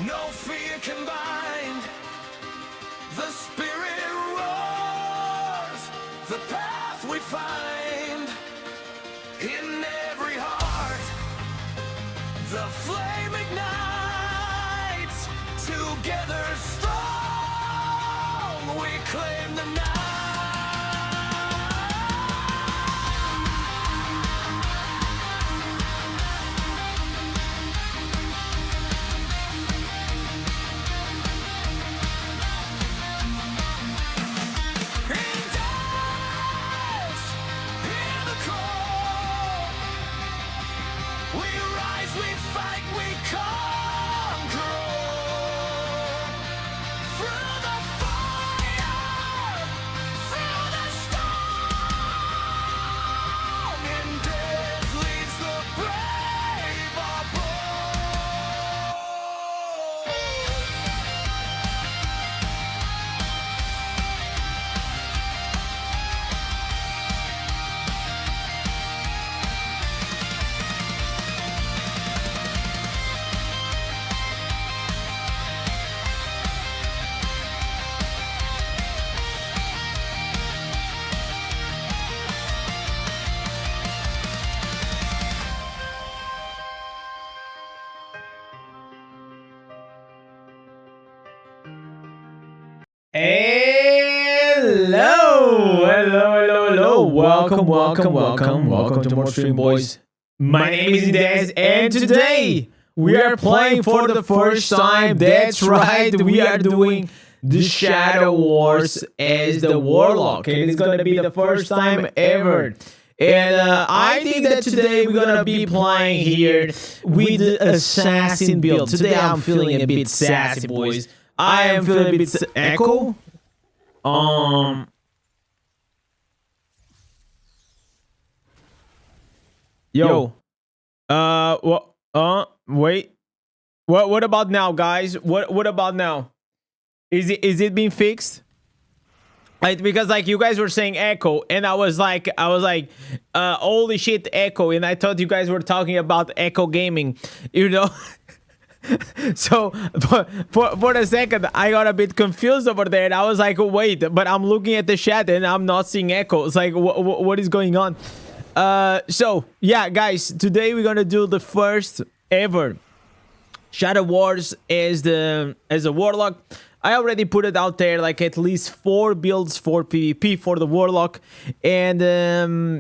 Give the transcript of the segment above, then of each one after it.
No fear can bind. The spirit roars. The path we find in every heart. The flame ignites. Together strong, we claim the night. Indez, hear the call. We rise, we fight, we conquer all. Through the fire, through the storm. Indez leads the brave are bold. Hello. Welcome to more stream, boys. My name is Indez, and today we are playing for the first time. That's right, we are doing the Shadow Wars as the Warlock, and it's gonna be the first time ever. And I think that today we're gonna be playing here with the assassin build. Today I'm feeling a bit sassy, boys. I am feeling a bit echo. Yo. Wait. What about now, guys? What about now? Is it being fixed? Because like you guys were saying echo, and I was like, holy shit, echo, and I thought you guys were talking about echo gaming, you know. So for a second I got a bit confused over there, and I was like, wait, but I'm looking at the chat and I'm not seeing echo. It's like, what is going on? So yeah, guys, today we're gonna do the first ever Shadow Wars as a Warlock. I already put it out there, like at least 4 builds for PvP for the Warlock, and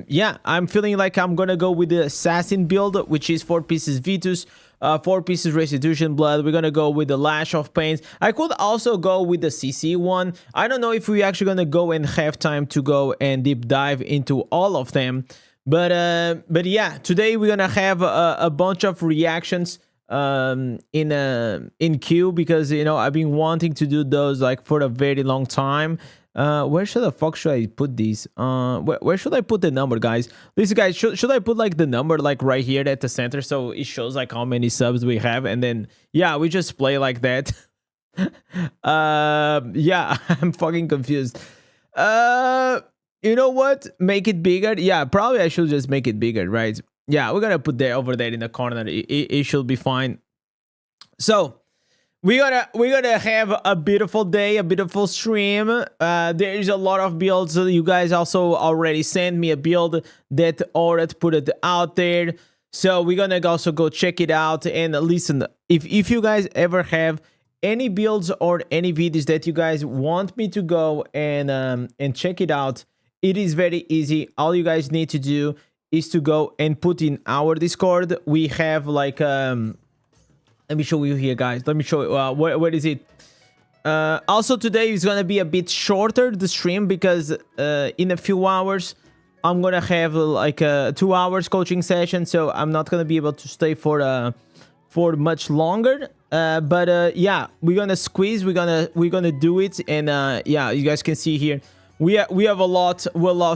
yeah, I'm feeling like I'm gonna go with the Assassin build, which is 4 pieces Vitus, 4 pieces Restitution Blood. We're gonna go with the Lash of Pains. I could also go with the CC one. I don't know if we're actually gonna go and have time to go and deep dive into all of them, but yeah, today we're gonna have a bunch of reactions in queue, because you know I've been wanting to do those like for a very long time. Where should the fuck should I put these? Where should I put the number, guys? Listen, guys, should I put like the number like right here at the center, so it shows like how many subs we have, and then yeah, we just play like that. Yeah, I'm fucking confused. You know what? Make it bigger. Yeah, probably I should just make it bigger, right? Yeah, we're gonna put that over there in the corner. It should be fine. So we're gonna have a beautiful day, a beautiful stream. There is a lot of builds. You guys also already sent me a build that Auroth put it out there, so we're gonna also go check it out. And listen, if you guys ever have any builds or any videos that you guys want me to go and check it out, it is very easy. All you guys need to do is to go and put in our Discord. We have like let me show you here, guys. Let me show you what is it. Also today is gonna be a bit shorter, the stream, because in a few hours I'm gonna have like a 2 hours coaching session, so I'm not gonna be able to stay for much longer. But yeah, we're gonna squeeze, we're gonna do it, and yeah, you guys can see here we have a lot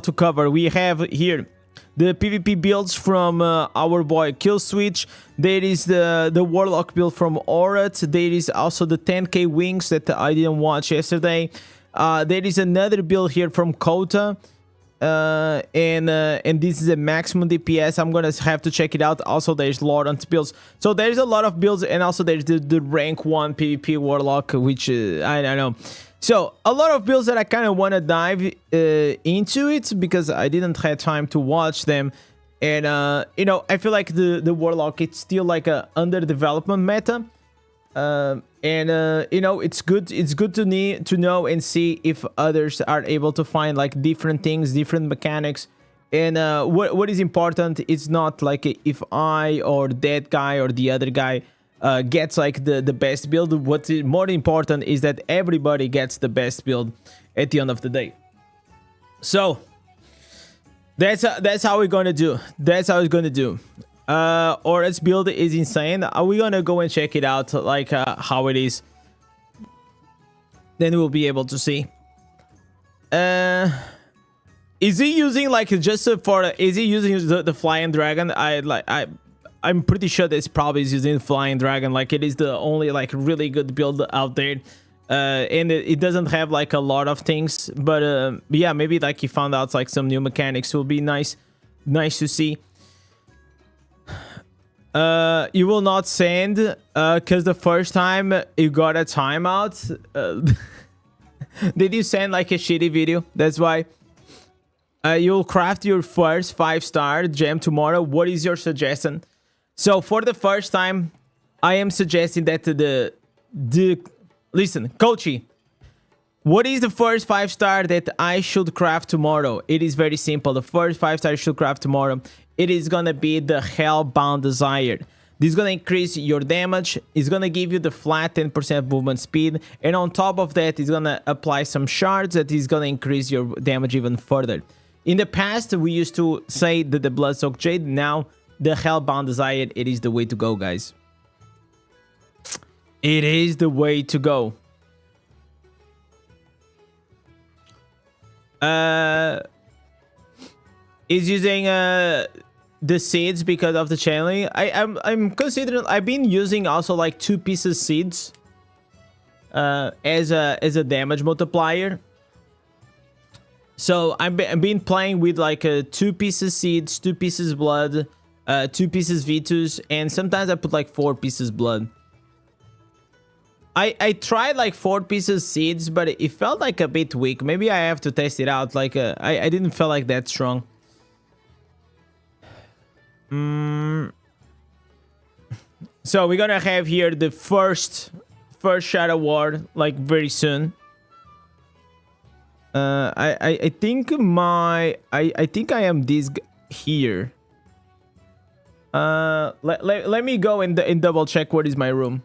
to cover. We have here the PvP builds from our boy Killswitch. There is the Warlock build from Auroth. There is also the 10k wings that I didn't watch yesterday. There is another build here from Kota. and this is a maximum DPS. I'm gonna have to check it out. Also, there's Laurent builds, so there's a lot of builds, and also there's the rank 1 PvP Warlock, which I don't know. So a lot of builds that I kind of want to dive into it because I didn't have time to watch them, and you know, I feel like the Warlock, it's still like a under development meta. You know, it's good to know and see if others are able to find like different things, different mechanics. And what is important is not like if I or that guy or the other guy gets like the best build. What is more important is that everybody gets the best build at the end of the day. So that's how we're gonna do. That's how it's gonna do. Auroth's build is insane. We're gonna go and check it out, like how it is. Then we'll be able to see. Is he using like just for? Is he using the flying dragon? I'm pretty sure this probably is using flying dragon. Like it is the only like really good build out there. And it doesn't have like a lot of things, but yeah, maybe like he found out like some new mechanics. Will be nice to see. You will not send because the first time you got a timeout. Did you send like a shitty video? That's why. You'll craft your first 5-star gem tomorrow. What is your suggestion? So for the first time, I am suggesting that the listen, Kochi. What is the first 5-star that I should craft tomorrow? It is very simple. The first 5-star you should craft tomorrow, it is gonna be the Hellbound Desire. This is gonna increase your damage. It's gonna give you the flat 10% movement speed, and on top of that, it's gonna apply some shards that is gonna increase your damage even further. In the past, we used to say that the Bloodsoaked Jade. Now, the Hellbound Desire, it is the way to go, guys. It is the way to go. Is using the seeds because of the channeling. I'm considering. I've been using also like 2 pieces seeds as a damage multiplier. So I've been playing with like 2 pieces seeds, 2 pieces blood, 2 pieces Vitus, and sometimes I put like 4 pieces blood. I tried like 4 pieces seeds, but it felt like a bit weak. Maybe I have to test it out. Like I didn't feel like that strong. So we're gonna have here the first Shadow Ward like very soon. I think I think I am this here. Let me go and double check what is my room.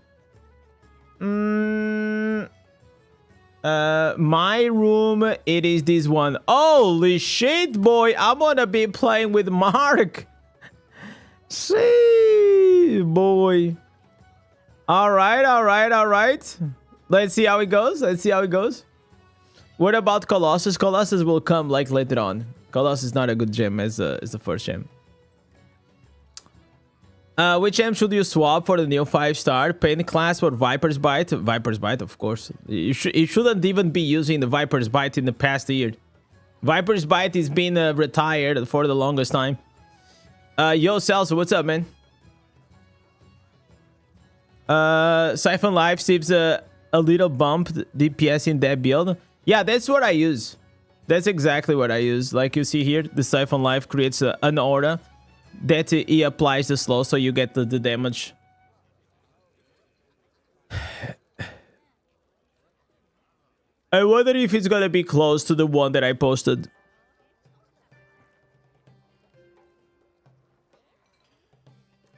My room, it is this one. Holy shit, boy! I'm gonna be playing with Mark. See, boy. All right. Let's see how it goes. What about Colossus? Colossus will come like later on. Colossus is not a good gem as the first gem. Which gem should you swap for the new 5-star? Pain Clasp or Viper's Bite? Viper's Bite, of course. You shouldn't even be using the Viper's Bite in the past year. Viper's Bite is being retired for the longest time. Yo, Celso, what's up, man? Siphon Life saves a little bump DPS in that build. Yeah, that's what I use. That's exactly what I use. Like you see here, the Siphon Life creates an aura that he applies the slow, so you get the damage. I wonder if it's gonna be close to the one that I posted.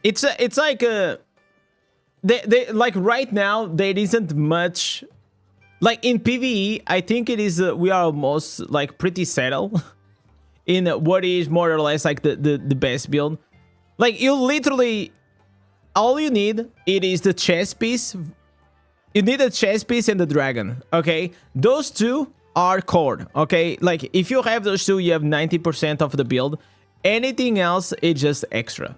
It's like they like right now there isn't much. Like in PvE, I think it is we are almost like pretty settled in what is more or less like the best build. Like you literally, all you need, it is the chest piece. You need a chest piece and the dragon, okay? Those 2 are core, okay? Like if you have those 2, you have 90% of the build. Anything else is just extra.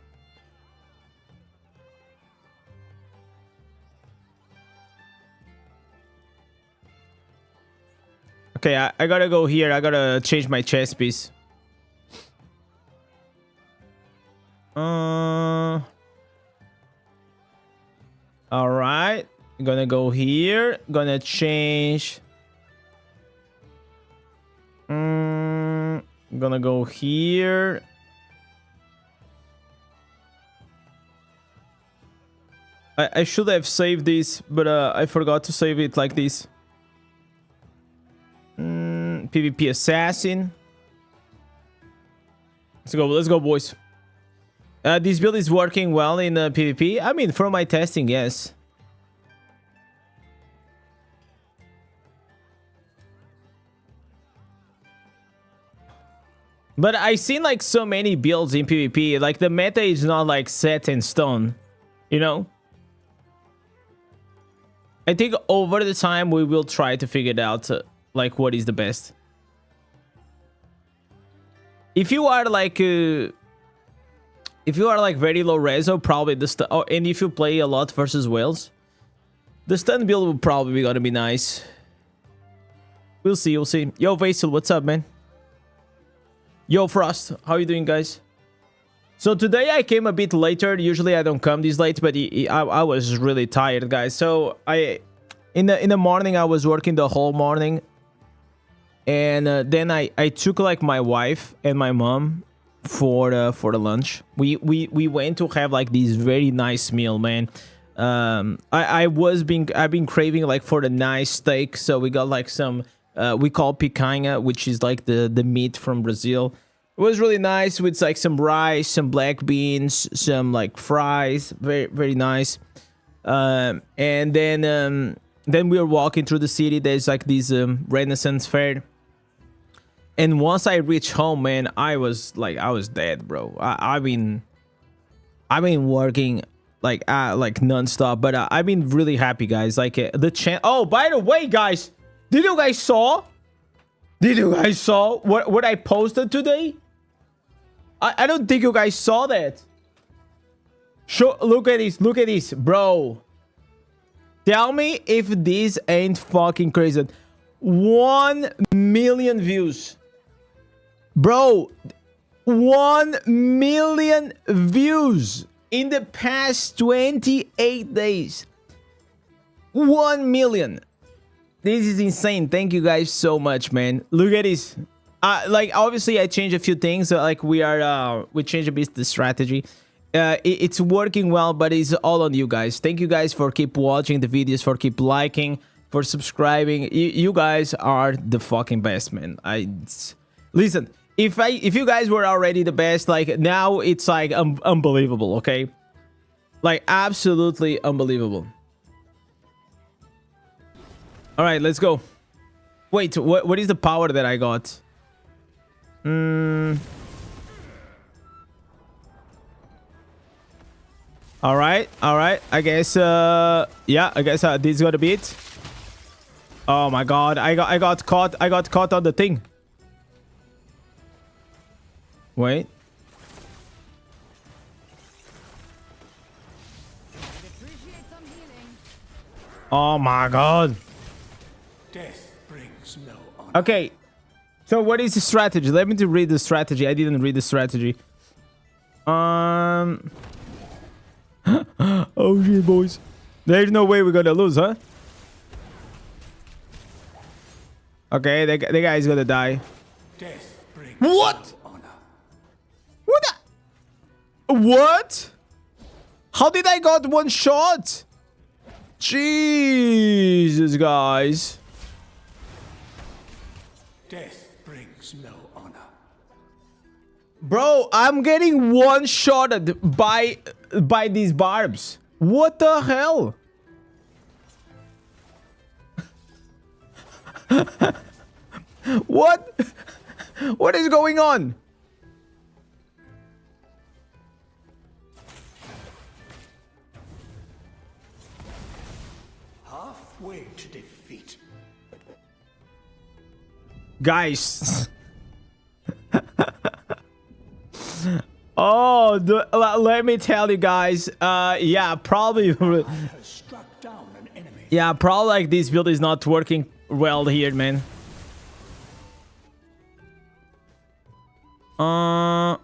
Okay, I gotta go here. I gotta change my chest piece. All right. Gonna go here. Gonna change. Gonna go here. I should have saved this, but I forgot to save it like this. PvP assassin. Let's go, boys. This build is working well in PvP. I mean, from my testing, yes. But I've seen like so many builds in PvP. Like the meta is not like set in stone, you know? I think over the time we will try to figure it out like what is the best. If you are like very low reso, probably the stun. Oh, and if you play a lot versus whales, the stun build will probably be gonna be nice. We'll see. We'll see. Yo, Vasil, what's up, man? Yo, Frost, how you doing, guys? So today I came a bit later. Usually I don't come this late, but I was really tired, guys. So in the morning I was working the whole morning, and then I took like my wife and my mom for the lunch. We went to have like this very nice meal, man. I've been craving like for the nice steak, so we got like some we call picanha, which is like the meat from Brazil. It was really nice with like some rice, some black beans, some like fries. Very, very nice. And then we were walking through the city. There's like this Renaissance fair. And once I reached home, man, I was dead, bro. I've been working like non-stop, but I've been really happy, guys. Like oh, by the way, guys, did you guys saw what I posted today? I don't think you guys saw that. Look at this, bro. Tell me if this ain't fucking crazy. 1 million views. Bro, 1 million views in the past 28 days. 1 million. This is insane. Thank you guys so much, man. Look at this. Like obviously I changed a few things. Like we changed a bit the strategy. It's working well, but it's all on you guys. Thank you guys for keep watching the videos, for keep liking, for subscribing. You guys are the fucking best, man. Listen, if you guys were already the best, like now it's like unbelievable, okay? Like absolutely unbelievable. All right, let's go. Wait, what is the power that I got? All right. I guess yeah, I guess this is gonna be it. Oh my god, I got caught on the thing. Wait. Oh my god. Death brings no honor. Okay. So what is the strategy? Let me read the strategy. I didn't read the strategy. Oh shit, boys. There's no way we're gonna lose, huh? Okay, the guy's gonna die. Death brings What? no honor. What? How did I got one shot? Jesus, guys. Death brings no honor. Bro, I'm getting one-shotted by these barbs. What the hell? What is going on? Halfway to defeat. Guys. Oh, let me tell you guys. Yeah, probably. Has struck down an enemy. Yeah, probably like this build is not working well here, man. An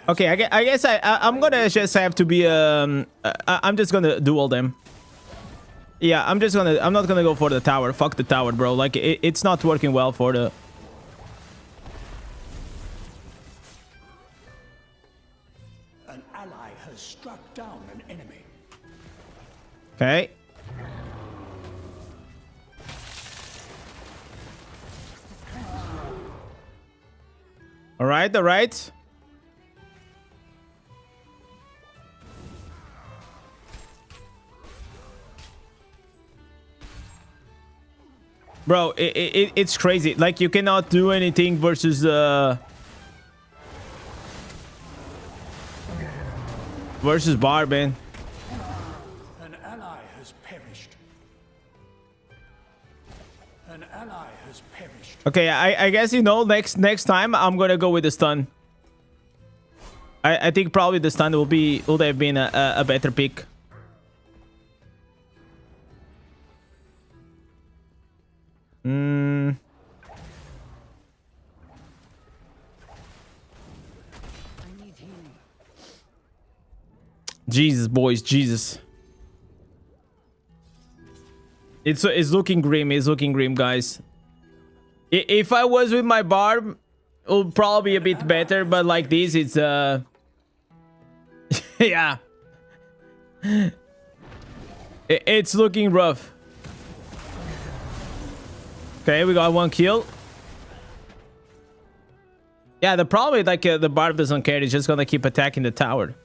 Okay, I guess I'm gonna just have to be I'm just gonna duel them. Yeah, I'm not gonna go for the tower. Fuck the tower, bro. Like it's not working well for the. An ally has struck down an enemy. Okay. All right, all right. Bro, it's crazy. Like you cannot do anything versus Barb, man. An ally has perished. An ally has perished. Okay, I guess you know next time I'm gonna go with the stun. I think probably the stun would have been a better pick. Jesus, boys, Jesus. It's looking grim. It's looking grim, guys. If I was with my Barb, it would probably be a bit better. But like this, it's yeah. It's looking rough. Okay, we got one kill. Yeah, the problem is like the Barb doesn't care. It's just gonna keep attacking the tower.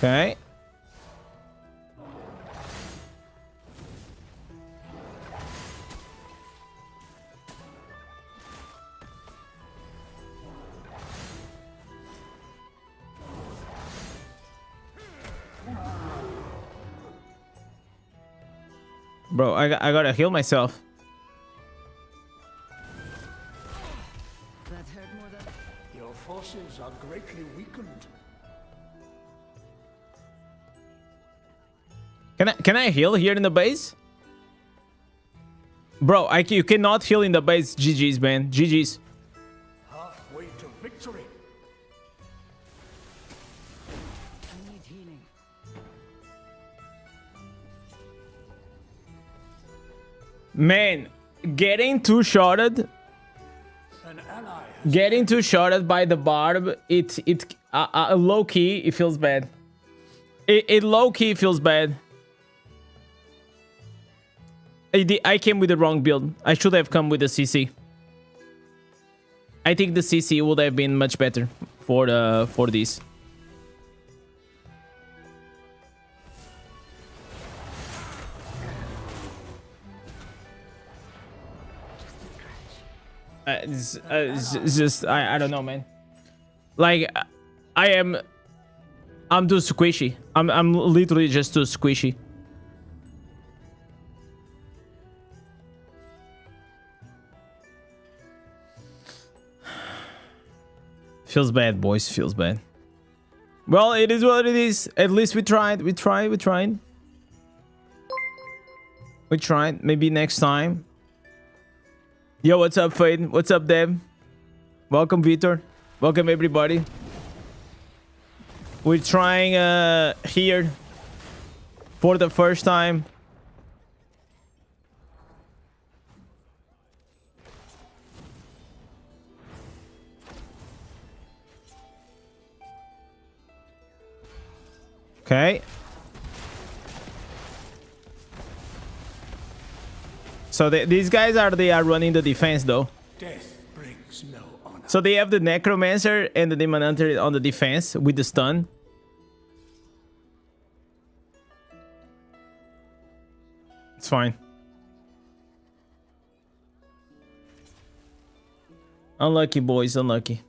Okay. Bro, I gotta heal myself. That hurt more than... Your forces are greatly weakened. Can I heal here in the base? Bro, you cannot heal in the base. GG's, man. GG's. Halfway to victory. I need healing. Man, getting two-shotted. An ally. Getting two-shotted by the Barb, low-key, it feels bad. It low-key feels bad. I came with the wrong build. I should have come with the CC. I think the CC would have been much better for this. It's just I don't know, man. Like I'm too squishy. I'm literally just too squishy. Feels bad, boys. Feels bad. Well, it is what it is. At least we tried. We tried. Maybe next time. Yo, what's up, Fade? What's up, Deb? Welcome, Vitor. Welcome, everybody. We're trying here for the first time. Okay. So these guys are running the defense though. Death brings no honor. So they have the Necromancer and the Demon Hunter on the defense with the stun. It's fine. Unlucky, boys. Unlucky.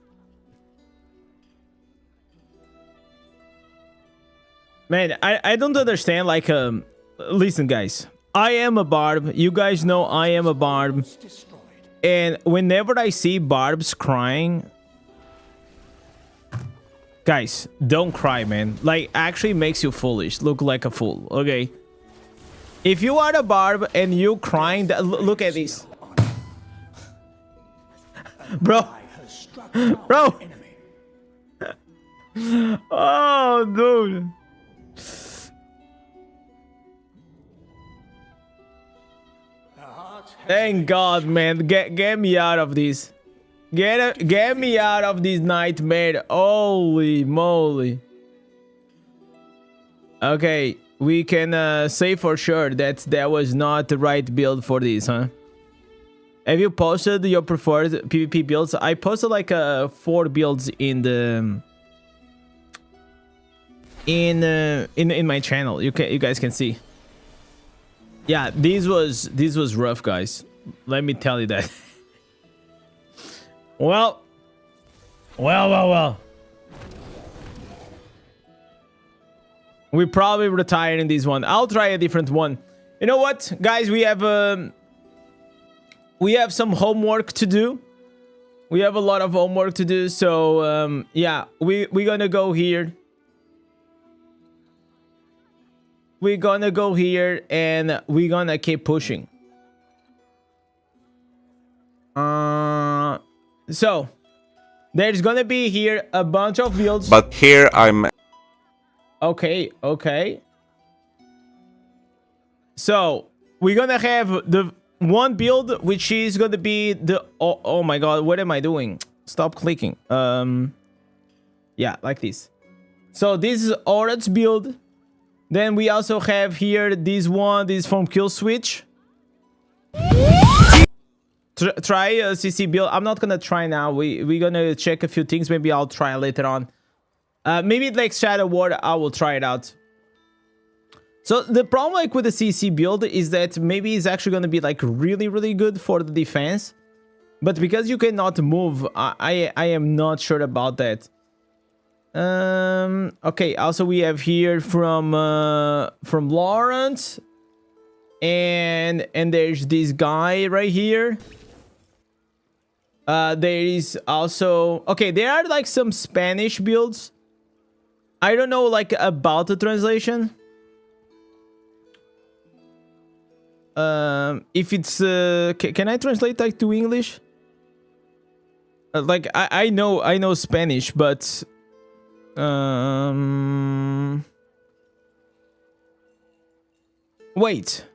Man, I don't understand. Like, listen, guys. I am a Barb. You guys know I am a Barb. And whenever I see Barbs crying... Guys, don't cry, man. Like, actually makes you foolish. Look like a fool, okay? If you are a Barb and you crying... Look at this. bro. eye has struck down Bro. the enemy. Oh, dude. The heart has Thank God, man. Get me out of this. Get me out of this nightmare. Holy moly. Okay, we can say for sure that was not the right build for this, huh? Have you posted your preferred PvP builds? I posted like 4 builds in the in my channel. You guys can see. Yeah, this was rough, guys. Let me tell you that. Well. We probably retire in this one. I'll try a different one. You know what, guys? We have some homework to do. We have a lot of homework to do. So yeah, we're gonna go here. We're gonna go here and we're gonna keep pushing. So there's gonna be here a bunch of builds. But here I'm... Okay. So we're gonna have the one build, which is gonna be the... Oh my god, what am I doing? Stop clicking. Yeah, like this. So this is Auroth's build. Then we also have here this one. This is from Kill Switch. Try a CC build. I'm not gonna try now. We're gonna check a few things. Maybe I'll try later on. Maybe like Shadow Ward, I will try it out. So the problem like with the CC build is that maybe it's actually gonna be like really good for the defense, but because you cannot move, I am not sure about that. Okay. Also, we have here from Lawrence, and there's this guy right here. There is also... Okay, there are like some Spanish builds. I don't know like about the translation. If it's can I translate like to English? Like I know Spanish, but wait.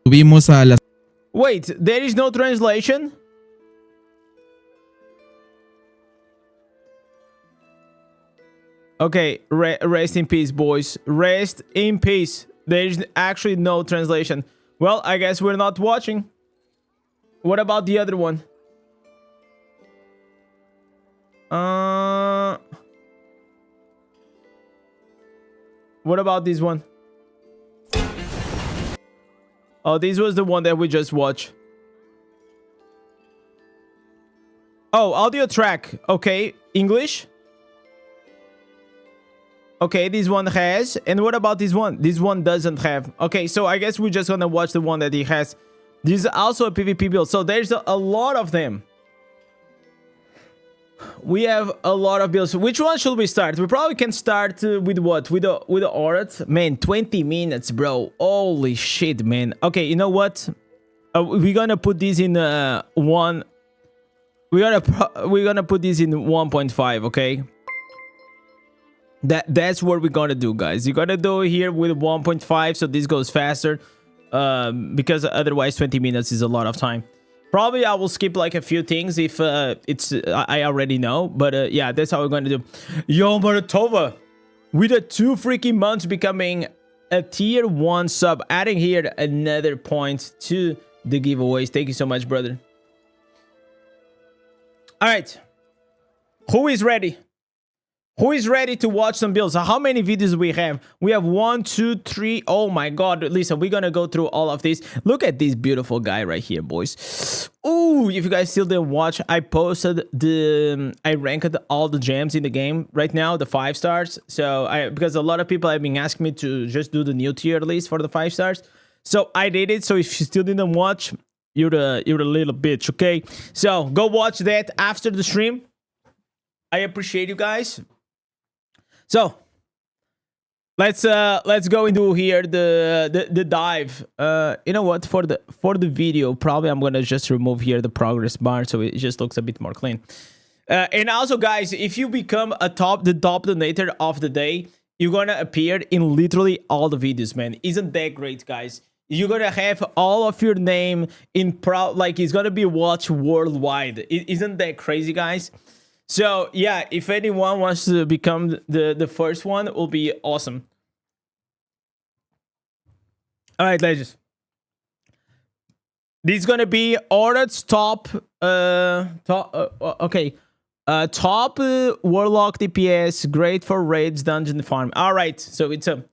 Subimos a las... Wait, there is no translation? Okay, rest in peace, boys. Rest in peace. There is actually no translation. Well, I guess we're not watching. What about the other one? What about this one? Oh, this was the one that we just watched. Oh, audio track. Okay, English. Okay, this one has. And what about this one? This one doesn't have. Okay, so I guess we're just gonna watch the one that he has. This is also a PvP build. So there's a lot of them. We have a lot of builds. Which one should we start? We probably can start with what? With the Auroth? Man, 20 minutes, bro. Holy shit, man. Okay, you know what? We're gonna put this in one. We're gonna put this in 1.5, okay? That's what we're gonna do, guys. You gotta do it here with 1.5 so this goes faster. Because otherwise 20 minutes is a lot of time. Probably I will skip like a few things if it's I already know, but yeah, that's how we're going to do. Yo, Maratova, with the 2 freaking months becoming a tier 1 sub, adding here another point to the giveaways. Thank you so much, brother. All right, who is ready? Who is ready to watch some builds? How many videos do we have? We have 1, 2, 3. Oh my god. Listen, we're gonna go through all of this. Look at this beautiful guy right here, boys. Ooh, if you guys still didn't watch, I posted I ranked all the gems in the game right now, the 5 stars. So because a lot of people have been asking me to just do the new tier list for the 5 stars. So I did it. So if you still didn't watch, you're a little bitch, okay? So go watch that after the stream. I appreciate you guys. So, Let's go into here the dive. You know what? For the video, probably I'm gonna just remove here the progress bar so it just looks a bit more clean. And also, guys, if you become the top donator of the day, you're gonna appear in literally all the videos, man. Isn't that great, guys? You're gonna have all of your name in like it's gonna be watched worldwide. Isn't that crazy, guys? So yeah, if anyone wants to become the first one, it will be awesome. All right, legends. This is gonna be Auroth's top Warlock DPS, great for raids, dungeon farm. All right, so it's a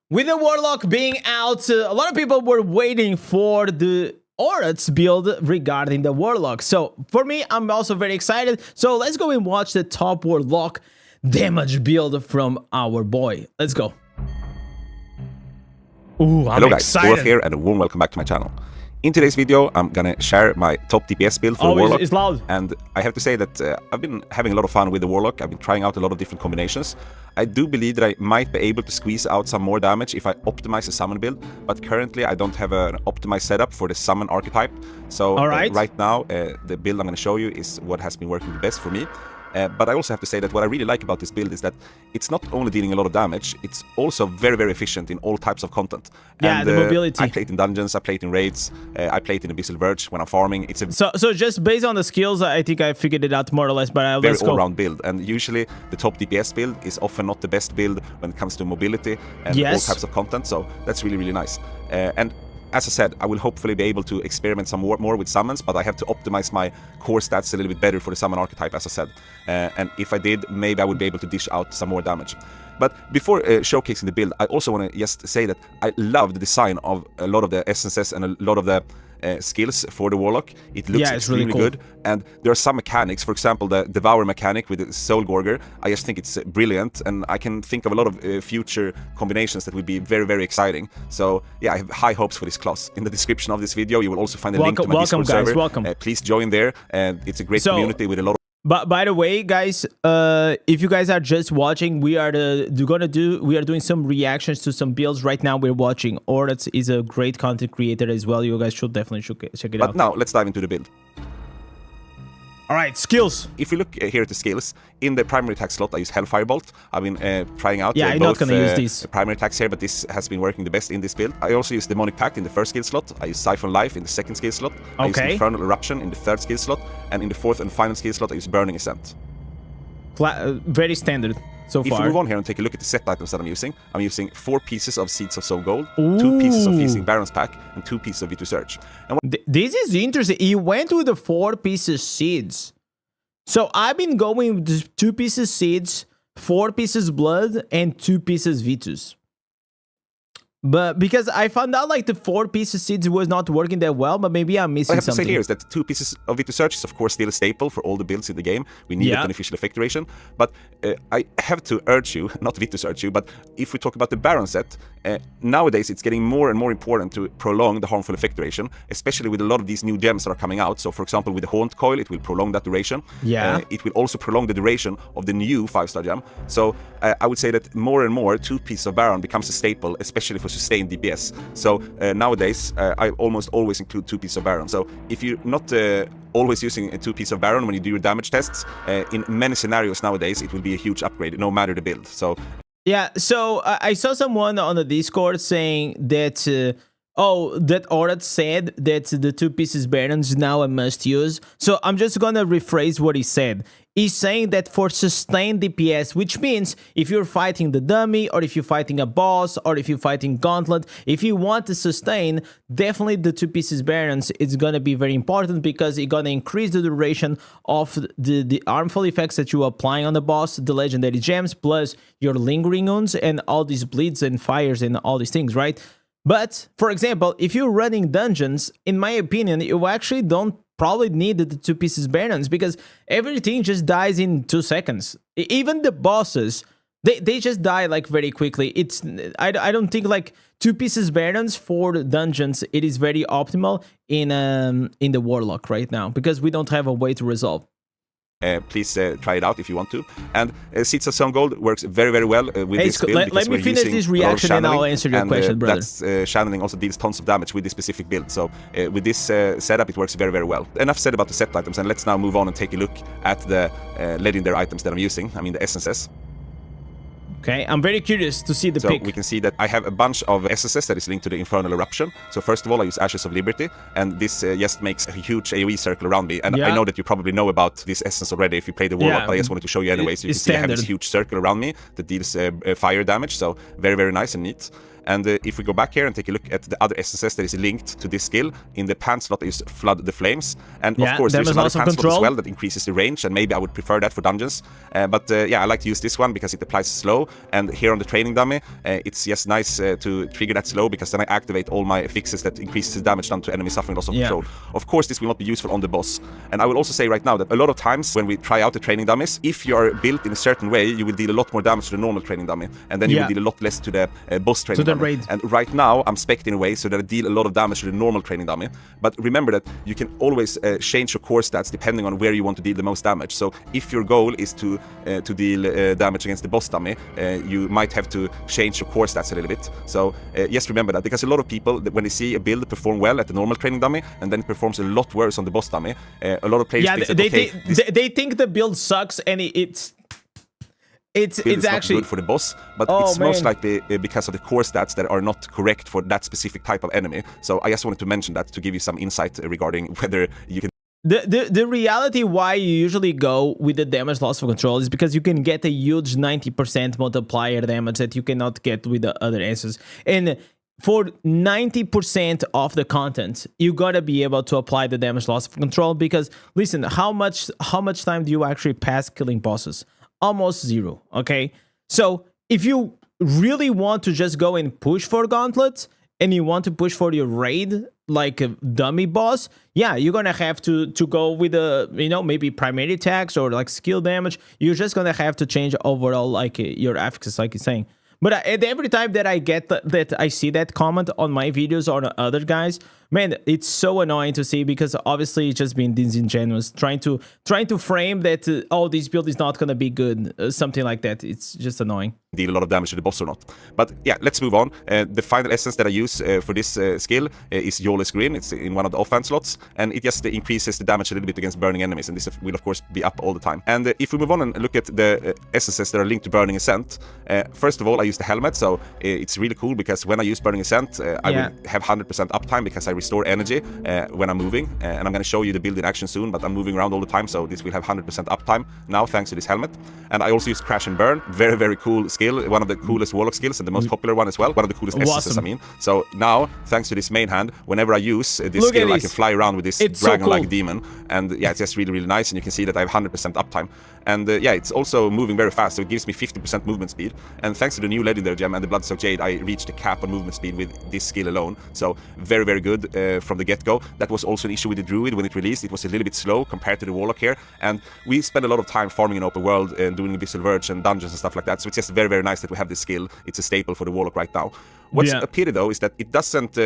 with the Warlock being out, a lot of people were waiting for the Auroth's build regarding the Warlock. So for me, I'm also very excited. So let's go and watch the top Warlock damage build from our boy. Let's go. Ooh, I'm Hello guys, excited. Auroth here and a warm welcome back to my channel. In today's video, I'm gonna share my top DPS build for Warlock. It's loud. And I have to say that I've been having a lot of fun with the Warlock. I've been trying out a lot of different combinations. I do believe that I might be able to squeeze out some more damage if I optimize the summon build, but currently I don't have an optimized setup for the summon archetype. So right now, the build I'm gonna show you is what has been working the best for me. But I also have to say that what I really like about this build is that it's not only dealing a lot of damage, it's also very, very efficient in all types of content. Yeah, and, the mobility. I play it in dungeons, I play it in raids, I play it in Abyssal Verge when I'm farming. It's a so just based on the skills, I think I figured it out more or less, but very let's go. all-round build. And usually the top DPS build is often not the best build when it comes to mobility and all types of content. So that's really, really nice. And as I said, I will hopefully be able to experiment some more with summons, but I have to optimize my core stats a little bit better for the summon archetype, as I said. And if I did, maybe I would be able to dish out some more damage. But before showcasing the build, I also want to just say that I love the design of a lot of the essences and a lot of the skills for the Warlock. It looks extremely really cool. good, and there are some mechanics, for example the Devour mechanic with the Soul Gorger. I just think it's brilliant, and I can think of a lot of future combinations that would be very, very exciting. So yeah, I have high hopes for this class. In the description of this video you will also find a link to my Discord server. Welcome. Please join there, and it's a great community with a lot of. But by the way, guys, if you guys are just watching, we are doing some reactions to some builds right now. We're watching Auroth is a great content creator as well. You guys should definitely check it out. But now let's dive into the build. All right, skills. If we look here at the skills, in the primary attack slot, I use Hellfire Bolt. I've been trying out I'm both not gonna use these primary attacks here, but this has been working the best in this build. I also use Demonic Pact in the first skill slot. I use Siphon Life in the second skill slot. I use Infernal Eruption in the third skill slot. And in the fourth and final skill slot, I use Burning Ascent. Very standard so far. If we move on here and take a look at the set items that I'm using 4 pieces of Seeds of Soul Gold, 2 pieces of Feasting Baron's Pack, and 2 pieces of Vitu Search. And this is interesting. He went with the 4 pieces seeds. So I've been going with 2 pieces seeds, 4 pieces blood, and 2 pieces Vitus. But because I found out like the 4 pieces seeds was not working that well, but maybe I'm missing something. What I have to say here is that 2 pieces of Vitu Search is of course still a staple for all the builds in the game. We need a beneficial effect duration. But I have to urge you, not Vitu Search you, but if we talk about the Baron set, nowadays it's getting more and more important to prolong the harmful effect duration, especially with a lot of these new gems that are coming out. So for example with the Haunt Coil, it will prolong that duration. It will also prolong the duration of the new 5-star gem. So I would say that more and more 2 pieces of Baron becomes a staple, especially for sustained DPS. So nowadays I almost always include 2 pieces of Baron. So if you're not always using a 2 pieces of Baron when you do your damage tests, in many scenarios nowadays it will be a huge upgrade no matter the build. So yeah, so I saw someone on the Discord saying that that Auroth said that the 2 pieces Baron is now a must use. So I'm just gonna rephrase what he said. He's saying that for sustained DPS, which means if you're fighting the dummy, or if you're fighting a boss, or if you're fighting Gauntlet, if you want to sustain, definitely the 2 pieces Barons is gonna be very important because it's gonna increase the duration of the harmful effects that you're applying on the boss, the legendary gems, plus your lingering wounds and all these bleeds and fires and all these things, right? But, for example, if you're running dungeons, in my opinion, you actually don't probably need the 2 pieces Barons because everything just dies in 2 seconds. Even the bosses, they just die like very quickly. I don't think like 2 pieces Barons for the dungeons, it is very optimal in the Warlock right now because we don't have a way to resolve. Please try it out if you want to. And Seeds of Sun Gold works very, very well with this build. Let me finish this reaction and I'll answer your question, brother. That's channeling also deals tons of damage with this specific build. So with this setup, it works very, very well. Enough said about the set items, and let's now move on and take a look at the legendary items that I'm using. I mean the essences. Okay, I'm very curious to see the pick. So we can see that I have a bunch of essences that is linked to the Infernal Eruption. So first of all, I use Ashes of Liberty, and this just makes a huge AoE circle around me. And I know that you probably know about this essence already if you play the Warlock, but I just wanted to show you anyway. So you can see I have this huge circle around me that deals fire damage, so very, very nice and neat. And if we go back here and take a look at the other essences that is linked to this skill, in the pan slot is Flood the Flames. And of course, there's another pan slot as well that increases the range, and maybe I would prefer that for dungeons. But yeah, I like to use this one because it applies slow. And here on the training dummy, it's just nice to trigger that slow, because then I activate all my fixes that increases the damage done to enemy suffering loss of control. Of course, this will not be useful on the boss. And I will also say right now that a lot of times when we try out the training dummies, if you are built in a certain way, you will deal a lot more damage to the normal training dummy. And then you will deal a lot less to the boss training dummy. And right now, I'm spec'd in a way so that I deal a lot of damage to the normal training dummy. But remember that you can always change your core stats depending on where you want to deal the most damage. So if your goal is to deal damage against the boss dummy, you might have to change your core stats a little bit. So just remember that, because a lot of people, when they see a build perform well at the normal training dummy and then it performs a lot worse on the boss dummy, a lot of players think that, they think the build sucks and it's actually not good for the boss, but it's most likely because of the core stats that are not correct for that specific type of enemy. So I just wanted to mention that to give you some insight regarding whether you can. The reality why you usually go with the damage loss of control is because you can get a huge 90% multiplier damage that you cannot get with the other answers. And for 90% of the content, you gotta be able to apply the damage loss of control, because listen, how much time do you actually pass killing bosses? Almost zero, okay? So if you really want to just go and push for gauntlets and you want to push for your raid like a dummy boss, yeah, you're gonna have to go with a, maybe primary attacks or like skill damage. You're just gonna have to change overall like your efficacy, like you're saying. But every time that I get that I see that comment on my videos or on other guys, man, it's so annoying to see, because obviously it's just being disingenuous, trying to frame that this build is not gonna be good, something like that. It's just annoying. Deal a lot of damage to the boss or not. But yeah, let's move on. The final essence that I use for this skill is Yawless Grin. It's in one of the offhand slots, and it just increases the damage a little bit against burning enemies, and this will of course be up all the time. And if we move on and look at the essences that are linked to Burning Ascent, first of all, I use the helmet. So it's really cool, because when I use Burning Ascent, I will have 100% uptime, because I restore energy when I'm moving. And I'm going to show you the build in action soon, but I'm moving around all the time, so this will have 100% uptime now thanks to this helmet. And I also use Crash and Burn. Very, very cool skill. One of the coolest Warlock skills and the most popular one as well. One of the coolest essences, I mean. So now, thanks to this main hand, whenever I use this skill, I can fly around with this dragon-like demon. And yeah, it's just really, really nice. And you can see that I have 100% uptime. And yeah, it's also moving very fast, so it gives me 50% movement speed. And thanks to the new legendary gem and the Bloodsoaked Jade, I reached the cap on movement speed with this skill alone. So very, very good from the get-go. That was also an issue with the Druid when it released. It was a little bit slow compared to the Warlock here. And we spend a lot of time farming in open world and doing Abyssal Verge and dungeons and stuff like that. So it's just very, very nice that we have this skill. It's a staple for the Warlock right now. What's a pity though is that it doesn't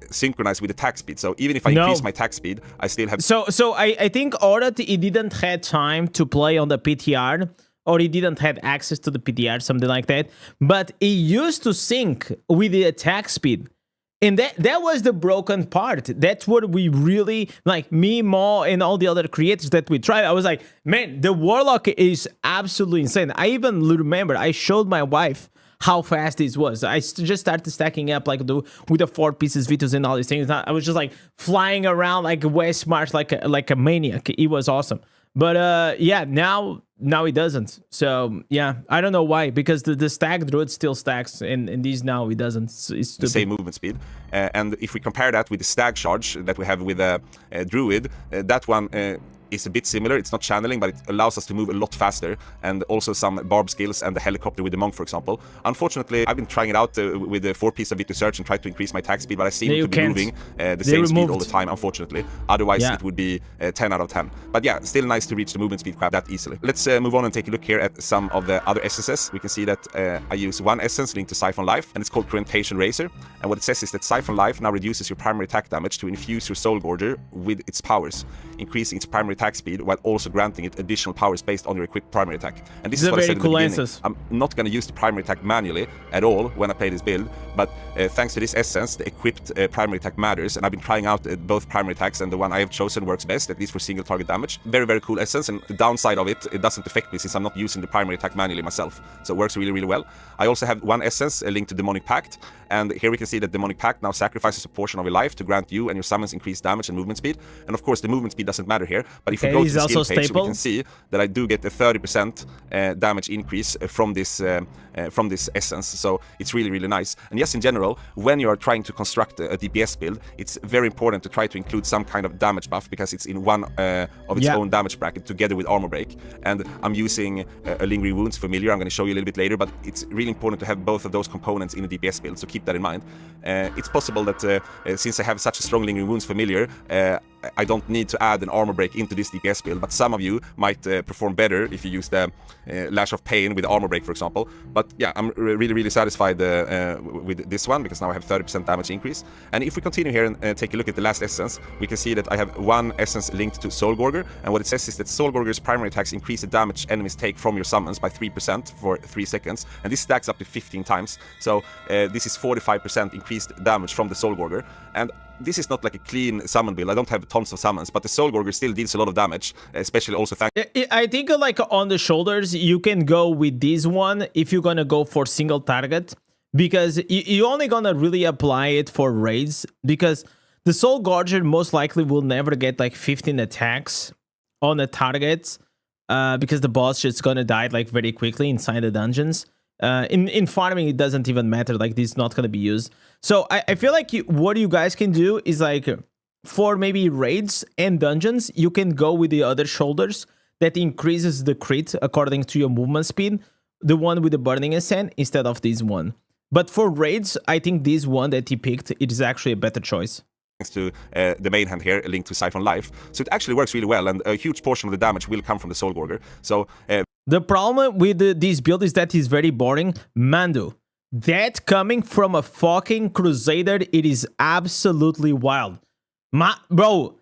synchronize with the attack speed. So even if I increase my attack speed, I still have. So I think Auroth, he didn't have time to play on the PTR, or he didn't have access to the PTR, something like that. But he used to sync with the attack speed. And that was the broken part. That's what we really, like me, Mo, and all the other creators that we tried. I was like, man, the Warlock is absolutely insane. I even remember I showed my wife how fast this was. I just started stacking up like with the 4 pieces Vitus and all these things. I was just like flying around like West March like a maniac. It was awesome. But yeah, now it doesn't. So yeah, I don't know why, because the stack druid still stacks, and these now it doesn't. It's the same movement speed. And if we compare that with the stag charge that we have with a druid, that one is a bit similar. It's not channeling, but it allows us to move a lot faster, and also some barb skills and the helicopter with the monk, for example. Unfortunately, I've been trying it out with the 4-piece of Vitus Search and tried to increase my attack speed, but I seem to be moving the same speed all the time, unfortunately. Otherwise, it would be 10 out of 10. But yeah, still nice to reach the movement speed that easily. Let's move on and take a look here at some of the other essences. We can see that I use one essence linked to Siphon Life, and it's called Cruentation Razor. And what it says is that Siphon Life now reduces your primary attack damage to infuse your Soul Gorger with its powers, increasing its primary attack attack speed while also granting it additional powers based on your equipped primary attack. And this These is are what I very said in the cool beginning. answers. I'm not going to use the primary attack manually at all when I play this build, but thanks to this essence, the equipped primary attack matters, and I've been trying out both primary attacks, and the one I have chosen works best, at least for single target damage. Very, very cool essence, and the downside of it doesn't affect me since I'm not using the primary attack manually myself, so it works really, really well. I also have one essence linked to Demonic Pact, and here we can see that Demonic Pact now sacrifices a portion of your life to grant you and your summons increased damage and movement speed. And of course, the movement speed doesn't matter here, but if we go to the skill page, we can see that I do get a 30% damage increase from this essence, so it's really, really nice. And yes, in general, when you are trying to construct a DPS build, it's very important to try to include some kind of damage buff, because it's in one of its own damage bracket together with armor break. And I'm using a Lingering Wounds familiar, I'm going to show you a little bit later, but it's really important to have both of those components in a DPS build, so keep that in mind. It's possible that since I have such a strong Lingering Wounds familiar, I don't need to add an armor break into this DPS build, but some of you might perform better if you use the Lash of Pain with armor break, for example. But yeah, I'm really, really satisfied with this one, because now I have 30% damage increase. And if we continue here and take a look at the last essence, we can see that I have one essence linked to Soul Gorger, and what it says is that Soul Gorger's primary attacks increase the damage enemies take from your summons by 3% for 3 seconds, and this stacks up to 15 times. So this is 45% increased damage from the Soul Gorger, and this is not like a clean summon build. I don't have tons of summons, but the Soul Gorger still deals a lot of damage, especially also thanks. I think like on the shoulders, you can go with this one if you're gonna go for single target, because you're only gonna really apply it for raids, because the Soul Gorger most likely will never get like 15 attacks on the targets, because the boss just gonna die like very quickly inside the dungeons. In farming, it doesn't even matter, like this is not going to be used. So I feel like what you guys can do is like for maybe raids and dungeons, you can go with the other shoulders that increases the crit according to your movement speed, the one with the Burning Ascent instead of this one. But for raids, I think this one that he picked, it is actually a better choice. Thanks to the main hand here, linked to Siphon Life. So it actually works really well, and a huge portion of the damage will come from the Soul Gorger. So the problem with this build is that it's very boring. Mando, that coming from a fucking Crusader, it is absolutely wild. Bro,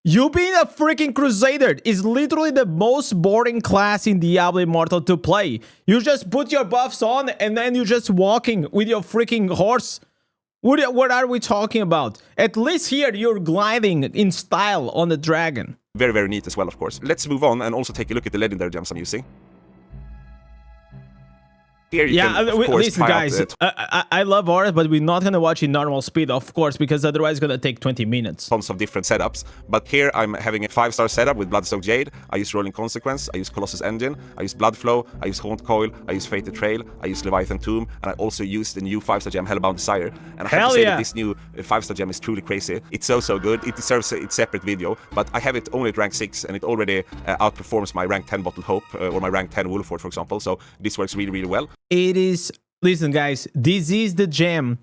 you being a freaking Crusader is literally the most boring class in Diablo Immortal to play. You just put your buffs on and then you're just walking with your freaking horse. What are we talking about? At least here you're gliding in style on the dragon. Very, very neat as well, of course. Let's move on and also take a look at the legendary gems I'm using. Here you can, of course, listen, guys, I love Auroth, but we're not going to watch in normal speed, of course, because otherwise it's going to take 20 minutes. Tons of different setups, but here I'm having a 5-star setup with Bloodstock Jade. I use Rolling Consequence, I use Colossus Engine, I use Blood Flow, I use Haunt Coil, I use Fated Trail, I use Leviathan Tomb, and I also use the new 5-star gem Hellbound Desire. And I have to say that this new 5-star gem is truly crazy. It's so good. It deserves its separate video, but I have it only at rank 6, and it already outperforms my rank 10 Bottled Hope or my rank 10 Wolford, for example, so this works really, really well. It is... Listen, guys, this is the gem,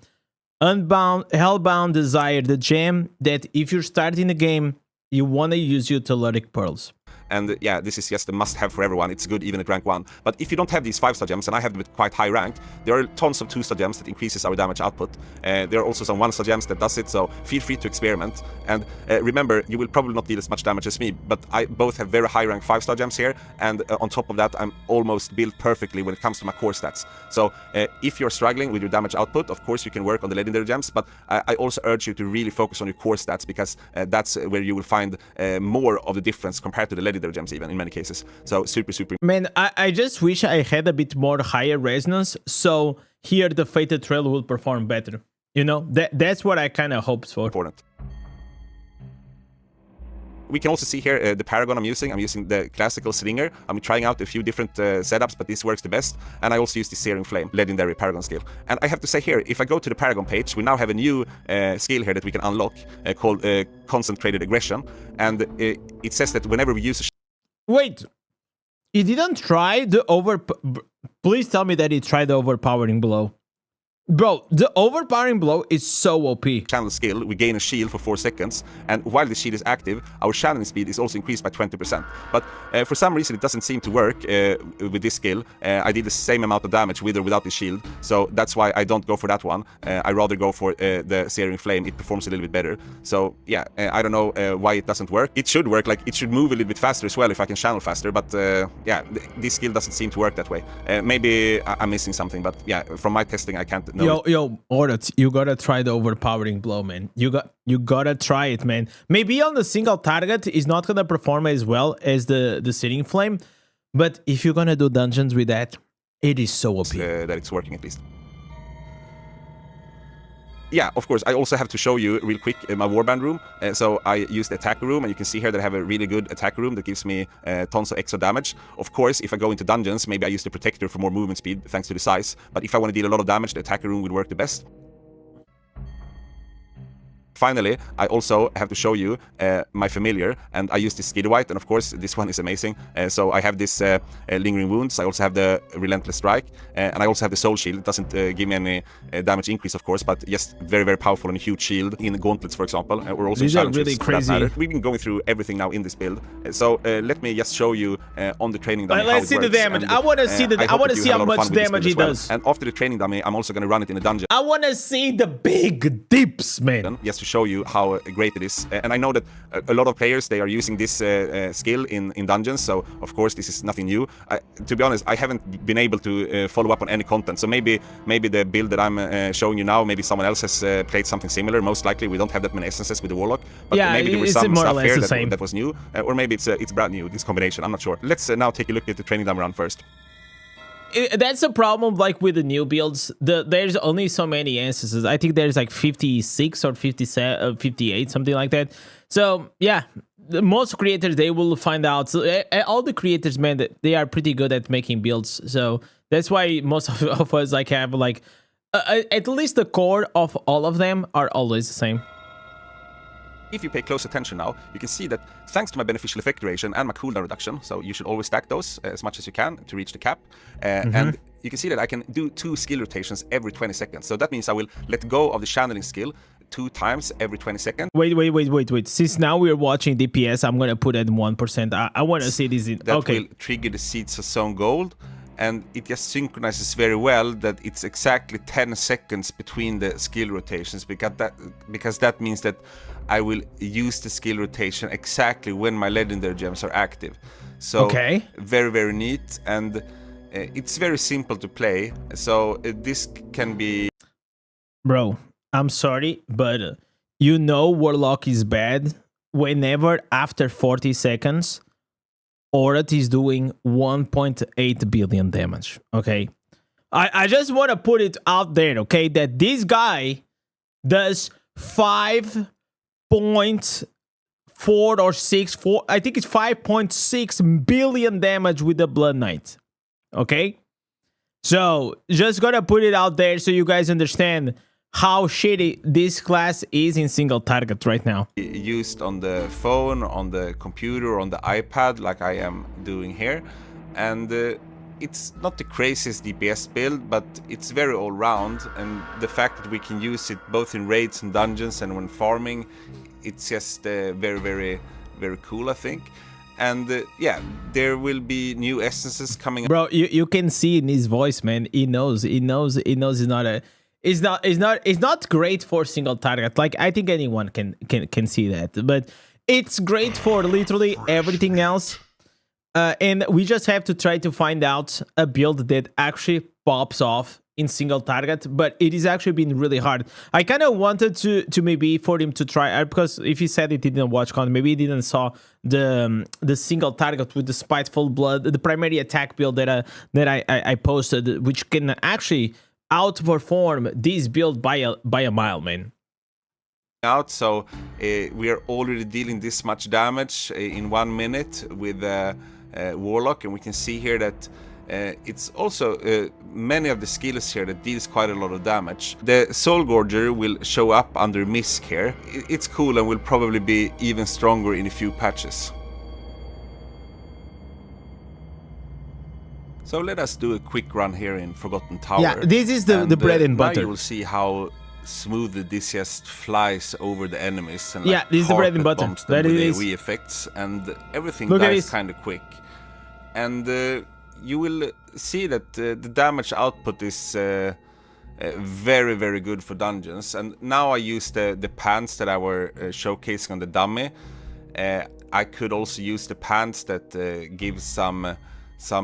Hellbound Desire, the gem that if you're starting the game, you want to use your Telluric Pearls. And yeah, this is just a must-have for everyone. It's good even at rank 1. But if you don't have these 5-star gems, and I have them at quite high rank, there are tons of 2-star gems that increases our damage output. There are also some 1-star gems that does it, so feel free to experiment. And remember, you will probably not deal as much damage as me, but I both have very high rank 5-star gems here, and on top of that, I'm almost built perfectly when it comes to my core stats. So if you're struggling with your damage output, of course you can work on the legendary gems, but I also urge you to really focus on your core stats, because that's where you will find more of the difference compared to the legendary gems even in many cases. So super man, I just wish I had a bit more higher resonance, so here the Fated Trail will perform better, you know. That's what I kind of hoped for. Important. We can also see here the Paragon I'm using the classical Slinger. I'm trying out a few different setups, but this works the best. And I also use the Searing Flame, legendary Paragon skill. And I have to say here, if I go to the Paragon page, we now have a new skill here that we can unlock called Concentrated Aggression. And it says that whenever we use a... Wait, he didn't try the Please tell me that he tried the overpowering blow. Bro, the overpowering blow is so OP. channel skill, we gain a shield for 4 seconds, and while the shield is active, our channeling speed is also increased by 20%. But for some reason it doesn't seem to work with this skill. I did the same amount of damage with or without the shield, so that's why I don't go for that one. I rather go for the Searing Flame. It performs a little bit better. So yeah, I don't know why it doesn't work. It should work, like it should move a little bit faster as well if I can channel faster, but yeah, this skill doesn't seem to work that way. Maybe I'm missing something, but yeah, from my testing I can't know. Yo, Auroth, you gotta try the overpowering blow, man. You gotta try it, man. Maybe on the single target is not gonna perform as well as the Searing Flame, but if you're gonna do dungeons with that, it is so OP. That it's working at least. Yeah, of course, I also have to show you real quick my warband room. So I use the attacker room, and you can see here that I have a really good attacker room that gives me tons of extra damage. Of course, if I go into dungeons, maybe I use the protector for more movement speed, thanks to the size. But if I want to deal a lot of damage, the attacker room would work the best. Finally, I also have to show you my familiar, and I use this Skid White, and of course this one is amazing. So I have this Lingering Wounds, I also have the Relentless Strike, and I also have the Soul Shield. It doesn't give me any damage increase, of course, but just very, very powerful and a huge shield in gauntlets, for example, or also these in are challenges, really crazy. We've been going through everything now in this build, so let me just show you on the training dummy how Let's it see the works. damage. And, I want to see the. I want to see how much damage he does. And after the training dummy, I'm also going to run it in a dungeon. I want to see the big dips, man. Just to show you how great it is. And I know that a lot of players, they are using this skill in dungeons, so of course this is nothing new. To be honest, I haven't been able to follow up on any content, so maybe the build that I'm showing you now, maybe someone else has played something similar. Most likely we don't have that many essences with the Warlock, but yeah, maybe there was some more or stuff less here the that was new, or maybe it's brand new, this combination, I'm not sure. Let's now take a look at the training dummy run first. That's a problem, like with the new builds. There's only so many instances. I think there's like 56 or 57, 58, something like that. So yeah, most creators, they will find out. So all the creators, man, they are pretty good at making builds. So that's why most of us like have like at least the core of all of them are always the same. If you pay close attention now, you can see that thanks to my beneficial effect duration and my cooldown reduction, so you should always stack those as much as you can to reach the cap. And you can see that I can do 2 skill rotations every 20 seconds. So that means I will let go of the channeling skill 2 times every 20 seconds. Wait. Since now we're watching DPS, I'm going to put at 1%. I want to see this in... That okay. will trigger the Seeds of Zone Gold. And it just synchronizes very well that it's exactly 10 seconds between the skill rotations, because that means that I will use the skill rotation exactly when my legendary gems are active. So okay. Very, very neat, and it's very simple to play. So this can be... Bro, I'm sorry, but you know Warlock is bad whenever after 40 seconds Auroth is doing 1.8 billion damage, okay? I just want to put it out there, okay, that this guy does 5.4 or 6, I think it's 5.6 billion damage with the Blood Knight, okay? So, just gotta put it out there so you guys understand how shitty this class is in single target right now. Used on the phone, on the computer, on the iPad, like I am doing here. And it's not the craziest DPS build, but it's very all-round. And the fact that we can use it both in raids and dungeons and when farming, it's just very, very, very cool, I think. And yeah, there will be new essences coming. Bro, you can see in his voice, man. He knows it's not a... It's not great for single target. Like, I think anyone can see that, but it's great for literally everything else. And we just have to try to find out a build that actually pops off in single target, but it is actually been really hard. I kind of wanted to maybe for him to try, because if he said he didn't watch content, maybe he didn't saw the single target with the Spiteful Blood, the primary attack build that I posted, which can actually outperform this build by a mile, man. Out, so we are already dealing this much damage in 1 minute with Warlock, and we can see here that it's also many of the skills here that deals quite a lot of damage. The Soul Gorger will show up under Misk here. It's cool and will probably be even stronger in a few patches. So let us do a quick run here in Forgotten Tower. Yeah, this is the bread and butter. Now you will see how smooth this just flies over the enemies and yeah, this is the bread and butter. Bombs them with AoE effects, and everything dies kind of quick. And you will see that the damage output is very, very good for dungeons. And now I use the pants that I were showcasing on the dummy. I could also use the pants that give some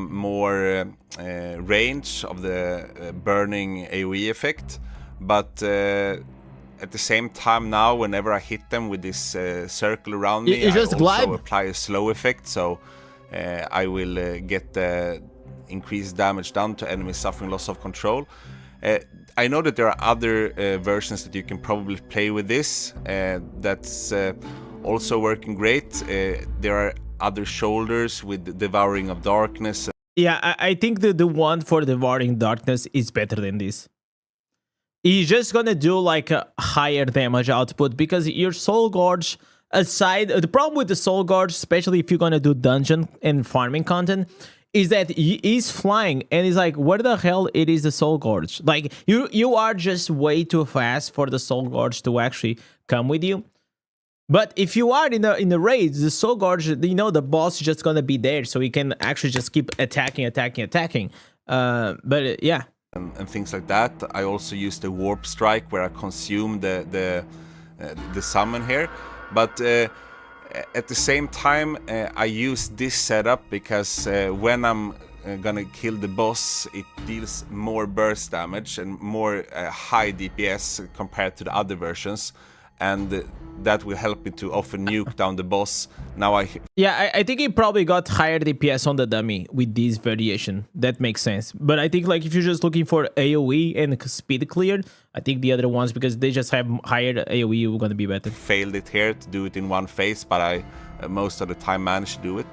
more range of the burning AoE effect. But at the same time now, whenever I hit them with this circle around me, I also apply a slow effect. So I will get the increased damage down to enemies suffering loss of control. I know that there are other versions that you can probably play with this. That's also working great. There are other shoulders with Devouring of Darkness. Yeah, I think the one for Devouring Darkness is better than this. He's just gonna do like a higher damage output because your Soul Gorge, aside, the problem with the Soul Gorge, especially if you're gonna do dungeon and farming content, is that he's flying and he's like, where the hell it is the Soul Gorge? Like you are just way too fast for the Soul Gorge to actually come with you. But if you are in the raids, the Soul Gorge, you know, the boss is just gonna be there, so he can actually just keep attacking. Yeah. And things like that. I also use the Warp Strike where I consume the summon here. But at the same time, I use this setup because when I'm gonna kill the boss, it deals more burst damage and more high DPS compared to the other versions. And that will help me to often nuke down the boss. Now I think he probably got higher DPS on the dummy with this variation. That makes sense. But I think like if you're just looking for AoE and speed clear, I think the other ones, because they just have higher AoE, are gonna be better. Failed it here to do it in one phase, but I most of the time managed to do it.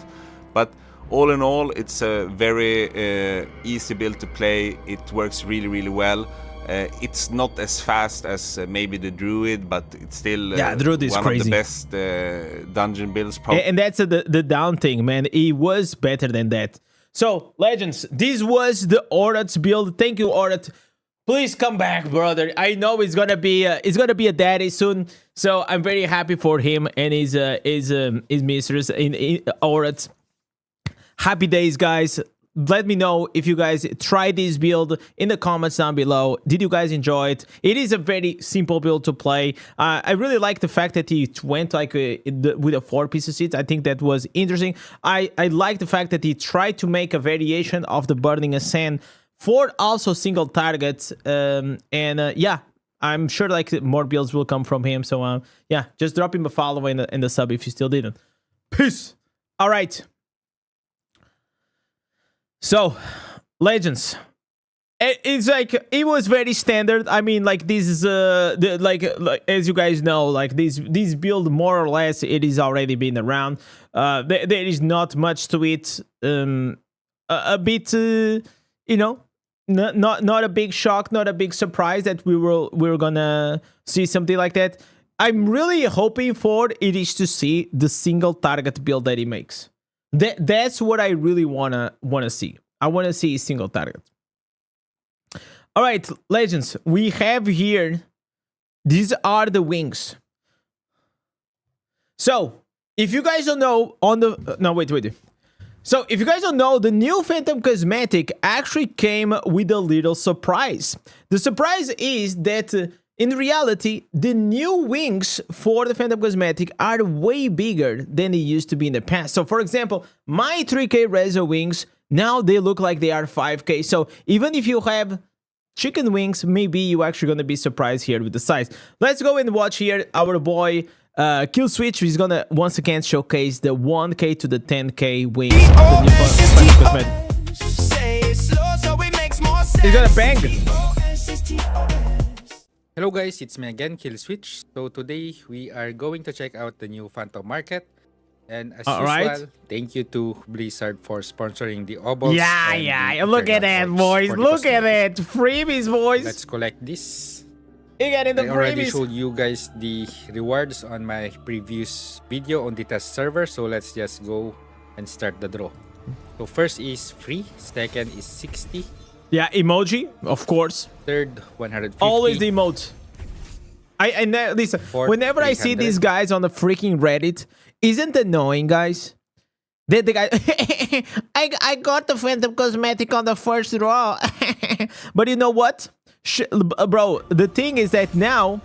But all in all, it's a very easy build to play. It works really, really well. It's not as fast as maybe the Druid, but it's still Druid is one crazy. of the best dungeon builds. And that's the down thing, man. It was better than that. So, Legends, this was the Auroth build. Thank you, Auroth. Please come back, brother. I know it's gonna be a daddy soon, so I'm very happy for him and his mistress in Auroth. Happy days, guys. Let me know if you guys tried this build in the comments down below. Did you guys enjoy it? It is a very simple build to play. I really like the fact that he went like with a 4-piece seat. I think that was interesting. I like the fact that he tried to make a variation of the Burning Ascent for also single targets. Yeah, I'm sure like more builds will come from him. So yeah, just drop him a follow in the sub if you still didn't. Peace. All right. So, Legends, it's like it was very standard. I mean, like this is like as you guys know, like this build more or less it is already been around. There is not much to it. A bit, you know, not a big shock, not a big surprise that we were gonna see something like that. I'm really hoping for it is to see the single target build that he makes. That's what I really wanna see. I wanna see a single target. All right, Legends, we have here. These are the wings. So, if you guys don't know, So, if you guys don't know, the new Phantom cosmetic actually came with a little surprise. The surprise is that in reality, the new wings for the Phantom cosmetic are way bigger than they used to be in the past. So, for example, my 3K Rezo wings, now they look like they are 5K. So, even if you have chicken wings, maybe you're actually going to be surprised here with the size. Let's go and watch here our boy Kill Switch is going to once again showcase the 1K to the 10K wings of the new Phantom cosmetic. He's going to bang. Hello guys, it's me again, Kill Switch. So today we are going to check out the new Phantom Market. And as usual, thank you to Blizzard for sponsoring the obols. Yeah. Look at that, boys. Look at it. Freebies, boys. Let's collect this. You got in the I already freebies. showed you guys the rewards on my previous video on the test server. So let's just go and start the draw. So first is free, second is 60, Yeah, emoji, of course. third 150. Always the emote. Listen, Fourth, whenever I see 300. these guys on the freaking Reddit, isn't it annoying, guys? The guy, I got the Phantom Cosmetic on the first draw. But you know what? Bro, the thing is that now,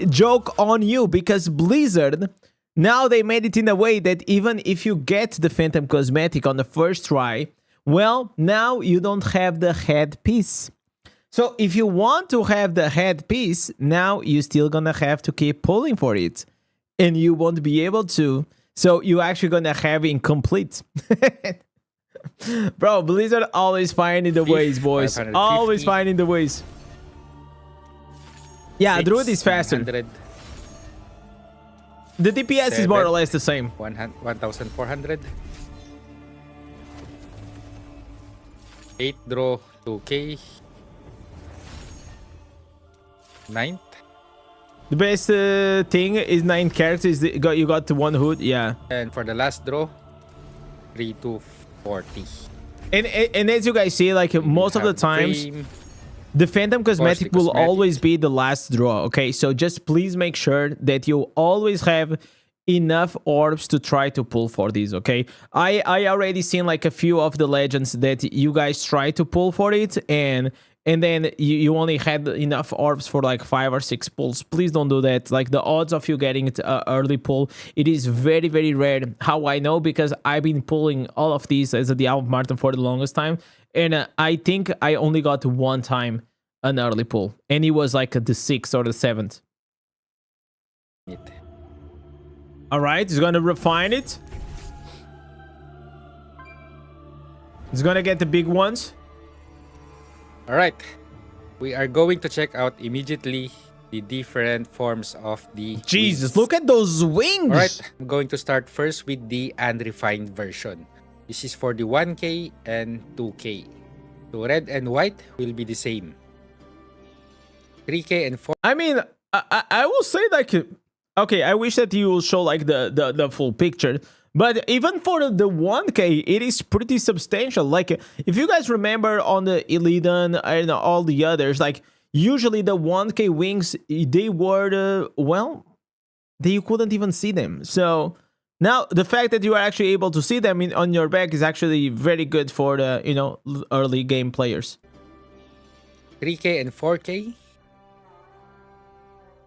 joke on you, because Blizzard, now they made it in a way that even if you get the Phantom Cosmetic on the first try, well, now you don't have the headpiece. So if you want to have the headpiece, now you're still gonna have to keep pulling for it. And you won't be able to. So you're actually gonna have incomplete. Bro, Blizzard always finding the ways, boys. 550. Always finding the ways. Yeah, Six, Druid is faster. 100, The DPS is more or Seven. less the same. 1,400. 8 draw 2k. 9th. The best thing is 9 characters. You got the one hood, yeah. And for the last draw, 3 to 40. And as you guys see, like most of the Have times, frame. the Phantom Cosmetic will Cosmetic. always be the last draw, okay? So just please make sure that you always have enough orbs to try to pull for these, okay? I already seen like a few of the legends that you guys try to pull for it, and then you only had enough orbs for like 5 or 6 pulls. Please don't do that. Like the odds of you getting it early pull, it is very, very rare. How I know? Because I've been pulling all of these as a Diablo Immortal for the longest time, and I think I only got one time an early pull, and it was like the 6th or the 7th. All right, he's gonna refine it. He's gonna get the big ones. All right. We are going to check out immediately the different forms of the Jesus, wings. look at those wings. All right. I'm going to start first with the unrefined version. This is for the 1k and 2k. So red and white will be the same. 3k and 4. I mean, I will say like, okay, I wish that you will show like the full picture. But even for the 1k, it is pretty substantial. Like, if you guys remember on the Illidan and all the others, like, usually the 1k wings, they were, well, you couldn't even see them. So, now, the fact that you are actually able to see them on your back is actually very good for the, early game players. 3k and 4k.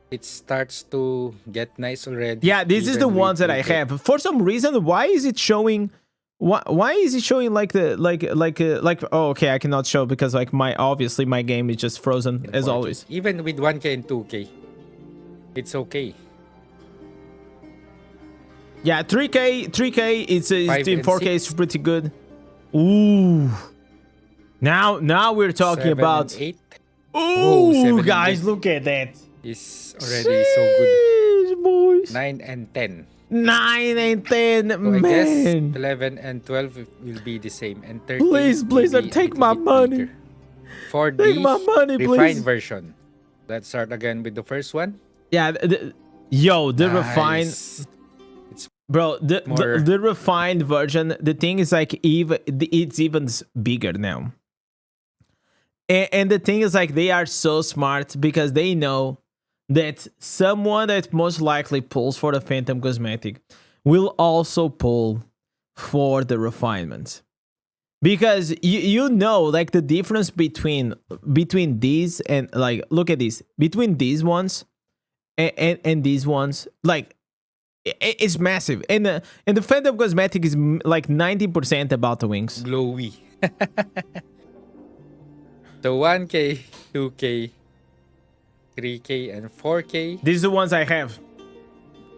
It starts to get nice already. Yeah, this is even the with ones that I 2K. have. For some reason, why is it showing? Why is it showing like the like? Oh, okay, I cannot show because like obviously my game is just frozen And as 4K. always. Even with 1k and 2k, it's okay. Yeah, 3k is 5 and 4k 6. is pretty good. Ooh, now we're talking 7 about. and 8 Ooh, 7 and guys, 8 look at that. is already so good. Jeez, boys. 9 and 10. 9 and 10, So I guess man. 11 and 12 will be the same. And 13 Please, will Blizzard, be a take little my bit money. bigger. For Take the my money, please. refined version. Let's start again with the first one. Yeah, the refined. Nice. Bro, More- the refined version, the thing is like it's even bigger now. And the thing is like they are so smart because they know that someone that most likely pulls for the Phantom Cosmetic will also pull for the refinement. Because you know like the difference between these and like look at this, between these ones and these ones, like it's massive, and the Phantom Cosmetic is like 90% about the wings. Glowy. So 1k, 2k, 3k, and 4k. These are the ones I have,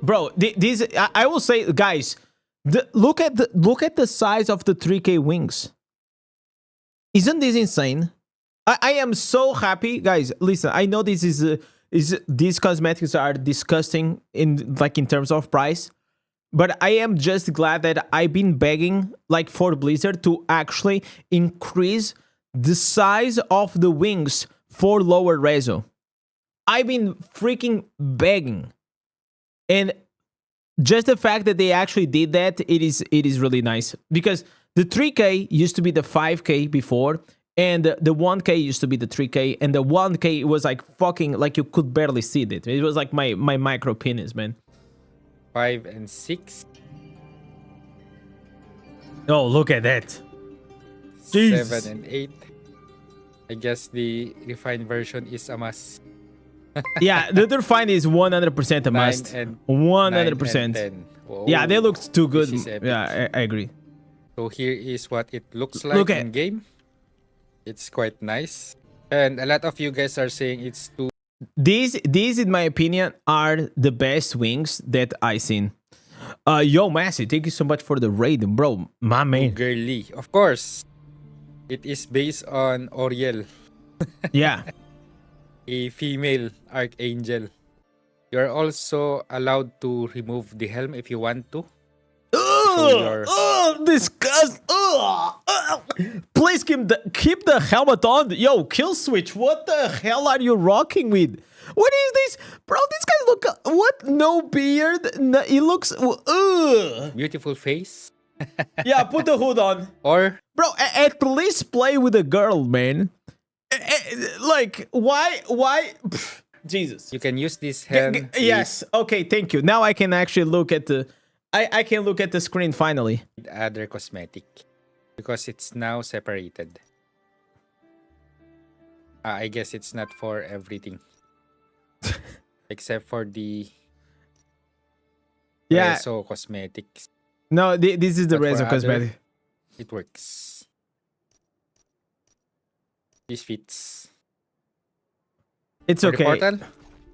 bro. These I will say, guys, look at the size of the 3k wings. Isn't this insane? I am so happy, guys. Listen, I know this is these cosmetics are disgusting in terms of price, but I am just glad that I've been begging like for Blizzard to actually increase the size of the wings for lower reso. I've been freaking begging, and just the fact that they actually did that, it is really nice, because The 3K used to be the 5K before, and the 1K used to be the 3K, and the 1K was like fucking, like you could barely see it. It was like my micro penis, man. 5 and 6. Oh, look at that. Jesus. 7 and 8. I guess the refined version is a must. Yeah, the refined is 100% a 9 must. and 100%. 9 and 10. Whoa, Yeah, they look too good. this is epic. Yeah, I agree. So here is what it looks like Look at- in game. It's quite nice. And a lot of you guys are saying it's too These, in my opinion, are the best wings that I seen. Yo, Massey, thank you so much for the raid, bro. My man. girly. Of course, it is based on Oriel, Yeah. a female archangel. You are also allowed to remove the helm if you want to. your- Disgust. Please keep the helmet on. Yo, kill switch. What the hell are you rocking with? What is this, bro? These guys look. What? No beard. No, he looks. Beautiful face. Yeah, put the hood on, Or bro. At least play with a girl, man. Like, why? Pff, Jesus. you can use this helm. Yes. Okay. Thank you. Now I can actually look at the. I can look at the screen finally. with other cosmetic because it's now separated. I guess it's not for everything. Except for the Yeah. Reso cosmetics. No, this is the But for Rezo other- cosmetic. It works. This fits. It's For the okay. portal,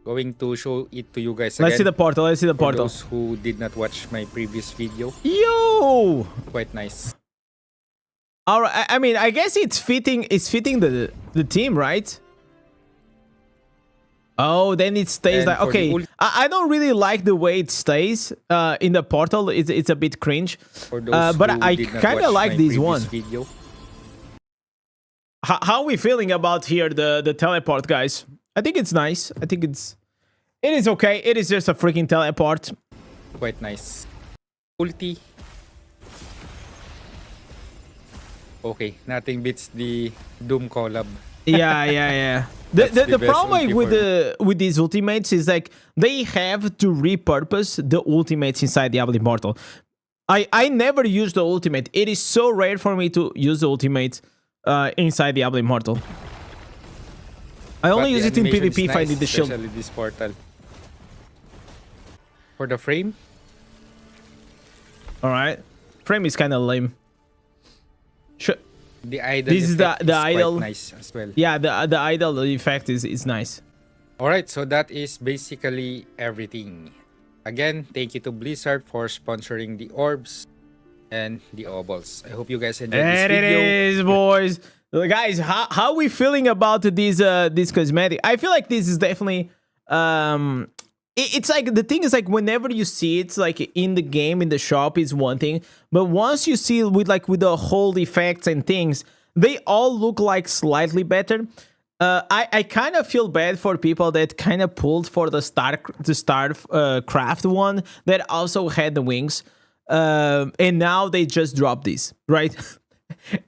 going to show it to you guys again. Let's see the portal. Let's see the For portal. those who did not watch my previous video, Yo. quite nice. All right. I mean, I guess it's fitting. It's fitting the team, right? Oh, then it stays And like for the okay. I don't really like the way it stays in the portal. It's a bit cringe. For those But who I did not kind of watch like my this previous one. Video, How are we feeling about here the teleport, guys? I think it's nice. I think it is okay. It is just a freaking teleport. quite nice. Ulti. Okay, nothing beats the Doom collab. Yeah. The That's the best problem ulti with these ultimates is like they have to repurpose the ultimates inside Diablo Immortal. I never use the ultimate. It is so rare for me to use the ultimate inside Diablo Immortal. I only But use the it in animation PvP is if I nice, need the shield. especially this portal. For the frame, All right, frame is kind of lame. Sure. the idol This is effect the quite idol. nice as well. Yeah, the idol effect is nice. Alright, so that is basically everything. Again, thank you to Blizzard for sponsoring the orbs and the obols. I hope you guys enjoyed this There it video. is, boys. Guys, how are we feeling about this cosmetic? I feel like this is definitely it's like the thing is like whenever you see it like in the game in the shop is one thing, but once you see it with the whole effects and things, they all look like slightly better. I kind of feel bad for people that kind of pulled for the Starcraft one that also had the wings, and now they just dropped this, right?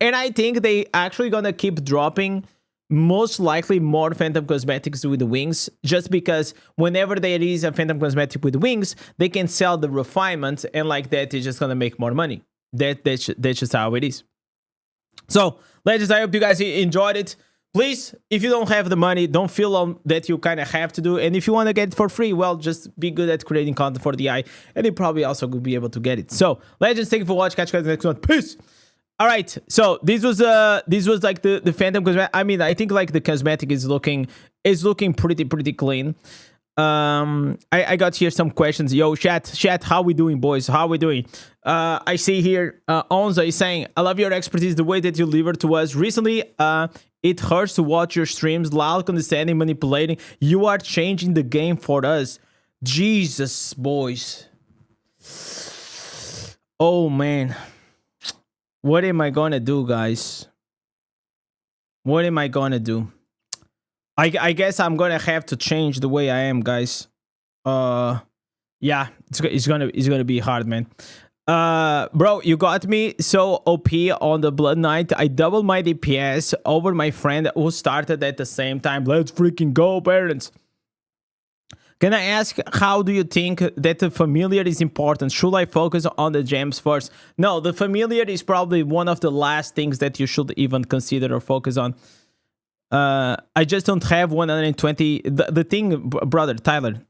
And I think they actually gonna keep dropping most likely more Phantom Cosmetics with the wings, just because whenever there is a Phantom Cosmetic with wings, they can sell the refinement, and like that is just gonna make more money. That's just how it is. So, legends, I hope you guys enjoyed it. Please, if you don't have the money, don't feel that you kind of have to do. And if you want to get it for free, well, just be good at creating content for the eye, and you probably also could be able to get it. So, legends, thank you for watching. Catch you guys in the next one. Peace. All right, so this was like the Phantom cosmetic. I mean, I think like the cosmetic is looking pretty clean. I got here some questions. Yo, chat, how we doing, boys? How we doing? I see here Onza is saying, I love your expertise, the way that you delivered to us recently. It hurts to watch your streams, loud, condescending, manipulating. You are changing the game for us. Jesus, boys. Oh man. What am I gonna do, guys? What am I gonna do? I guess I'm gonna have to change the way I am, guys. Yeah, it's gonna be hard, man. Bro, you got me so OP on the Blood Knight. I doubled my DPS over my friend who started at the same time. Let's freaking go, parents. Can I ask, how do you think that the familiar is important? Should I focus on the gems first? No, the familiar is probably one of the last things that you should even consider or focus on. I just don't have 120. The thing, brother, Tyler,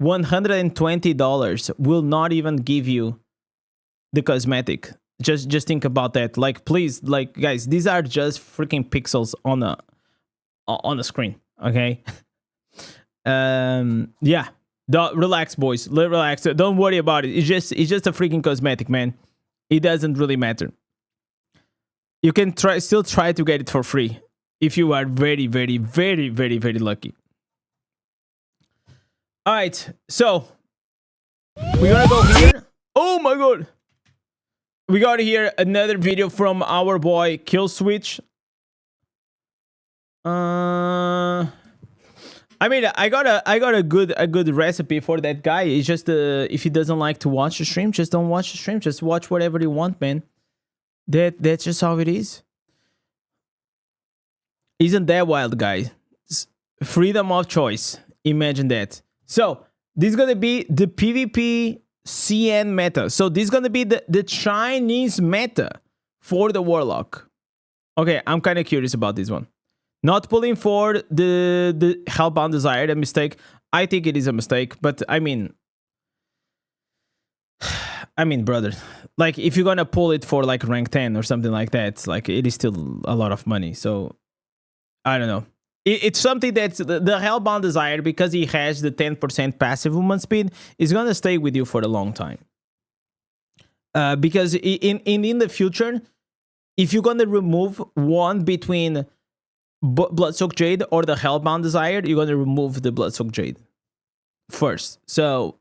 $120 will not even give you the cosmetic. Just think about that. Like, please, like, guys, these are just freaking pixels on a screen, okay? Yeah, relax, boys, relax, don't worry about it. It's just a freaking cosmetic, man. It doesn't really matter. You can still try to get it for free if you are very, very, very, very, very lucky. All right, so we're gonna go here. Oh my god, we got here another video from our boy Killswitch. I mean, I got a good recipe for that guy. It's just if he doesn't like to watch the stream, just don't watch the stream. Just watch whatever you want, man. That's just how it is. Isn't that wild, guys? Freedom of choice. Imagine that. So this is gonna be the PvP CN meta. So this is gonna be the Chinese meta for the Warlock. Okay, I'm kind of curious about this one. Not pulling forward the Hellbound Desire, a mistake. I think it is a mistake, but I mean, brother, like if you're gonna pull it for like rank 10 or something like that, like it is still a lot of money. So I don't know. It's something that's the Hellbound Desire, because he has the 10% passive movement speed, is gonna stay with you for a long time. Because in the future, if you're gonna remove one between Bloodsoaked Jade or the Hellbound Desire, you're gonna remove the Bloodsoaked Jade first. So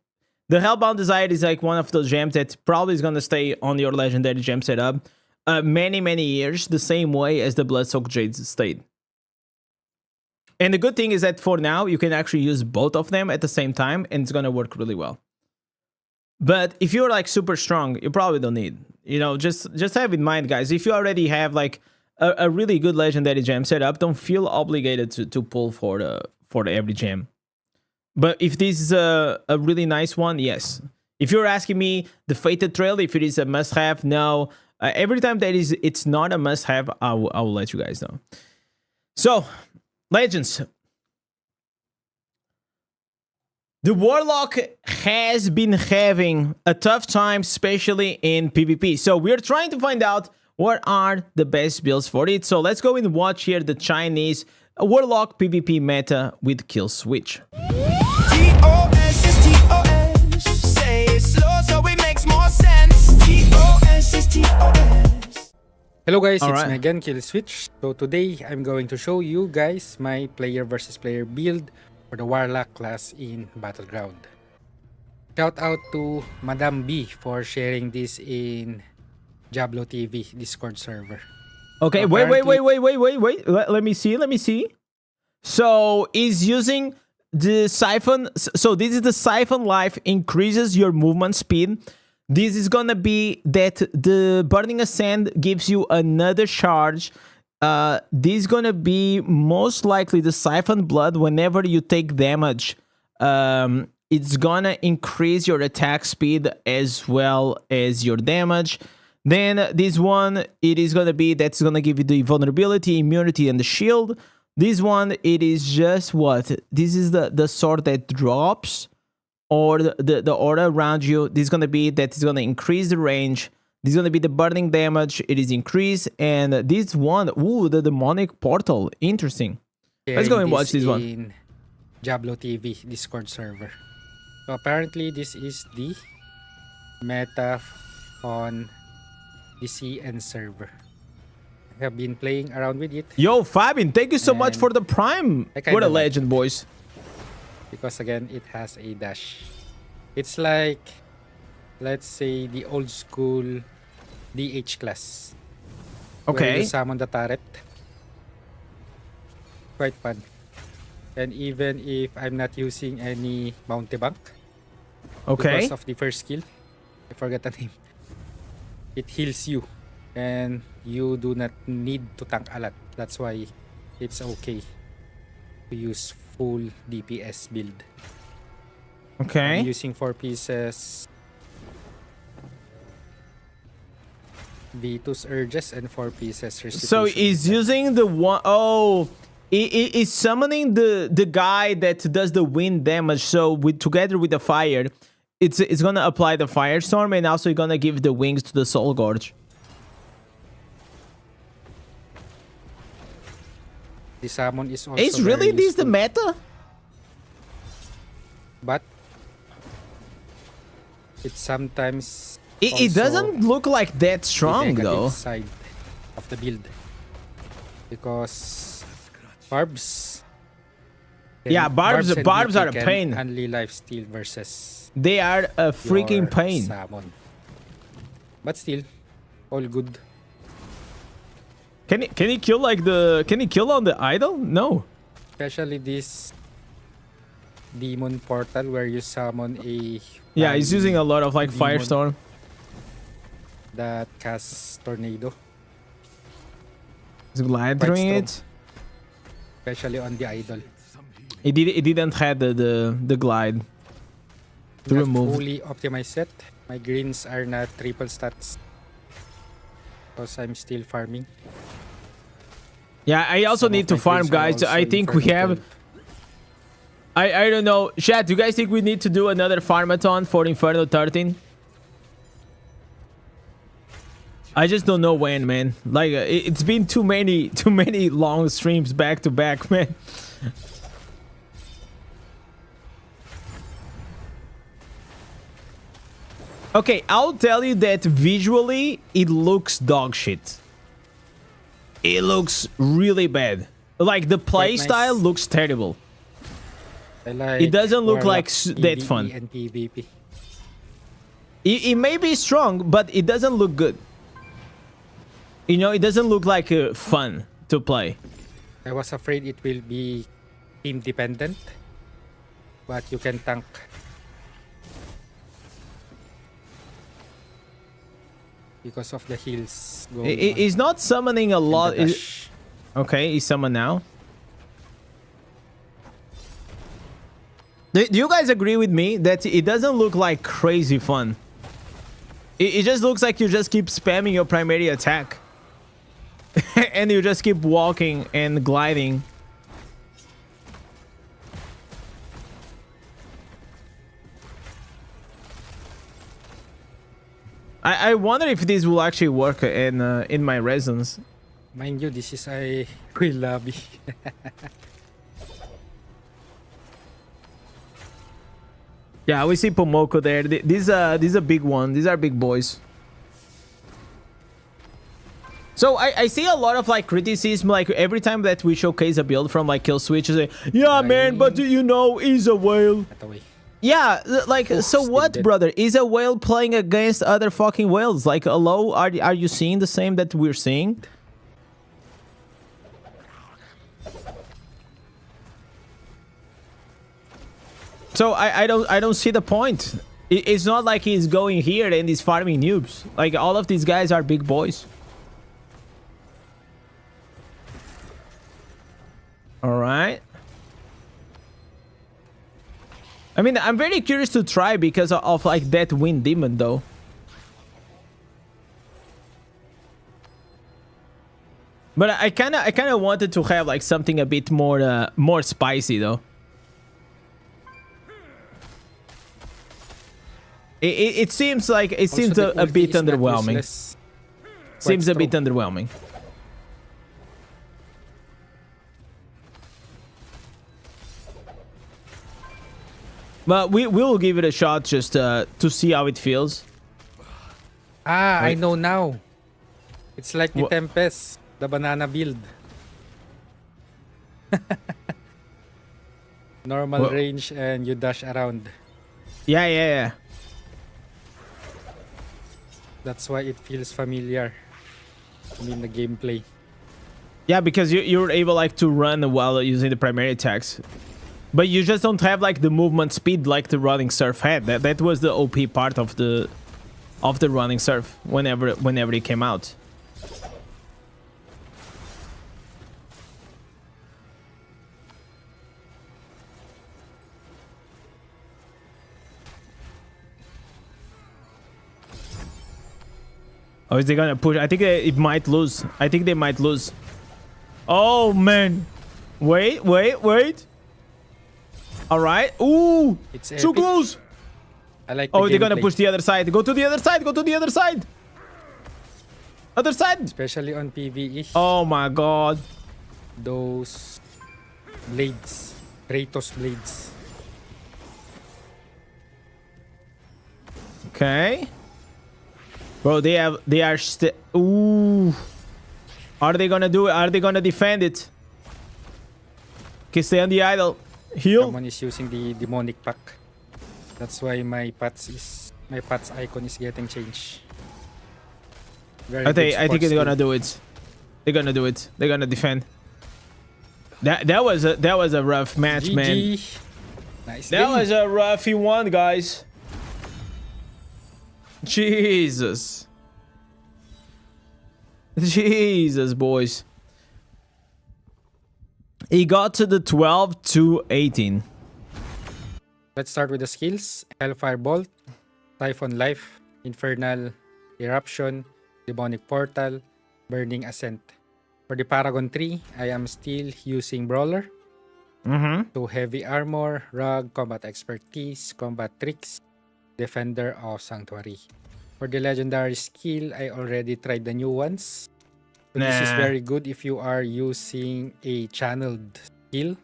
the Hellbound Desire is like one of those gems that probably is gonna stay on your legendary gem setup many years, the same way as the Bloodsoaked Jade stayed. And the good thing is that for now you can actually use both of them at the same time, and it's gonna work really well. But if you're like super strong, you probably don't need. You know, just have in mind, guys. If you already have like a really good legendary gem setup, don't feel obligated to pull for every gem. But if this is a really nice one, yes. If you're asking me the Fated Trail, if it is a must-have, no. Every time that it's not a must-have, I will let you guys know. So, legends. The Warlock has been having a tough time, especially in PvP. So we're trying to find out what are the best builds for it. So let's go and watch here the Chinese Warlock PvP meta with Killswitch. TOS is TOS. Say it slow so it makes more sense. TOS is TOS. Hello guys, All it's right. me again, Killswitch. So today I'm going to show you guys my player versus player build for the Warlock class in Battleground. Shout out to Madam B for sharing this in Diablo TV Discord server. Okay, wait. Let me see. So is using the siphon. So this is the siphon life, increases your movement speed. This is gonna be that the Burning Ascend gives you another charge. This is gonna be most likely the Siphon Blood. Whenever you take damage, it's gonna increase your attack speed as well as your damage. Then this one, it is gonna be that's gonna give you the vulnerability, immunity, and the shield. This one, it is just what? This is the sword that drops, or the aura around you. This is gonna be that is gonna increase the range. This is gonna be the burning damage. It is increased, and this one, ooh, the demonic portal. Interesting. Let's go and watch this one. In Diablo TV Discord server. So apparently this is the meta on the CN server. I have been playing around with it. Yo, Fabian, thank you so much And for the prime. I kinda What a like legend, boys. because again it has a dash. It's like, let's say, the old school DH class. Where Okay. you summon the turret. Quite fun. And even if I'm not using any mountebank Okay. because of the first skill, I forgot the name. It heals you, and you do not need to tank a lot. That's why it's okay to use full DPS build. Okay. I'm using 4 pieces V2's Urges and 4 pieces Restitution. So he's using the one oh he's summoning the guy that does the wind damage. So with together with the fire, it's gonna apply the firestorm and also gonna give the wings to the soul gorge. The summon is also Is really very this the useful, meta? but it sometimes It also doesn't look like that the strong negative though. side of the build, because barbs Yeah, barbs and are a DP can pain. only lifesteal versus They are a freaking your pain. summon, but still all good. Can he kill like can he kill on the idol? No. Especially this demon portal where you summon a Yeah, he's using a lot of like demon firestorm. that casts tornado, He's glide Quite through strong. it. especially on the idol. It didn't have the glide to Not remove. fully optimized set. My greens are not triple stats because I'm still farming. Yeah, I also Some need of to my farm, greens are guys. also I think we Inferno have. I don't know. Chat, do you guys think we need to do another farmathon for Inferno 13? I just don't know when, man. Like it's been too many long streams back to back, man. Okay, I'll tell you that visually it looks dog shit. It looks really bad. Like the play Quite nice. style looks terrible. I like It doesn't look Warlock, like that PvE fun. and PvP. It may be strong, but it doesn't look good. You know, it doesn't look like fun to play. I was afraid it will be team dependent, but you can tank. Because of the heals going on. He's not summoning a And the lot. dash. Okay, he's summoned now. Do you guys agree with me that it doesn't look like crazy fun? It just looks like you just keep spamming your primary attack. And you just keep walking and gliding. I wonder if this will actually work in my resonance. Mind you, this is a real lobby. Yeah, we see Pomoko there. These are big one. These are big boys. So I see a lot of like criticism, like every time that we showcase a build from like Kill Switch, say, yeah, man, but you know, he's a whale. That way. Yeah, like so what, dead. brother? Is a whale playing against other fucking whales? Like, hello, are you seeing the same that we're seeing? So I don't see the point. It's not like he's going here and he's farming noobs. Like all of these guys are big boys. All right. I mean, I'm very curious to try because of like that wind demon though. But I kind of wanted to have like something a bit more spicy though. It seems like it seems Also, the a ulti bit is not underwhelming. useless. Seems a bit strong. underwhelming. But we will give it a shot just to see how it feels. Ah, I Wait. know now. It's like the Wha- Tempest, the banana build. Normal Wha- range and you dash around. Yeah. That's why it feels familiar. I mean the gameplay. Yeah, because you're able like to run while using the primary attacks. But you just don't have like the movement speed like the running surf had. That was the OP part of the of the running surf whenever it came out. Oh, is they gonna push? I think it might lose. I think they might lose. Oh man, wait. All right. Ooh, It's so epic. close. I like the Oh, they're gonna gameplay, push the other side. Go to the other side. Go to the other side. Other side. especially on PvE. Oh my god. Those blades, Kratos blades. Okay. Bro, they are still. Ooh. Are they gonna do it? Are they gonna defend it? Okay, stay on the idol. Heal. Someone is using the demonic pack. That's why my pat's icon is getting changed. Very I good think support they're skill. gonna do it. They're gonna do it. They're gonna defend. That was a rough match, man. GG. Nice That game. was a roughy one, guys. Jesus. Jesus, boys. He got to the 12 to 18. Let's start with the skills. Hellfire Bolt, Typhon Life, Infernal Eruption, Demonic Portal, Burning Ascent. For the Paragon 3, I am still using Brawler. So Heavy Armor, Rug, Combat Expertise, Combat Tricks, Defender of Sanctuary. For the Legendary skill, I already tried the new ones. So this is Nah. very good if you are using a channeled skill.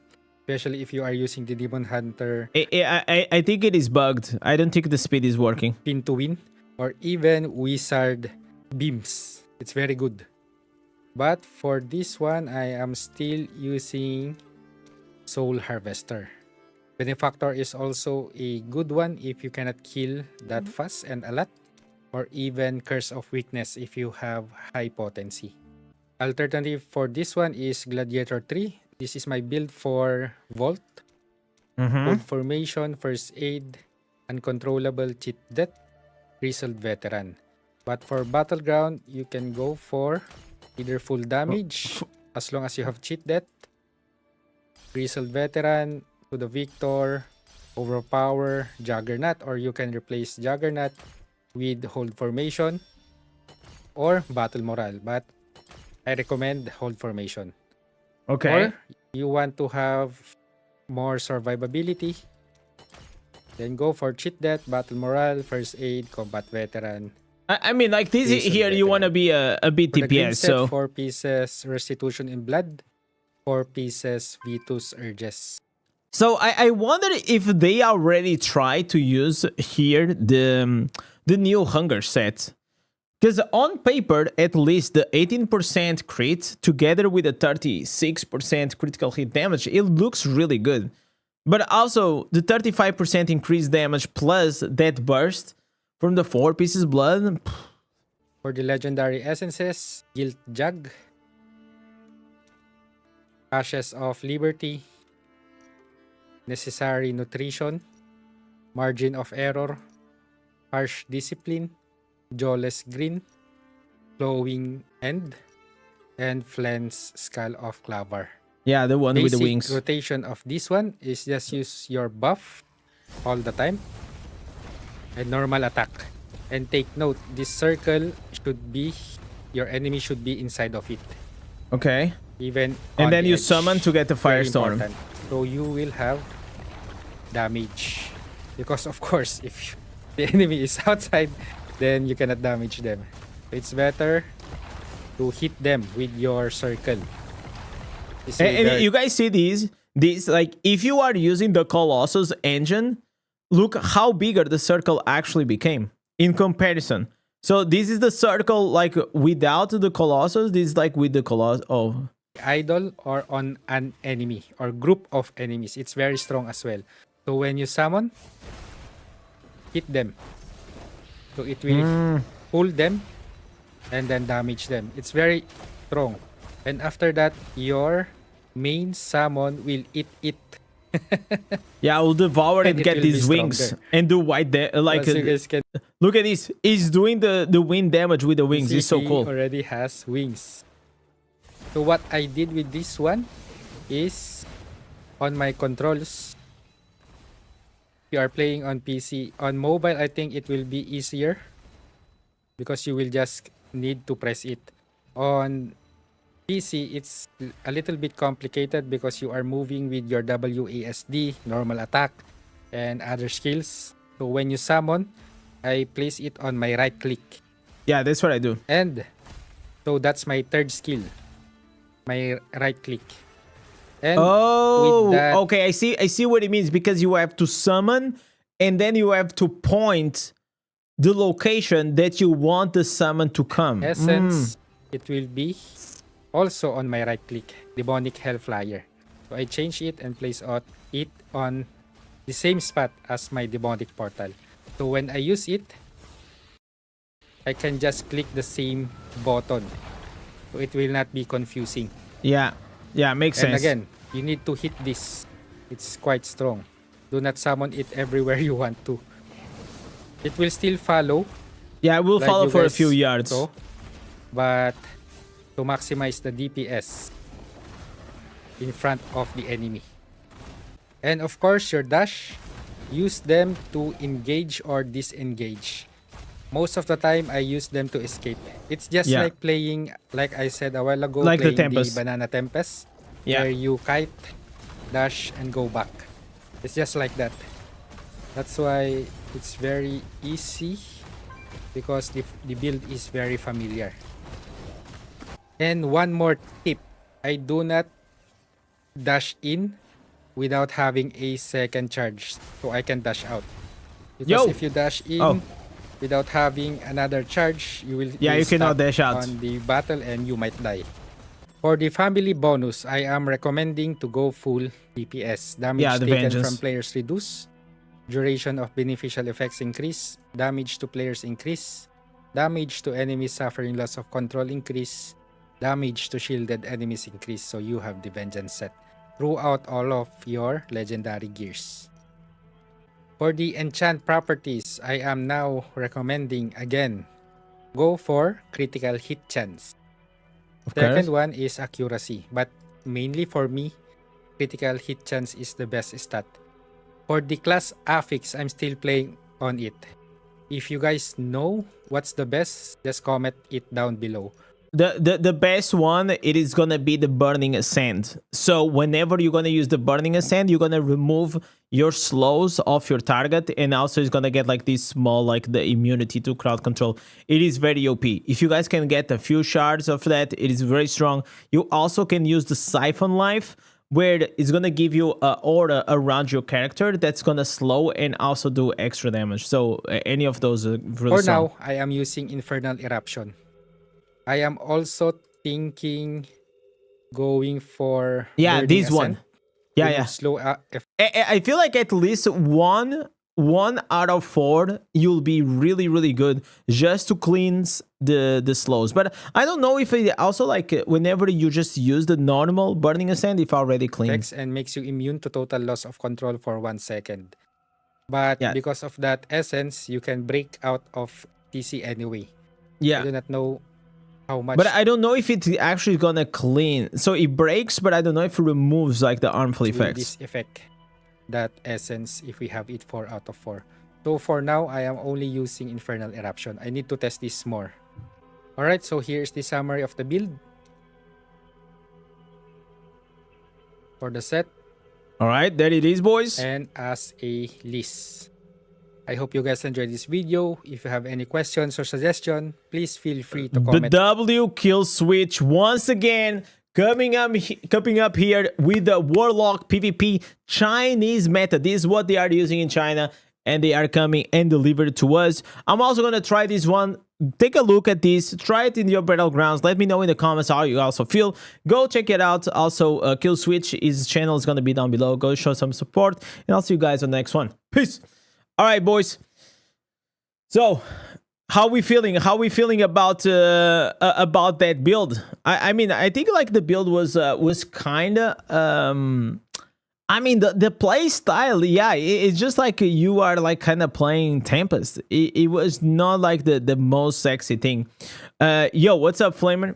Especially if you are using the Demon Hunter I think it is bugged. I don't think the speed is working. Pin to Win, or even Wizard Beams. It's very good. But for this one, I am still using Soul Harvester. Benefactor is also a good one if you cannot kill that fast and a lot, or even Curse of Weakness if you have high potency. Alternative for this one is Gladiator 3. This is my build for Vault. Hold Formation, First Aid, Uncontrollable Cheat Death, Grizzled Veteran. But for Battleground, you can go for either full damage as long as you have Cheat Death, Grizzled Veteran, To the Victor, Overpower, Juggernaut, or you can replace Juggernaut with Hold Formation or Battle Morale. But I recommend Hold Formation. Okay. Or you want to have more survivability, then go for Cheat Death, Battle Morale, First Aid, Combat Veteran. I mean, like this Decent here, you veteran. want to be a bit For the green DPS, set, so 4 pieces Restitution in Blood, 4 pieces Vitus Urges. so I wonder if they already tried to use here the new hunger set. Because on paper, at least the 18% crit together with the 36% critical hit damage, it looks really good. But also the 35% increased damage plus that burst from the 4 pieces blood. For the legendary essences, Guilt Jug, Ashes of Liberty, Necessary Nutrition, Margin of Error, Harsh Discipline, Jawless Green, Flowing End, and Flen's Skull of Clavar. Yeah, the one with the Basic wings. rotation of this one is just use your buff all the time and normal attack. And take note, this circle should be, your enemy should be inside of it. Okay. Even And on then the you edge. summon to get the Very firestorm. important. So you will have damage. Because of course, if the enemy is outside, then you cannot damage them. It's better to hit them with your circle. It's a And very- you guys see these? These, like, if you are using the Colossus engine, look how bigger the circle actually became in comparison. So this is the circle, like, without the Colossus. This is like with the Colossus. Oh, idol or on an enemy or group of enemies. It's very strong as well. So when you summon, hit them. So it will pull them and then damage them. It's very strong. And after that, your main summon will eat it Yeah, I'll devour And and it get will be these wings stronger. and do white like As you guys can look at this. He's doing the wind damage with the wings. see, It's so he cool. already has wings. So what I did with this one is on my controls. If you are playing on PC, on mobile, I think it will be easier because you will just need to press it. On PC, it's a little bit complicated because you are moving with your WASD, normal attack, and other skills. So when you summon, I place it on my right click. Yeah, that's what I do. And so that's my third skill. My right click. And Oh, with that, okay. I see what it means, because you have to summon and then you have to point the location that you want the summon to come. essence, it will be also on my right click, demonic hellflyer. So I change it and place it on the same spot as my demonic portal. So when I use it, I can just click the same button. So it will not be confusing. Yeah, makes And sense. again, you need to hit this. It's quite strong. Do not summon it everywhere you want to. It will still follow. Yeah, we'll like follow you for a guys few yards. saw, but to maximize the DPS in front of the enemy. And of course, your dash, use them to engage or disengage. Most of the time, I use them to escape. It's just Yeah. like playing, like I said a while ago, Like the playing Tempest. Banana Tempest, Yeah. where you kite, dash, and go back. It's just like that. That's why it's very easy, because the build is very familiar. And one more tip, I do not dash in without having a second charge, so I can dash out. Because Yo! if you dash in Oh. without having another charge, you will Yeah, be you cannot stuck dash out. on the battle and you might die. For the family bonus, I am recommending to go full DPS. Damage Yeah, the taken vengeance. from players reduce, duration of beneficial effects increase, damage to players increase, damage to enemies suffering loss of control increase, damage to shielded enemies increase. So you have the vengeance set throughout all of your legendary gears. For the enchant properties, I am now recommending again, go for critical hit chance. Of course. Second one is accuracy, but mainly for me, critical hit chance is the best stat. For the class affix, I'm still playing on it. If you guys know what's the best, just comment it down below. The best one, it is gonna be the burning ascent. So whenever you're gonna use the burning ascent, you're gonna remove your slows off your target, and also it's gonna get like this small, like the immunity to crowd control. It is very OP. If you guys can get a few shards of that, it is very strong. You also can use the siphon life, where it's gonna give you an aura around your character that's gonna slow and also do extra damage. So any of those are really For strong. now, I am using Infernal Eruption. I am also thinking going for Yeah, Burning this Ascent. one. Yeah, Remove yeah. Slow I feel like at least one out of 4 you'll be really good, just to cleanse the slows. But I don't know if it also, like, whenever you just use the normal burning ascent, if already cleans. effects and makes you immune to total loss of control for 1 second. But Yeah. because of that essence, you can break out of TC anyway. I Yeah, do not know how much. but I don't know if it's actually gonna clean. So it breaks, but I don't know if it removes like the harmful will effects. this effect, that essence, if we have it 4 out of 4. So for now, I am only using Infernal Eruption. I need to test this more. Alright, so here's the summary of the build. For the set All right, there it is, boys. and as a list. I hope you guys enjoyed this video. If you have any questions or suggestion, please feel free to The comment. W kill switch once again coming up here with the Warlock PvP Chinese meta. This is what they are using in China, and they are coming and delivered to us. I'm also gonna try this one. Take a look at this, try it in your battlegrounds. Let me know in the comments how you also feel. Go check it out. Also, Kill Switch, his channel is gonna be down below. Go show some support, and I'll see you guys on the next one. Peace. All right, boys. So, how we feeling? How we feeling about that build? I mean, I think like the build was kind of I mean, the play style, yeah, it's just like you are like kind of playing Tempest. It was not like the most sexy thing. Yo, what's up, Flamer?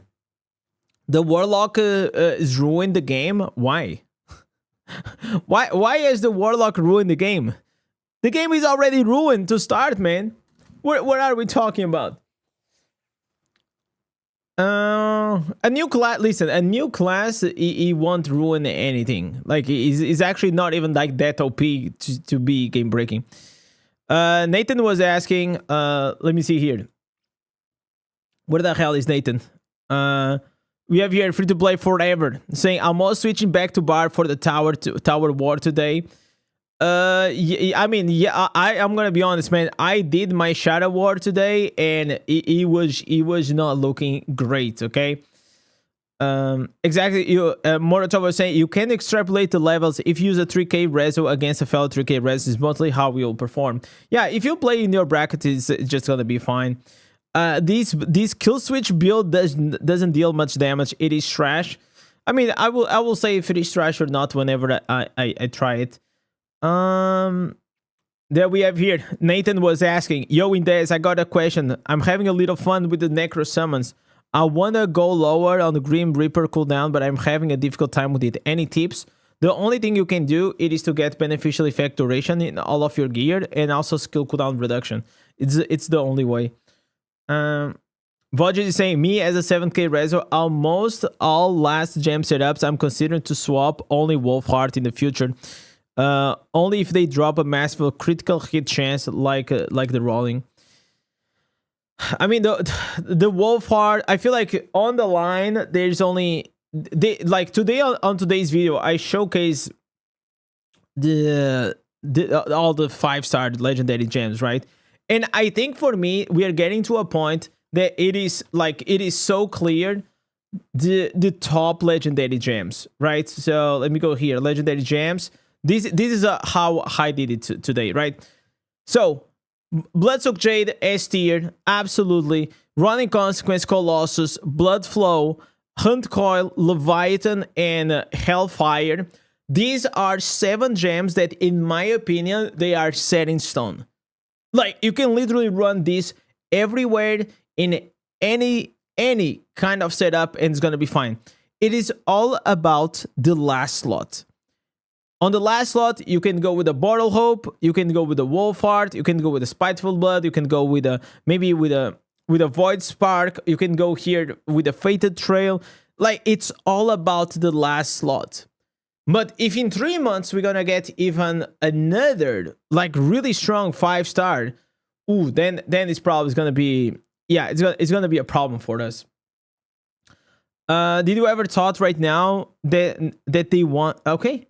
The Warlock is ruined the game. Why? Why has the Warlock ruined the game? The game is already ruined to start, man. What are we talking about? A new class. Listen, a new class. It won't ruin anything. Like, it's actually not even like that OP to be game breaking. Nathan was asking. Let me see here. Where the hell is Nathan? We have here free to play forever saying I'm also switching back to bar for the tower war today. I mean, yeah, I'm gonna be honest, man. I did my shadow war today, and it was not looking great. Okay. Exactly. You Morotov was saying you can extrapolate the levels if you use a 3k reso against a fellow 3k res is mostly how we will perform. Yeah, if you play in your bracket, it's just gonna be fine. This kill switch build doesn't deal much damage. It is trash. I mean, I will say if it is trash or not whenever I try it. There we have here. Nathan was asking, yo, Indez, I got a question. I'm having a little fun with the Necro summons. I wanna go lower on the Grim Reaper cooldown, but I'm having a difficult time with it. Any tips? The only thing you can do it is to get beneficial effect duration in all of your gear and also skill cooldown reduction. It's the only way. Vodge is saying, me as a 7k reso, almost all last gem setups, I'm considering to swap only Wolfheart in the future. Only if they drop a massive critical hit chance like the rolling. I mean, the Wolfheart, I feel like on the line, there's only... like today on today's video, I showcase all the 5-star legendary gems, right? And I think for me, we are getting to a point that it is so clear the top legendary gems, right? So let me go here, legendary gems. This is how I did it today, right? So Bloodsoaked Jade, S tier, absolutely. Running Consequence, Colossus, Blood Flow, Hunt Coil, Leviathan, and Hellfire. These are 7 gems that, in my opinion, they are set in stone. Like, you can literally run this everywhere in any kind of setup and it's gonna be fine. It is all about the last slot. On the last slot, you can go with a Bottle Hope, you can go with a Wolfheart, you can go with a Spiteful Blood, you can go with maybe with a Void Spark, you can go here with a Fated Trail. Like, it's all about the last slot. But if in 3 months we're gonna get even another like really strong 5-star, ooh, then it's probably gonna be, yeah, it's gonna be a problem for us. Did you ever thought right now that they want? Okay,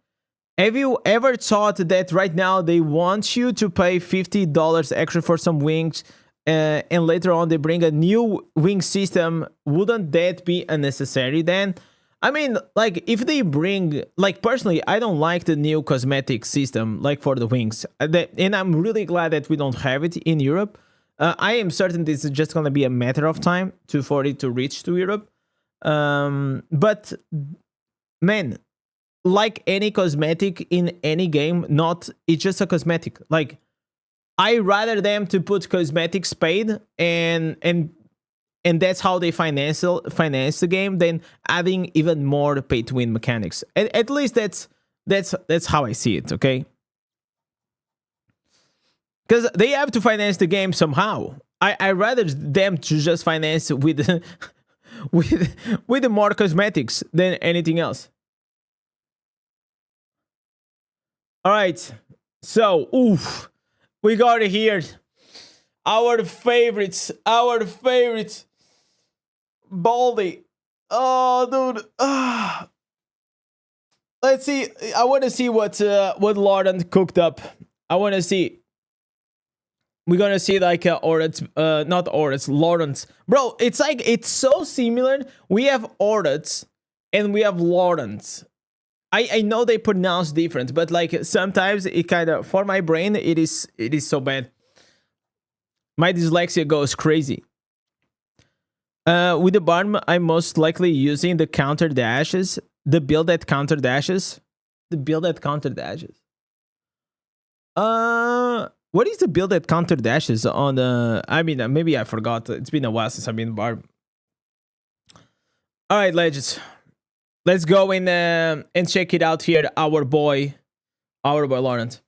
have you ever thought that right now they want you to pay $50 extra for some wings, and later on they bring a new wing system? Wouldn't that be unnecessary then? I mean, like, if they bring, like, personally, I don't like the new cosmetic system, like, for the wings. And I'm really glad that we don't have it in Europe. I am certain this is just going to be a matter of time for it to reach to Europe. But, man, like any cosmetic in any game, it's just a cosmetic. Like, I rather them to put cosmetic spade and that's how they finance the game, than adding even more pay-to-win mechanics. At least that's how I see it, okay? Because they have to finance the game somehow. I rather them to just finance with with the more cosmetics than anything else. All right, so we got it here. Our favorites. Baldy. Oh, dude. Let's see. I want to see what Lauren cooked up. I want to see. We're gonna see like Auroth, not Auroth, Lawrence. Bro, it's like it's so similar. We have Auroth and we have Lawrence. I know they pronounce different, but like sometimes it kind of, for my brain, it is so bad. My dyslexia goes crazy. With the bottom, I'm most likely using the counter dashes, the build that counter dashes. the build that counter dashes? What is the build that counter dashes on the? I mean, maybe I forgot. It's been a while since I've been barb. All right, legends. Let's go in and check it out here. Our boy Laurent.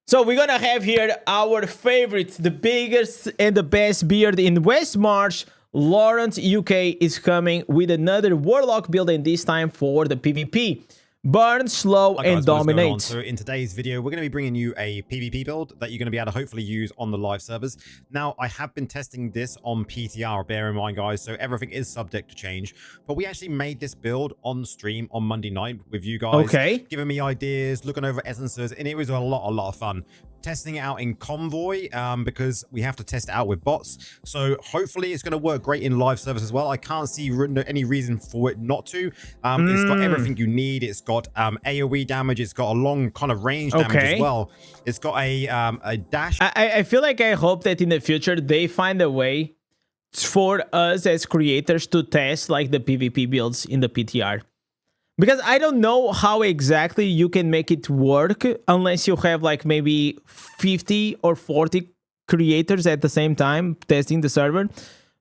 So we're gonna have here our favorite, the biggest and the best beard in West March. Laurent UK is coming with another Warlock build, and this time for the PvP. Burn, slow, Hi guys, and dominate. So in today's video, we're going to be bringing you a PvP build that you're going to be able to hopefully use on the live servers. Now, I have been testing this on PTR, bear in mind, guys, so everything is subject to change. But we actually made this build on stream on Monday night with you guys. Okay. Giving me ideas, looking over essences, and it was a lot of fun. Testing it out in Convoy because we have to test it out with bots. So hopefully it's going to work great in live service as well. I can't see any reason for it not to. It's got everything you need. It's got AoE damage. It's got a long kind of range damage as well. It's got a dash. I feel like I hope that in the future they find a way for us as creators to test like the PvP builds in the PTR. Because I don't know how exactly you can make it work unless you have like maybe 50 or 40 creators at the same time testing the server.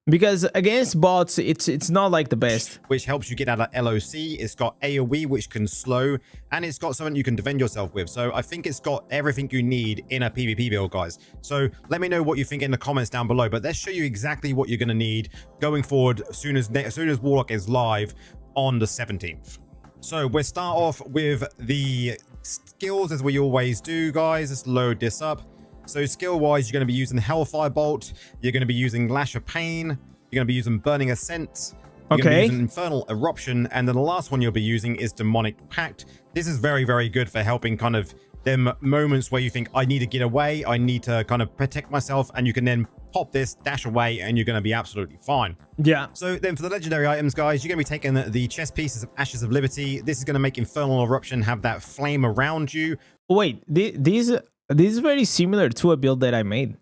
Because against bots, it's not like the best. Which helps you get out of LOC. It's got AoE, which can slow. And it's got something you can defend yourself with. So I think it's got everything you need in a PvP build, guys. So let me know what you think in the comments down below. But let's show you exactly what you're going to need going forward as soon as Warlock is live on the 17th. So we'll start off with the skills as we always do, guys. Let's load this up. So skill wise, you're going to be using Hellfire Bolt. You're going to be using Lash of Pain. You're going to be using Burning Ascent. You're going to be using Infernal Eruption. And then the last one you'll be using is Demonic Pact. This is very, very good for helping kind of them moments where you think, I need to get away. I need to kind of protect myself. And you can then pop this, dash away, and you're going to be absolutely fine. Yeah. So then for the legendary items, guys, you're going to be taking the chest pieces of Ashes of Liberty. This is going to make Infernal Eruption have that flame around you. Wait, this is very similar to a build that I made.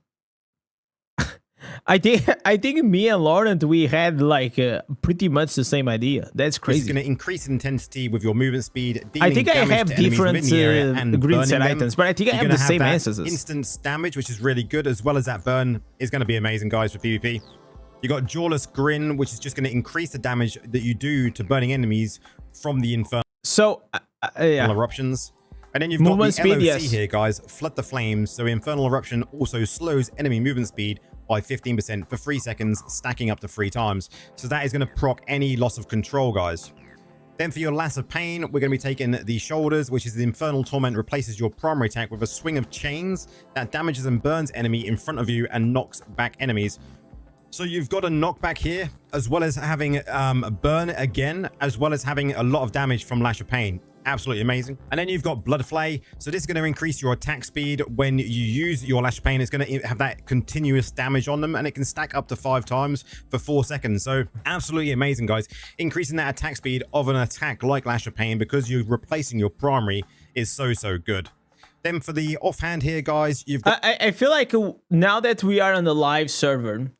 I think me and Laurent, we had like pretty much the same idea. That's crazy. This is going to increase intensity with your movement speed. I think I have different green set items, but I think I have the same answers. Instance damage, which is really good, as well as that burn is going to be amazing, guys, for PvP. You got Jawless Grin, which is just going to increase the damage that you do to burning enemies from the Infernal Eruptions. And then you've got the LOC here, guys. Flood the Flames. So Infernal Eruption also slows enemy movement speed by 15% for 3 seconds, stacking up to 3 times. So that is going to proc any loss of control, guys. Then for your Lash of Pain, we're going to be taking the Shoulders, which is the Infernal Torment replaces your primary attack with a swing of chains that damages and burns enemy in front of you and knocks back enemies. So you've got a knockback here, as well as having burn again, as well as having a lot of damage from Lash of Pain. Absolutely amazing. And then you've got Blood Flay. So this is going to increase your attack speed when you use your Lash of Pain. It's going to have that continuous damage on them, and it can stack up to 5 times for 4 seconds. So absolutely amazing, guys. Increasing that attack speed of an attack like Lash of Pain because you're replacing your primary is so good. Then for the offhand here, guys, you've got... I feel like now that we are on the live server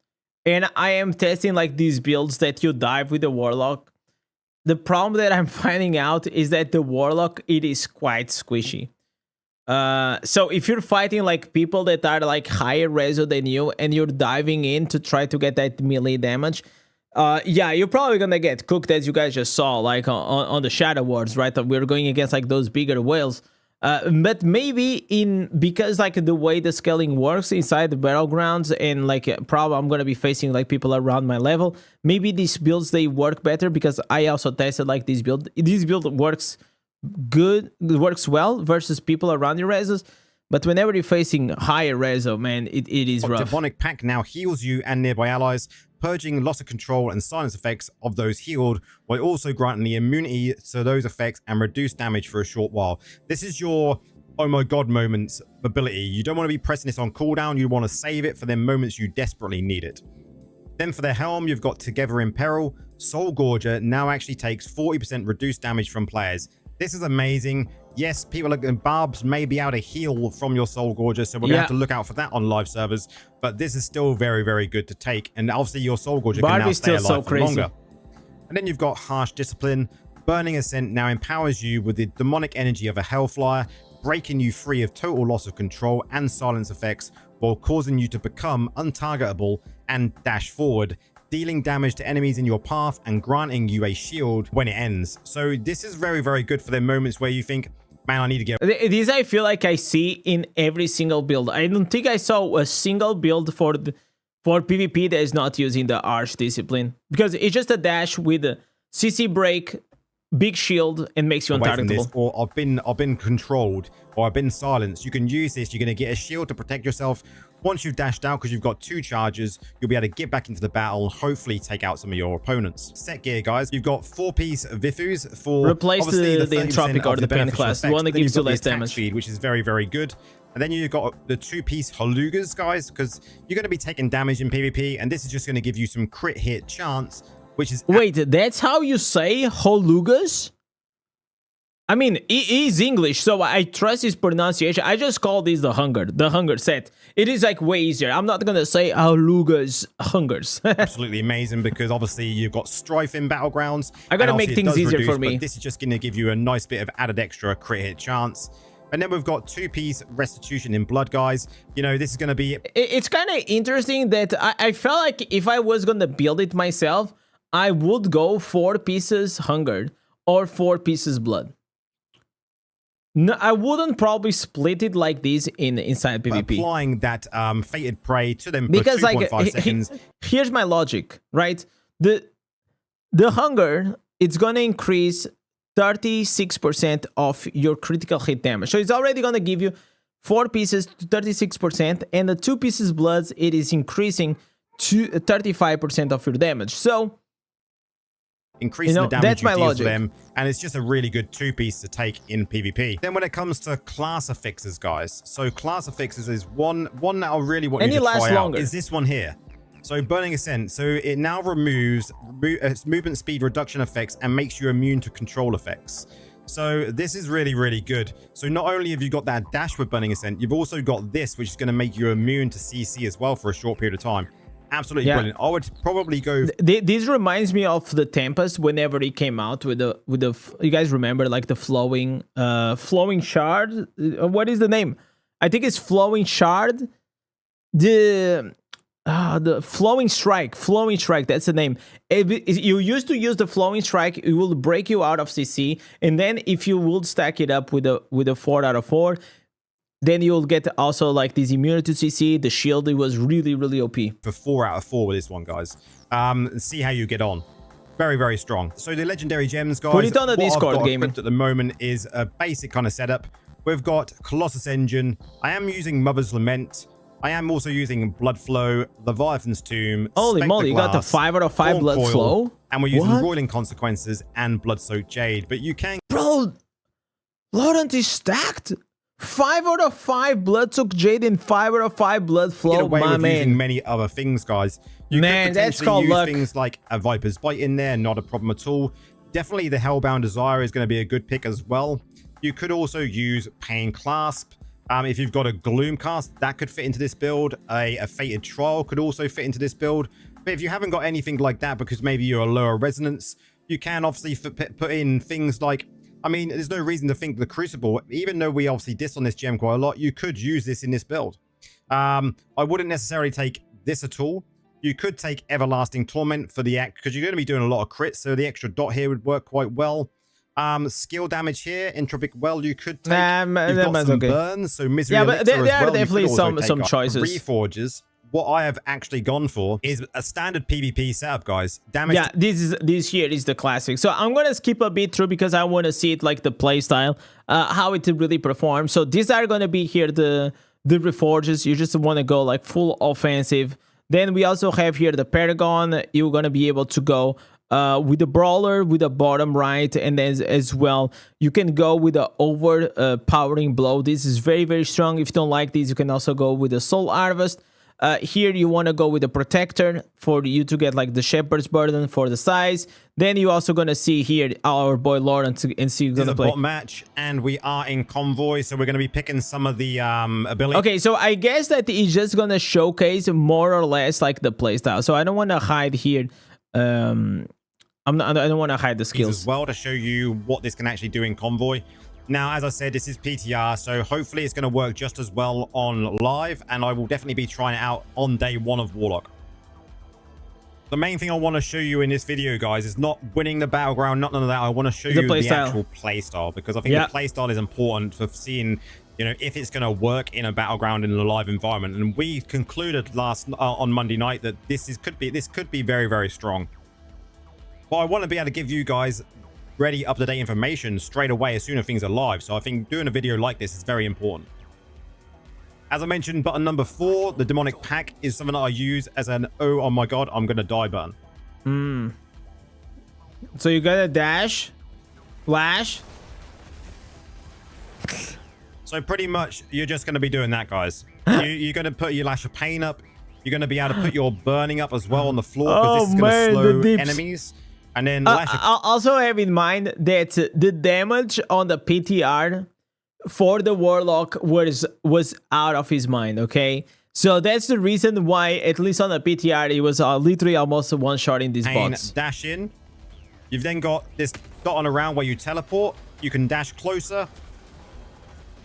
and I am testing like these builds that you dive with the Warlock, the problem that I'm finding out is that the Warlock, it is quite squishy. So if you're fighting like people that are like higher reso than you and you're diving in to try to get that melee damage, yeah, you're probably gonna get cooked, as you guys just saw, like on the Shadow Wars, right? We're going against like those bigger whales. But maybe because like the way the scaling works inside the battlegrounds, and like probably I'm gonna be facing like people around my level, maybe these builds they work better because I also tested like this build. This build works good, works well versus people around your resos. But whenever you're facing higher reso, man, it is rough. Demonic Pact now heals you and nearby allies, purging loss of control and silence effects of those healed, while also granting the immunity to those effects and reduce damage for a short while. This is your oh my god moments ability. You don't want to be pressing this on cooldown. You want to save it for them moments you desperately need it. Then for the helm, you've got Together in Peril. Soul Gorger now actually takes 40% reduced damage from players. This is amazing. Yes, people are barbs may be able to heal from your Soul Gorger, so we're gonna have to look out for that on live servers. But this is still very good to take, and obviously your Soul Gorger can now stay alive for longer. And then you've got Harsh Discipline. Burning Ascent now empowers you with the demonic energy of a Hellflyer, breaking you free of total loss of control and silence effects while causing you to become untargetable and dash forward, dealing damage to enemies in your path and granting you a shield when it ends. So this is very, very good for the moments where you think, man, I need to get... This I feel like I see in every single build. I don't think I saw a single build for PvP that is not using the Arch Discipline, because it's just a dash with a CC break, big shield, and makes you untargetable. Or I've been controlled, or I've been silenced. You can use this. You're going to get a shield to protect yourself. Once you've dashed out, because you've got 2 charges, you'll be able to get back into the battle and hopefully take out some of your opponents. Set gear, guys. You've got 4-piece Vifus for replace the Entropic or the Pain class, the one that gives you less damage, speed, which is very, very good. And then you've got the 2-piece Halugas, guys, because you're going to be taking damage in PvP, and this is just going to give you some crit hit chance, which is... Wait, that's how you say Halugas? I mean, it is English, so I trust his pronunciation. I just call this the hunger set. It is like way easier. I'm not gonna say Halugas hungers. Absolutely amazing, because obviously you've got strife in battlegrounds. I gotta make things easier for me. But this is just gonna give you a nice bit of added extra crit hit chance. And then we've got 2-piece restitution in blood, guys. You know, this is gonna be... It's kind of interesting that I felt like if I was gonna build it myself, I would go 4 pieces hungered or 4 pieces blood. No, I wouldn't probably split it like this inside PvP. Applying that fated prey to them for because 2.5 seconds. Here's my logic, right? The hunger, it's gonna increase 36% of your critical hit damage. So it's already gonna give you 4 pieces to 36%, and the 2 pieces bloods, it is increasing to 35% of your damage. So increasing the damage that's my you deal logic. to them, and it's just a really good 2-piece to take in PvP. Then when it comes to class affixes, guys, so class affixes is one that I really want you to try out is this one here. So Burning Ascent, so it now removes movement speed reduction effects and makes you immune to control effects. So this is really, really good. So not only have you got that dash with Burning Ascent, you've also got this, which is going to make you immune to CC as well for a short period of time. Absolutely brilliant. I would probably go... This reminds me of the Tempest whenever it came out with the you guys remember like the flowing shard? What is the name? I think it's flowing shard. The flowing strike. That's the name. You used to use the flowing strike. It will break you out of CC, and then if you would stack it up with a 4 out of 4. Then you'll get also like this immunity to CC. The shield, it was really, really OP. For 4 out of 4 with this one, guys. See how you get on. Very, very strong. So the legendary gems, guys. Put it on the Discord gaming. At the moment is a basic kind of setup. We've got Colossus Engine. I am using Mother's Lament. I am also using Blood Flow, Leviathan's Tomb. Holy moly, you got the 5 out of 5 Blood Coil, Flow. And we're using Roiling Consequences and Blood-Soaked Jade. But you can... Bro, Laurent is stacked. 5 out of 5 Blood-Soaked Jade and 5 out of 5 Blood Flow, get away my with man. using many other things, guys. You man, could that's potentially called use luck. things like a Viper's Bite in there, not a problem at all. Definitely the Hellbound Desire is going to be a good pick as well. You could also use Pain Clasp. If you've got a Gloom Cast, that could fit into this build. A Fated Trial could also fit into this build. But if you haven't got anything like that, because maybe you're a lower resonance, you can obviously put in things like... I mean, there's no reason to think the Crucible, even though we obviously diss on this gem quite a lot, you could use this in this build. I wouldn't necessarily take this at all. You could take Everlasting Torment for the act, because you're going to be doing a lot of crits, so the extra dot here would work quite well. Skill damage here, Entropic Well, you could take. You've got some burns, so Misery Elixir but there as are well. definitely some choices. Reforges. What I have actually gone for is a standard PvP setup, guys. Damage. Yeah, this here is the classic. So I'm gonna skip a bit through because I want to see it like the play style, how it really performs. So these are gonna be here the Reforges. You just want to go like full offensive. Then we also have here the Paragon. You're gonna be able to go with the Brawler with the bottom right, and then as well you can go with the overpowering blow. This is very, very strong. If you don't like these, you can also go with the Soul Harvest. Here you want to go with the Protector for you to get like the Shepherd's Burden for the size. Then you also gonna see here our boy Laurent and see gonna play. Bot match, and we are in Convoy, so we're gonna be picking some of the ability. Okay, so I guess that he's just gonna showcase more or less like the playstyle. So I don't want to hide here I don't want to hide the skills as well to show you what this can actually do in Convoy. Now, as I said, this is PTR, so hopefully it's going to work just as well on live, and I will definitely be trying it out on day 1 of Warlock. The main thing I want to show you in this video, guys, is not winning the battleground, none of that. I want to show you the actual playstyle, because I think the playstyle is important for seeing, you know, if it's going to work in a battleground in a live environment. And we concluded on Monday night that this could be very, very strong. But I want to be able to give you guys ready, up-to-date information straight away as soon as things are live. So I think doing a video like this is very important. As I mentioned, button number 4, the demonic pack, is something that I use as an oh my god, I'm gonna die button. So you gotta dash, flash. So pretty much you're just gonna be doing that, guys. You're gonna put your Lash of Pain up. You're gonna be able to put your burning up as well on the floor, because this is gonna slow enemies. And then also have in mind that the damage on the PTR for the Warlock was out of his mind, okay? So that's the reason why, at least on the PTR, it was literally almost a one-shot in these bots. Dash in. You've then got this dot on around where you teleport. You can dash closer.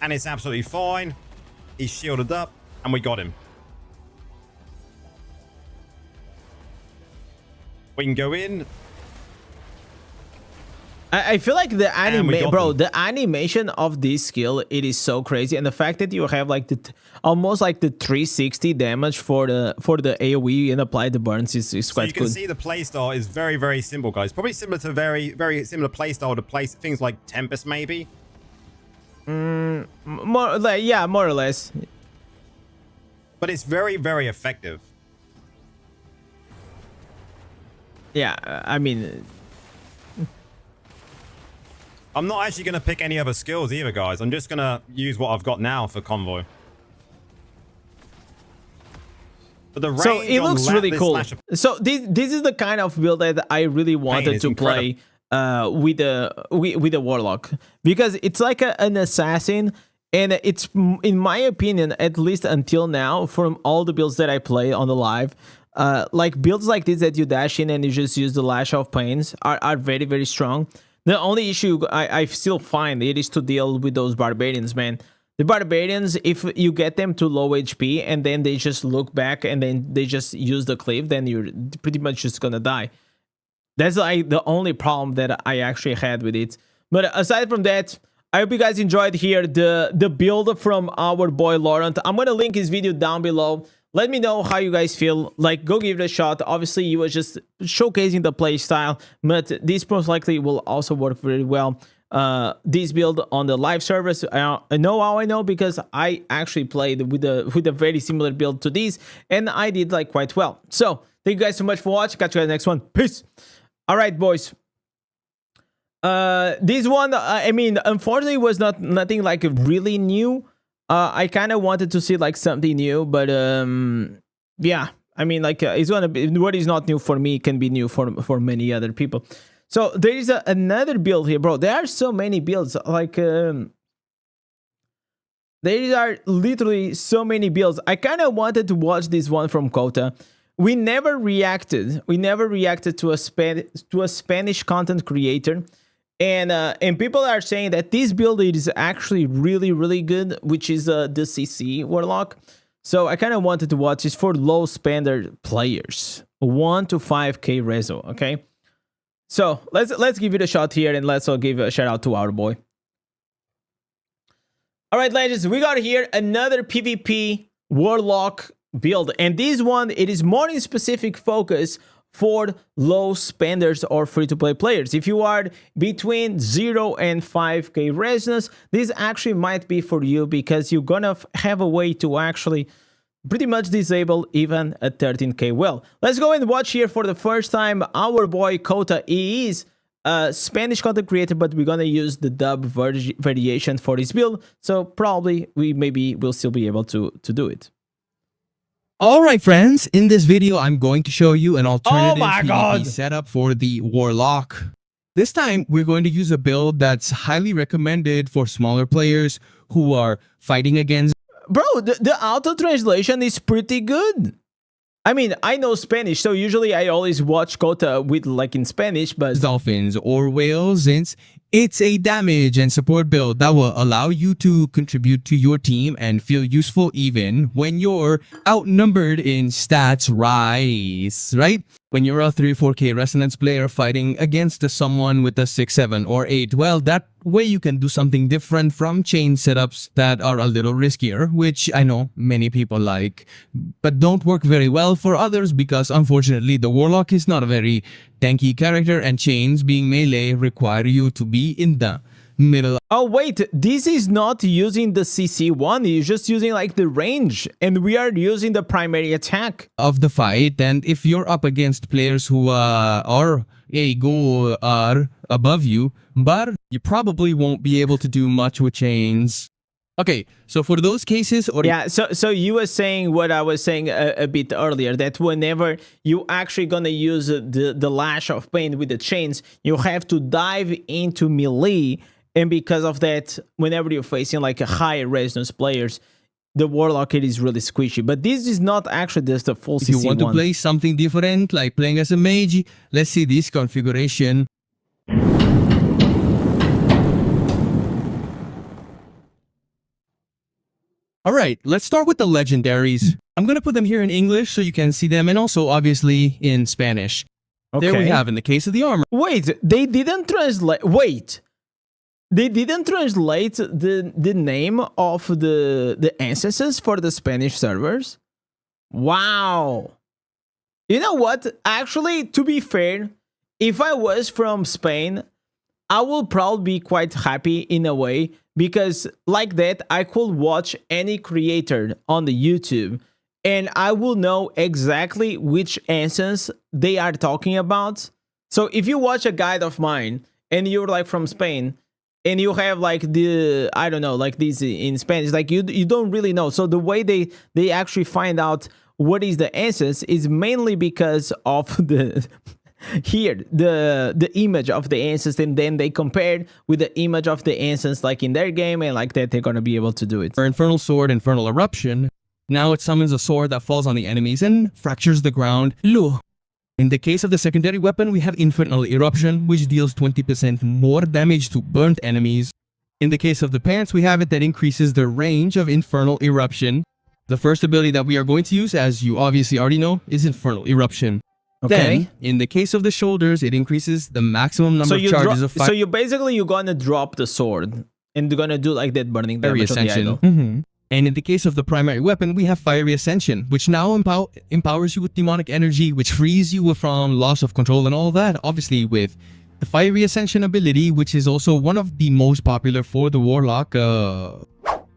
And it's absolutely fine. He's shielded up. And we got him. We can go in. I feel like the animation of this skill, it is so crazy, and the fact that you have like almost like the 360 damage for the AOE and apply the burns is quite good. You can see the playstyle is very, very simple, guys. Probably similar to very, very similar playstyle to play things like Tempest, maybe. More or less. But it's very, very effective. Yeah, I mean, I'm not actually going to pick any other skills either, guys. I'm just going to use what I've got now for Convoy. But the range so it looks really cool. So this is the kind of build that I really wanted to play with the Warlock, because it's like an assassin, and it's, in my opinion, at least until now, from all the builds that I play on the live, like builds like this that you dash in and you just use the Lash of Pains are very, very strong. The only issue I still find it is to deal with those barbarians, man. The barbarians, if you get them to low HP and then they just look back and then they just use the cleave, then you're pretty much just gonna die. That's like the only problem that I actually had with it. But aside from that, I hope you guys enjoyed here the build from our boy Laurent. I'm gonna link his video down below. Let me know how you guys feel. Like, go give it a shot. Obviously, he was just showcasing the play style, but this most likely will also work very well. This build on the live service, I know how I know, because I actually played with a very similar build to this, and I did like quite well. So thank you guys so much for watching. Catch you guys next one. Peace. All right, boys. This one, I mean, unfortunately, was nothing like really new. I kind of wanted to see like something new, but yeah, I mean, like it's gonna be, what is not new for me can be new for many other people. So there is another build here, bro. There are so many builds. Like there are literally so many builds. I kind of wanted to watch this one from Kota. We never reacted. We never reacted to a Spanish content creator. And people are saying that this build is actually really, really good, which is the CC Warlock. So I kind of wanted to watch this for low spender players, 1 to 5k reso. Okay, so let's give it a shot here, and let's all give a shout out to our boy. All right, legends, we got here another PvP Warlock build, and this one, it is more in specific focus for low spenders or free-to-play players. If you are between 0 and 5k resonance, this actually might be for you, because you're gonna have a way to actually pretty much disable even a 13k well. Let's go and watch here for the first time our boy Kota. He is a Spanish content creator, but we're gonna use the dub variation for his build, so probably we'll still be able to do it. Alright friends, in this video I'm going to show you an alternative PvP setup for the Warlock. This time we're going to use a build that's highly recommended for smaller players who are fighting against... Bro, the auto translation is pretty good. I mean, I know Spanish, so usually I always watch Kota with like in Spanish, but dolphins or whales, since it's a damage and support build that will allow you to contribute to your team and feel useful even when you're outnumbered in stats rise, right? When you're a 3-4k resonance player fighting against someone with a 6, 7, or 8, well, that way you can do something different from chain setups that are a little riskier, which I know many people like, but don't work very well for others because unfortunately the Warlock is not a very tanky character and chains being melee require you to be in the middle. oh wait, this is not using the CC1, you're just using like the range, and we are using the primary attack Of the fight, and if you're up against players who are a goal are above you, but you probably won't be able to do much with chains. Okay, so for those cases, or Yeah, so you were saying what I was saying a bit earlier, that whenever you actually gonna use the Lash of Pain with the chains, you have to dive into melee, and because of that, whenever you're facing like a high resonance players, the Warlock it is really squishy. But this is not actually just a full if you want to CC1. play something different, like playing as a mage, let's see this configuration. Alright, let's start with the legendaries. I'm gonna put them here in English so you can see them, and also obviously in Spanish. There we Okay. have in the case of the armor. Wait, they didn't translate. Wait, they didn't translate the name of the ancestors for the Spanish servers. Wow. You know what? Actually, to be fair, if I was from Spain, I will probably be quite happy in a way, because like that I could watch any creator on the YouTube and I will know exactly which instance they are talking about. So if you watch a guide of mine and you're like from Spain and you have like the, I don't know, like these in Spanish, like you don't really know. So the way they actually find out what is the instance is mainly because of the here the image of the instance, and then they compared with the image of the instance like in their game, and like that they're gonna be able to do it. For Infernal Sword, Infernal Eruption, now it summons a sword that falls on the enemies and fractures the ground. Lo. In the case of the secondary weapon, we have Infernal Eruption, which deals 20% more damage to burnt enemies. In the case of the pants, we have it that increases the range of Infernal Eruption. The first ability that we are going to use, as you obviously already know, is Infernal Eruption. Okay. Then, in the case of the shoulders, it increases the maximum number of charges of fire. So you basically you're gonna drop the sword and you're gonna do like that burning damage on the idol. And in the case of the primary weapon, we have Fiery Ascension, which now empowers you with demonic energy, which frees you from loss of control and all that. Obviously, with the Fiery Ascension ability, which is also one of the most popular for the Warlock.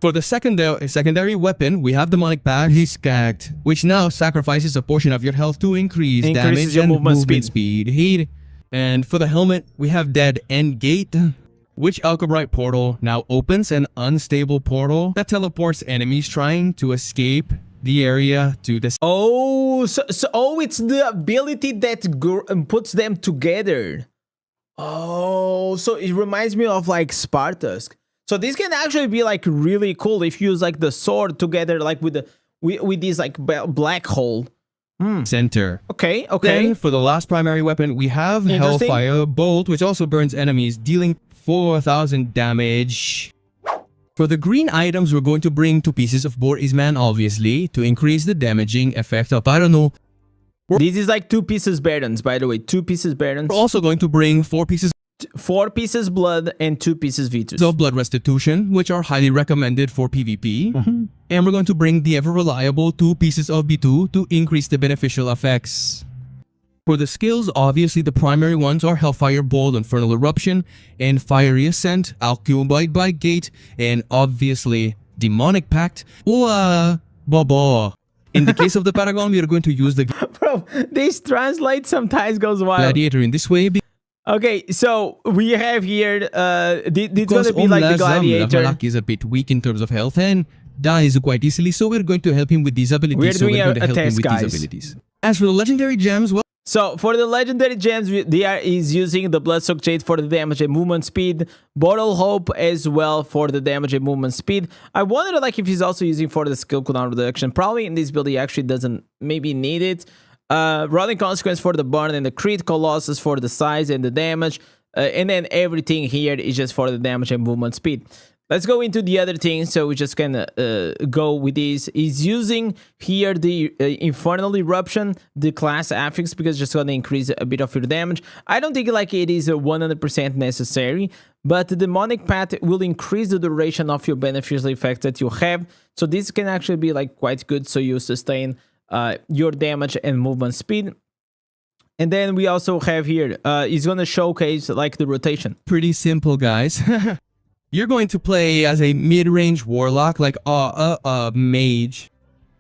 For the secondary weapon, we have Demonic Pact, which now sacrifices a portion of your health to increase damage your and movement speed. And for the helmet, we have Dead End Gate, which Alchemite Portal now opens an unstable portal that teleports enemies trying to escape the area to the... Oh, so it's the ability that puts them together. Oh, so it reminds me of like Spartusk. So this can actually be like really cool if you use like the sword together, like with this like black hole. Center. Okay. Then for the last primary weapon, we have Hellfire Bolt, which also burns enemies, dealing 4,000 damage. For the green items, we're going to bring 2 pieces of Bor Isman, obviously, to increase the damaging effect of, I don't know. This is like 2 pieces Barons, by the way. 2 pieces Barons. We're also going to bring 4 pieces 4 pieces blood and 2 pieces Vitus. of Blood Restitution, which are highly recommended for PvP. And we're going to bring the ever-reliable 2 pieces of B2 to increase the beneficial effects. For the skills, obviously the primary ones are Hellfire Bolt, Infernal Eruption, and Fiery Ascent, Alchemite by Gate, and obviously Demonic Pact. Baba. In the case of the Paragon, we are going to use the Bro, this translate sometimes goes wild. Gladiator in this way. Okay, so we have here, this Because gonna be like the Gladiator. Warlock is a bit weak in terms of health and dies quite easily, so we're going to help him with these abilities. We're doing a test, guys. As for the legendary gems, well, So for the legendary gems, is using the Bloodsoaked Jade for the damage and movement speed, Bottle Hope as well for the damage and movement speed. I wonder like if he's also using for the skill cooldown reduction. Probably in this build he actually doesn't maybe need it. Rolling Consequence for the burn and the crit, Colossus for the size and the damage, and then everything here is just for the damage and movement speed. Let's go into the other thing. So we just gonna go with this. He's using here the Infernal Eruption, the class affix, because it's just gonna increase a bit of your damage. I don't think like it is 100% necessary, but the Demonic Path will increase the duration of your beneficial effects that you have. So this can actually be like quite good. So you sustain your damage and movement speed. And then we also have here, he's gonna showcase like the rotation. Pretty simple, guys. You're going to play as a mid-range warlock, like a mage.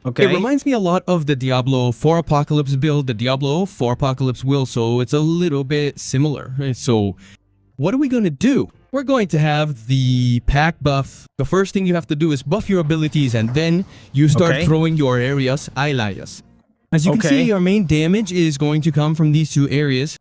Okay. It reminds me a lot of the Diablo 4 Apocalypse build, the Diablo 4 Apocalypse will, so it's a little bit similar. So what are we going to do? We're going to have the pack buff. The first thing you have to do is buff your abilities, and then you start throwing your areas, Elias. As you can see, your main damage is going to come from these two areas.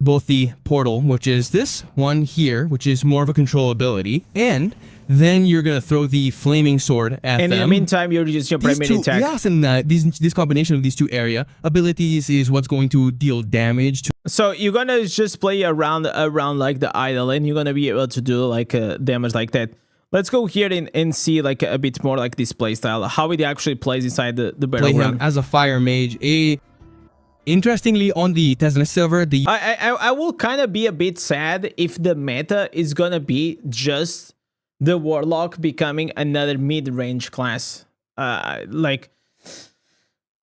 Both the portal, which is this one here, which is more of a control ability, and then you're gonna throw the flaming sword at them. And in the meantime, you're just your primary attack. Yes, and this combination of these two area abilities is what's going to deal damage to. So you're gonna just play around like the idol, and you're gonna be able to do like damage like that. Let's go here and see like a bit more like this playstyle, how it actually plays inside the battleground. Play him as a fire mage. Interestingly, on the Tesla server, I will kind of be a bit sad if the meta is gonna be just the Warlock becoming another mid-range class. Like,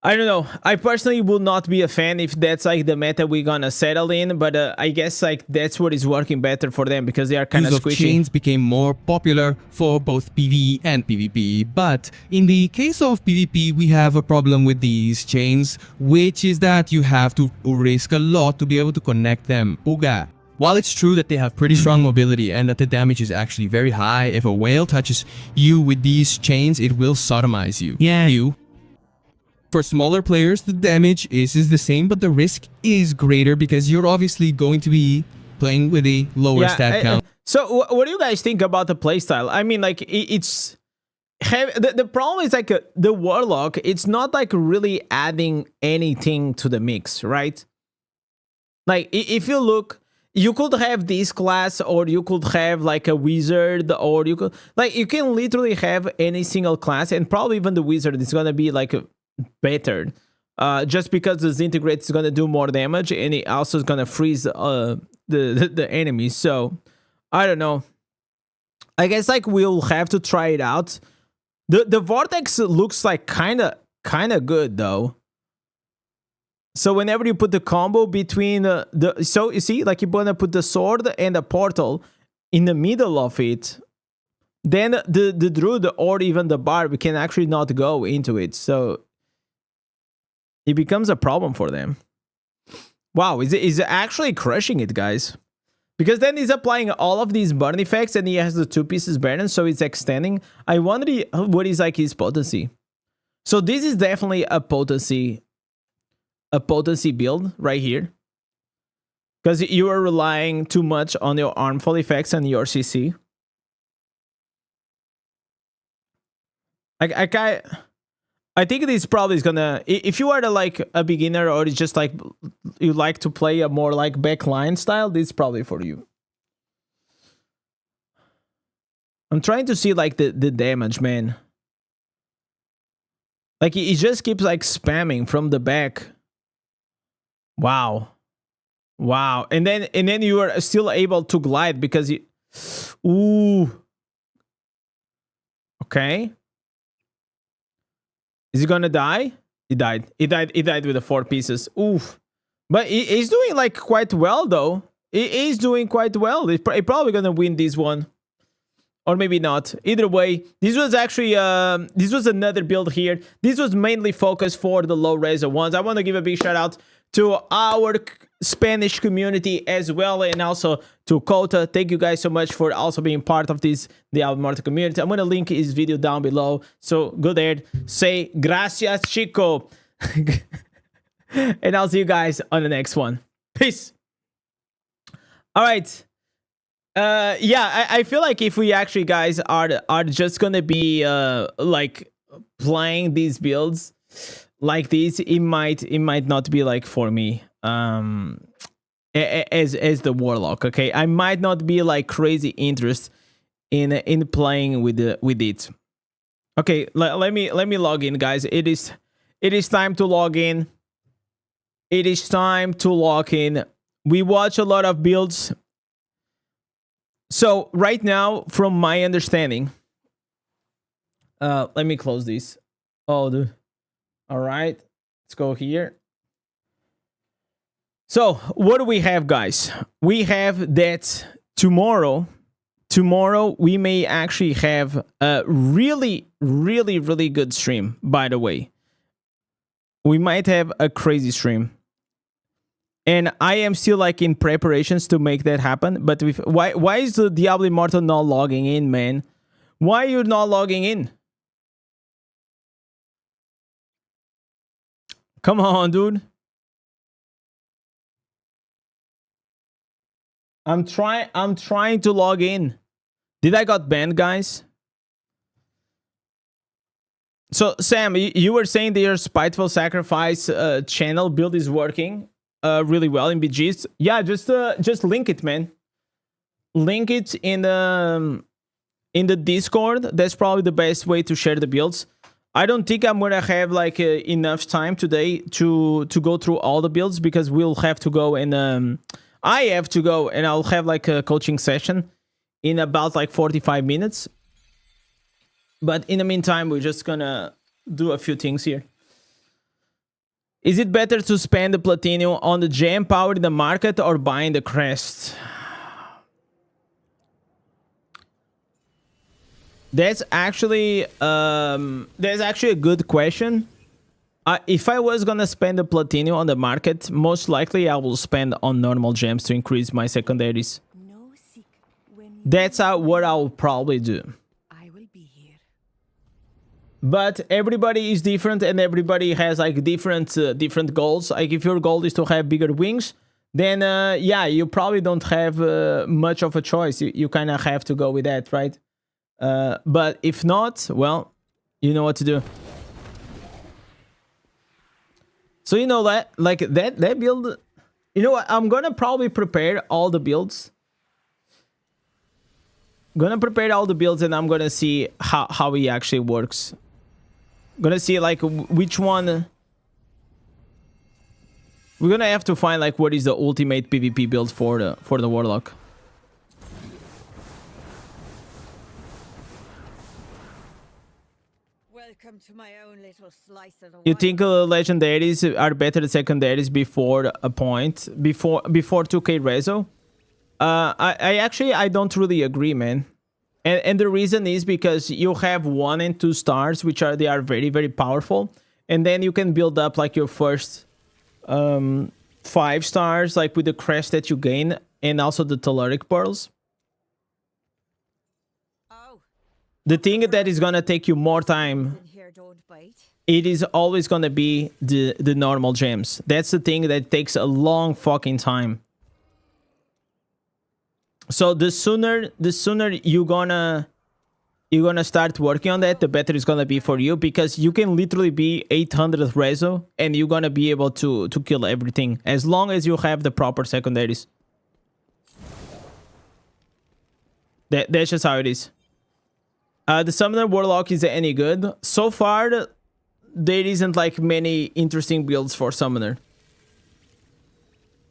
I don't know. I personally will not be a fan if that's like the meta we're gonna settle in, but I guess like that's what is working better for them because they are kind of squishy. Chains became more popular for both PvE and PvP, but in the case of PvP, we have a problem with these chains, which is that you have to risk a lot to be able to connect them. Uga. While it's true that they have pretty strong mobility and that the damage is actually very high, if a whale touches you with these chains, it will sodomize you. Yeah, For smaller players, the damage is the same, but the risk is greater because you're obviously going to be playing with a lower stat count. So what do you guys think about the playstyle? I mean, like, it's... The problem is, like, the Warlock, it's not, like, really adding anything to the mix, right? Like, if you look... You could have this class, or you could have like a wizard, or you could... Like, you can literally have any single class, and probably even the wizard is gonna be, like... better just because the Disintegrate is gonna do more damage and it also is gonna freeze the enemy. So I don't know, I guess like we'll have to try it out. The Vortex looks like kind of good though. So whenever you put the combo between so you see, like, you're gonna put the sword and the portal in the middle of it, then the druid or even the bard can actually not go into it, so it becomes a problem for them. Wow, is actually crushing it, guys. Because then he's applying all of these burn effects and he has the 2 pieces burn, so it's extending. I wonder what is like his potency. So this is definitely a potency build right here. Because you are relying too much on your armful effects and your CC. I think this probably is gonna, if you are like a beginner or it's just like you like to play a more like backline style, this is probably for you. I'm trying to see like the damage, man. Like he just keeps like spamming from the back. Wow. And then you are still able to glide because you... Ooh. Okay. Is he gonna die? He died. He died with the 4 pieces. Oof. But he's doing like quite well though. He is doing quite well. He's probably gonna win this one. Or maybe not. Either way, this was actually this was another build here. This was mainly focused for the low reso ones. I want to give a big shout out to our Spanish community as well, and also to Kota. Thank you guys so much for also being part of this Diablo Immortal community. I'm going to link his video down below, so go there, say gracias chico. And I'll see you guys on the next one. Peace. All right. Yeah, I feel like if we actually, guys, are just gonna be like playing these builds like this, it might not be like for me. As the Warlock, okay, I might not be like crazy interest in playing with it. Okay, let me log in, guys. It is time to log in. It is time to log in. We watch a lot of builds. So right now, from my understanding, let me close this. Oh, dude. All right, let's go here. So what do we have, guys? We have that tomorrow we may actually have a really good stream. By the way, we might have a crazy stream. And I am still like in preparations to make that happen. But why is the Diablo Immortal not logging in, man? Why are you not logging in? Come on, dude. I'm trying to log in. Did I got banned, guys? So Sam, you were saying that your Spiteful Sacrifice channel build is working really well in BGs. Yeah, just link it, man. Link it in the Discord. That's probably the best way to share the builds. I don't think I'm gonna have like enough time today to go through all the builds, because we'll have to go and I have to go and I'll have like a coaching session in about like 45 minutes. But in the meantime, we're just gonna do a few things here. Is it better to spend the platinum on the gem power in the market or buying the crest? That's actually a good question. If I was gonna spend the platinum on the market, most likely I will spend on normal gems to increase my secondaries. That's what I'll probably do. I will be here. But everybody is different, and everybody has like different goals. Like if your goal is to have bigger wings, then yeah, you probably don't have much of a choice. You kind of have to go with that, right? But if not, well, you know what to do. So you know that, like that build, you know what? I'm gonna probably prepare all the builds. And I'm gonna see how he actually works. Gonna see like which one. We're gonna have to find like what is the ultimate PvP build for the Warlock. Welcome to my own little slice of the You think legendaries are better than secondaries before a point, before 2k rezo? I don't really agree, man. And the reason is because you have 1 and 2 stars, which are very powerful, and then you can build up like your first 5 stars, like with the crest that you gain, and also the telluric pearls. Oh. The thing that is gonna take you more time, it is always gonna be the normal gems. That's the thing that takes a long fucking time. So the sooner you're gonna start working on that, the better it's gonna be for you, because you can literally be 800 rezo and you're gonna be able to kill everything as long as you have the proper secondaries. That's just how it is. The Summoner Warlock is any good? So far, there isn't like many interesting builds for Summoner.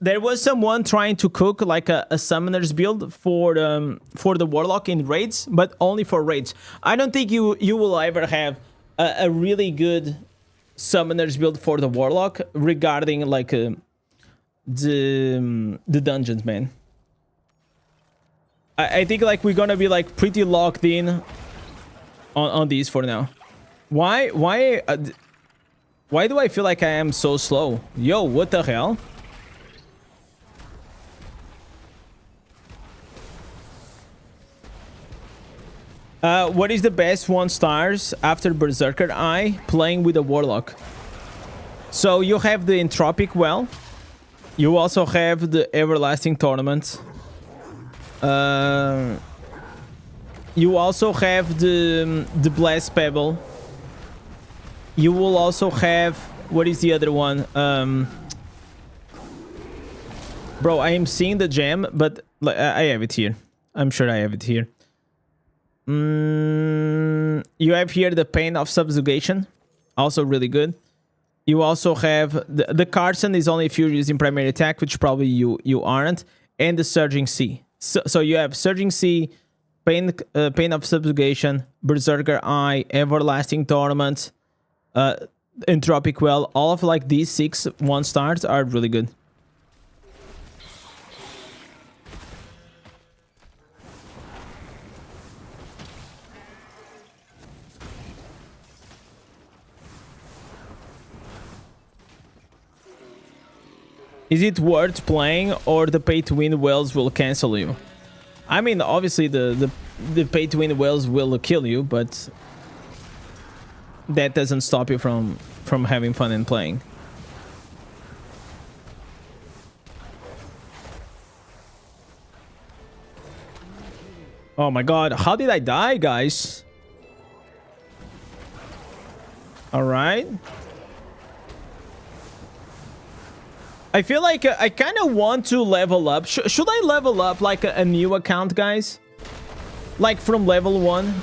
There was someone trying to cook like a Summoner's build for the Warlock in raids, but only for raids. I don't think you will ever have a really good Summoner's build for the Warlock regarding like the dungeons, man. I think like we're gonna be like pretty locked in on these for now. Why do I feel like I am so slow? Yo, what the hell? What is the best 1 stars after Berserker Eye playing with a Warlock? So you have the Entropic Well. You also have the Everlasting Tournament. You also have the Blast Pebble. You will also have, what is the other one? Bro, I am seeing the gem, but I have it here. I'm sure I have it here. You have here the Pain of Subjugation, also really good. You also have the Carson is only if you're using primary attack, which probably you aren't, and the Surging Sea. So you have Surging Sea, Pain of Subjugation, Berserker Eye, Everlasting Tournament, Entropic Well. All of like these 6 1-stars are really good. Is it worth playing, or the pay-to-win whales will cancel you? I mean, obviously the pay-to-win whales will kill you, but that doesn't stop you from having fun and playing. Oh my god, how did I die, guys? All right. I feel like I kind of want to level up. Should I level up like a new account, guys? Like from level 1?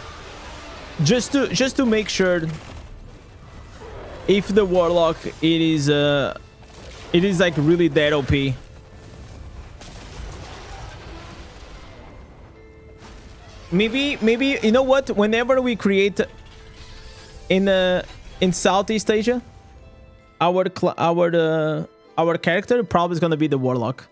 Just to make sure if the Warlock it is like really that OP. Maybe you know what? Whenever we create in Southeast Asia, our character probably is gonna be the Warlock.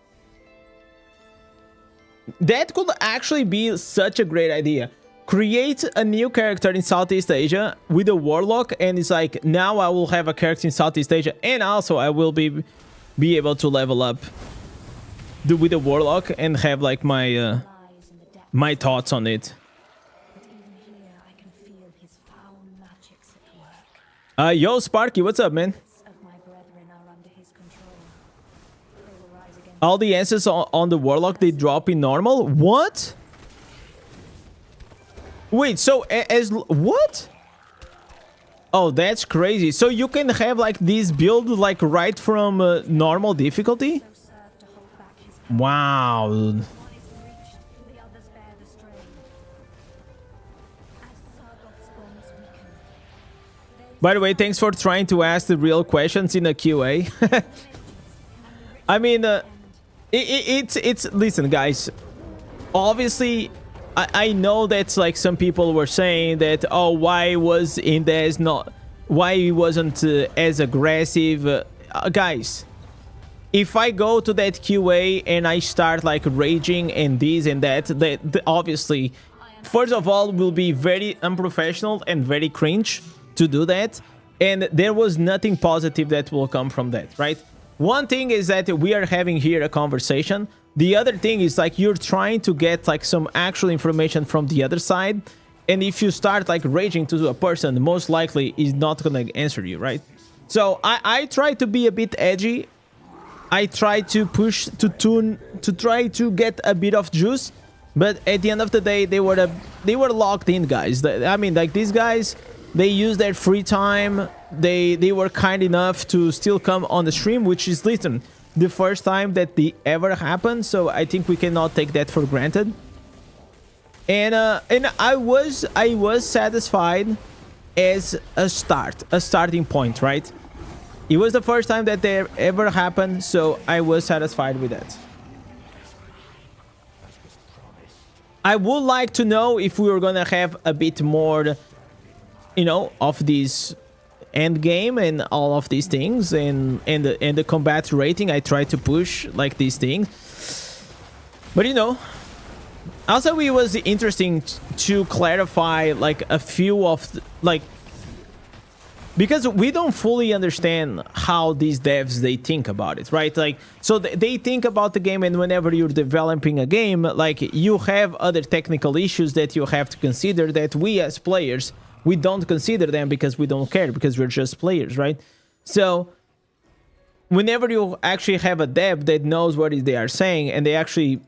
That could actually be such a great idea. Create a new character in Southeast Asia with a Warlock, and it's like now I will have a character in Southeast Asia, and also I will be able to level up with the Warlock and have like my my thoughts on it. Yo, Sparky, what's up, man? All the answers on the Warlock, they drop in normal? What? Wait, so as... What? Oh, that's crazy. So you can have like this build like right from normal difficulty? Wow. By the way, thanks for trying to ask the real questions in a QA. I mean... It's listen, guys, obviously I know that's like some people were saying that, oh, why was Indez not, why he wasn't as aggressive. Guys, if I go to that QA and I start like raging and this and that obviously, first of all, will be very unprofessional and very cringe to do that, and there was nothing positive that will come from that, right? One thing is that we are having here a conversation. The other thing is like you're trying to get like some actual information from the other side. And if you start like raging to a person, most likely is not going to answer you, right? So I try to be a bit edgy. I try to push to try to get a bit of juice. But at the end of the day, they were locked in, guys. I mean, like these guys, they use their free time. They were kind enough to still come on the stream, which is, listen, the first time that they ever happened. So I think we cannot take that for granted. And I was satisfied as a starting point, right? It was the first time that that ever happened, so I was satisfied with that. I would like to know if we were gonna have a bit more, you know, of these end game and all of these things, and the combat rating. I try to push like these things, but you know, also it was interesting to clarify like a few of like, because we don't fully understand how these devs they think about it, right? Like, so they think about the game, and whenever you're developing a game, like you have other technical issues that you have to consider that we as players, we don't consider them because we don't care, because we're just players, right? So whenever you actually have a dev that knows what they are saying and they actually,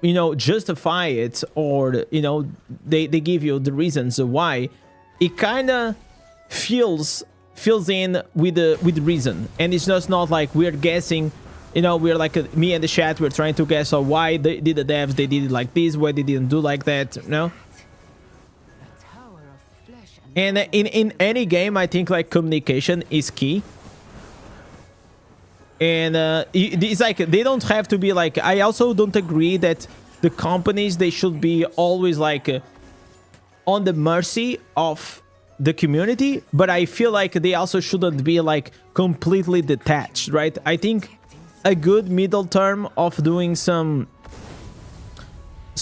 you know, justify it, or, you know, they give you the reasons why, it kind of fills in with the reason, and it's just not like we're guessing. You know, we're like me and the chat, we're trying to guess why they did the devs, they did it like this, why they didn't do like that, you know. And in any game, I think like communication is key. And it's like they don't have to be like, I also don't agree that the companies, they should be always like on the mercy of the community, but I feel like they also shouldn't be like completely detached, right? I think a good middle term of doing some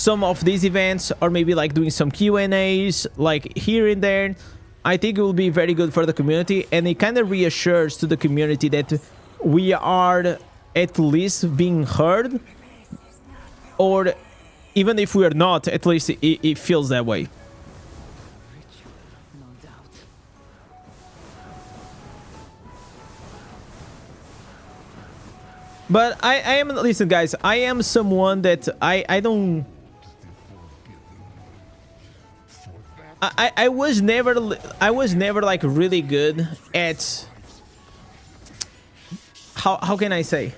of these events, or maybe like doing some Q&As like here and there, I think it will be very good for the community, and it kind of reassures to the community that we are at least being heard, or even if we are not, at least it feels that way. But I am, listen guys, I am someone that I don't, I was never like really good at, how can I say,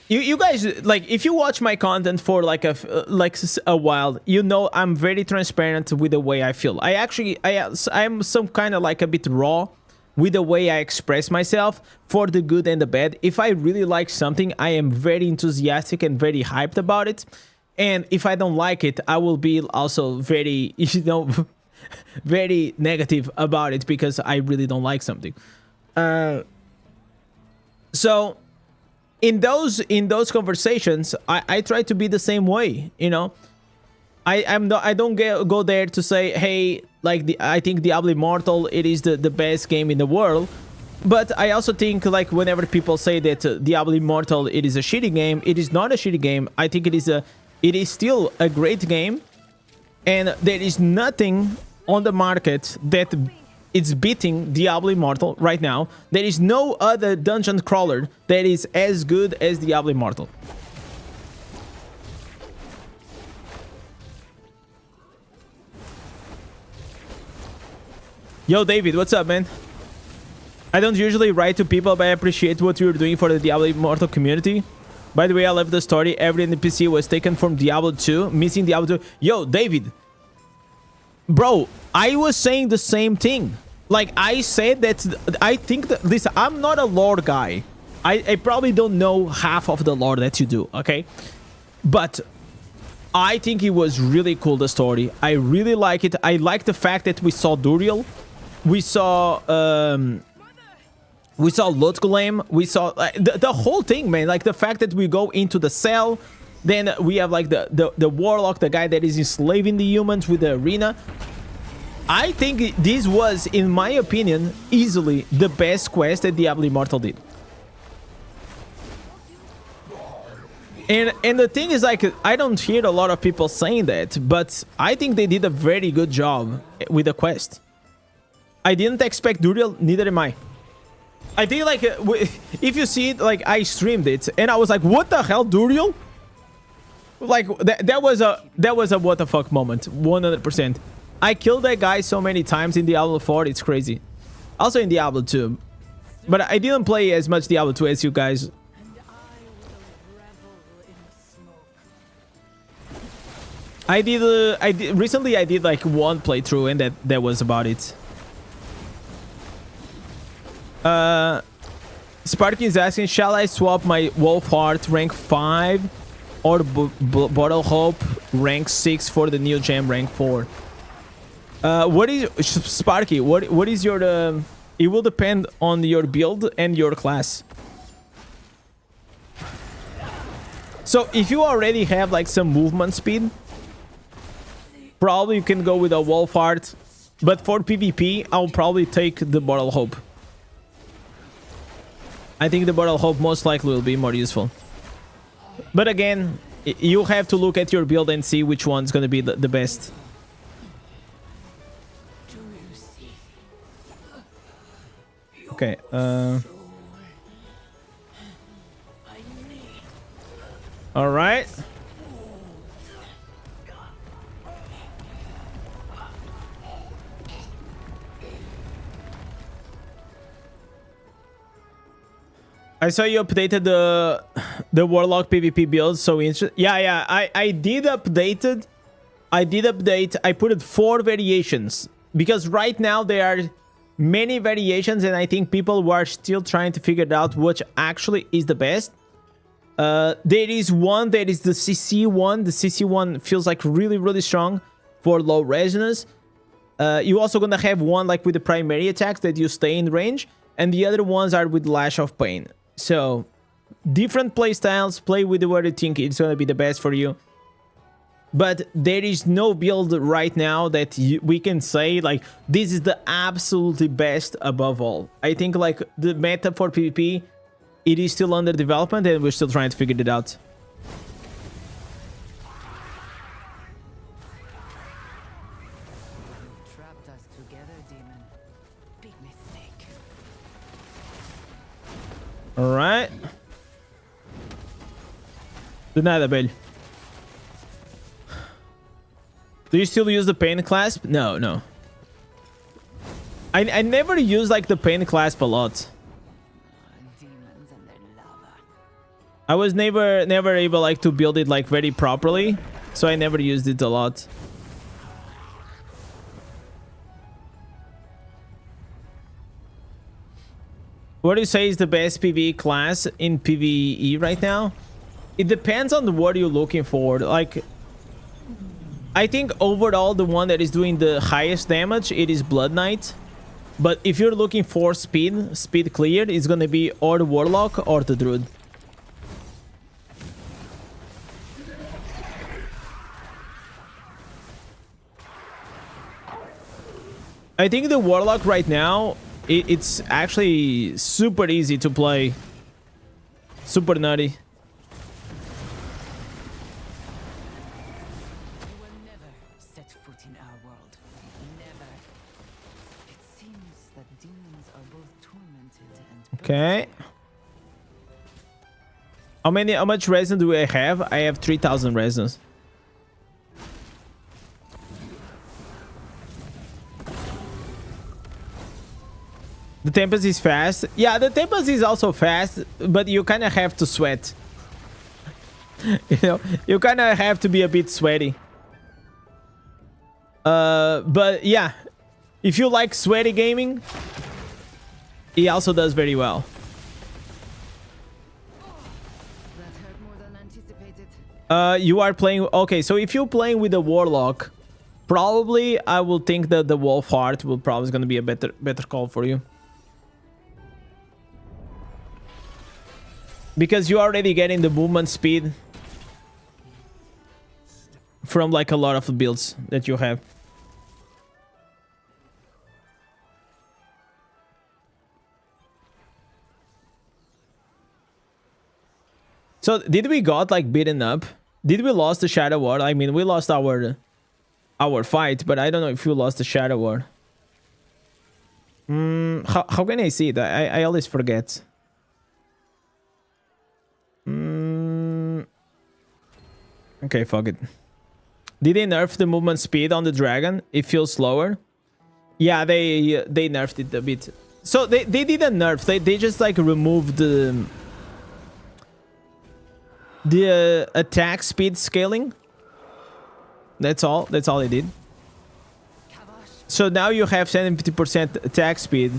you guys, like, if you watch my content for like a while, you know I'm very transparent with the way I feel. I'm some kind of like a bit raw with the way I express myself, for the good and the bad. If I really like something, I am very enthusiastic and very hyped about it. And if I don't like it, I will be also very, you know, very negative about it because I really don't like something. So in those conversations, I try to be the same way, you know. I don't go there to say, hey, like, I think Diablo Immortal, it is the best game in the world. But I also think, like, whenever people say that Diablo Immortal, it is a shitty game, it is not a shitty game. I think it is still a great game, and there is nothing on the market that is beating Diablo Immortal right now. There is no other dungeon crawler that is as good as Diablo Immortal. Yo, David, what's up, man? I don't usually write to people, but I appreciate what you're doing for the Diablo Immortal community. By the way, I love the story. Every NPC was taken from Diablo 2, missing Diablo 2. Yo, David. Bro, I was saying the same thing. Like, I said that I think that, listen, I'm not a lore guy. I probably don't know half of the lore that you do, okay? But I think it was really cool, the story. I really like it. I like the fact that we saw Duriel. We saw Lotgulem. We saw the whole thing, man. Like, the fact that we go into the cell, then we have like the warlock, the guy that is enslaving the humans with the arena. I think this was, in my opinion, easily the best quest that Diablo Immortal did. And the thing is, like, I don't hear a lot of people saying that, but I think they did a very good job with the quest. I didn't expect Duriel, neither am I. I think, like, if you see it, like, I streamed it, and I was like, what the hell, Duriel? Like, that was a what the fuck moment, 100%. I killed that guy so many times in Diablo 4, it's crazy. Also in Diablo 2. But I didn't play as much Diablo 2 as you guys. Recently I did like one playthrough, and that was about it. Sparky is asking, shall I swap my Wolf Heart rank 5 or Bottle Hope rank 6 for the new gem rank 4? What is Sparky? What is your? It will depend on your build and your class. So if you already have like some movement speed, probably you can go with a Wolf Heart. But for PvP, I'll probably take the Bottle Hope. I think the Bottle Hope most likely will be more useful. But again, you have to look at your build and see which one's going to be the best. All right. I saw you updated the Warlock PvP build. So interesting. Yeah. I did update. I put it 4 variations because right now there are many variations, and I think people were still trying to figure out which actually is the best. There is one that is the CC one. The CC one feels like really strong for low resonance. You also gonna have one like with the primary attacks that you stay in range, and the other ones are with Lash of Pain. So different play styles. Play with what you think it's gonna be the best for you. But there is no build right now that we can say like this is the absolutely best above all. I think like the meta for PvP, it is still under development and we're still trying to figure it out. You've trapped us together, demon. Big mistake. All right. Deny the bell. Do you still use the pain clasp? No. I never use like the pain clasp a lot. Demons and their lava. I was never able like to build it like very properly, so I never used it a lot. What do you say is the best PvE class in PvE right now? It depends on what you're looking for. Like, I think overall the one that is doing the highest damage, it is Blood Knight. But if you're looking for speed cleared, it's gonna be or the Warlock or the Druid. I think the Warlock right now, it's actually super easy to play. Super nutty. You will never set foot in our world. Never. It seems that demons are both tormented and Okay. How much resin do I have? I have 3,000 resins. The Tempest is fast. Yeah, the Tempest is also fast, but you kind of have to sweat. You know, you kind of have to be a bit sweaty. But yeah, if you like sweaty gaming, he also does very well. that hurt more than anticipated. You are playing... Okay, so if you're playing with the Warlock, probably I will think that the Wolf Heart will probably going to be a better call for you. Because you're already getting the movement speed from like a lot of the builds that you have. So did we got like beaten up? Did we lost the Shadow War? I mean, we lost our fight, but I don't know if we lost the Shadow War. How can I see it? I always forget. Okay, fuck it. Did they nerf the movement speed on the dragon? It feels slower. Yeah, they nerfed it a bit. So they didn't nerf. They just like removed the attack speed scaling. That's all. That's all they did. So now you have 70% attack speed.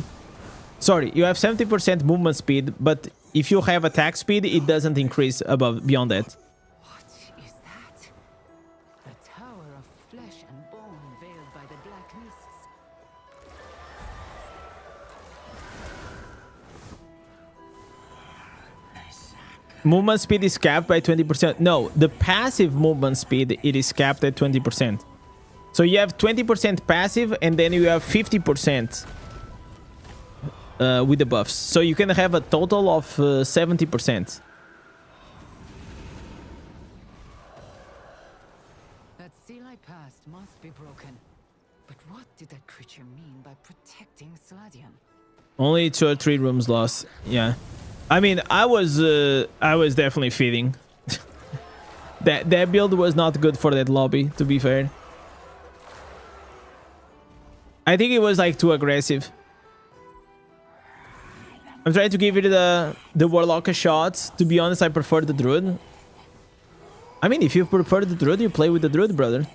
Sorry, you have 70% movement speed, but if you have attack speed, it doesn't increase beyond that. What is that? A tower of flesh and bone veiled by the black mists. Movement speed is capped by 20%. No, the passive movement speed, it is capped at 20%. So you have 20% passive, and then you have 50% with the buffs. So you can have a total of 70%. That seal I passed must be broken. But what did that creature mean by protecting Sladian? Only 2 or 3 rooms lost. Yeah. I mean, I was definitely feeding. That build was not good for that lobby, to be fair. I think it was like too aggressive. I'm trying to give it the Warlock a shot. To be honest, I prefer the Druid. I mean, if you prefer the Druid, you play with the Druid, brother.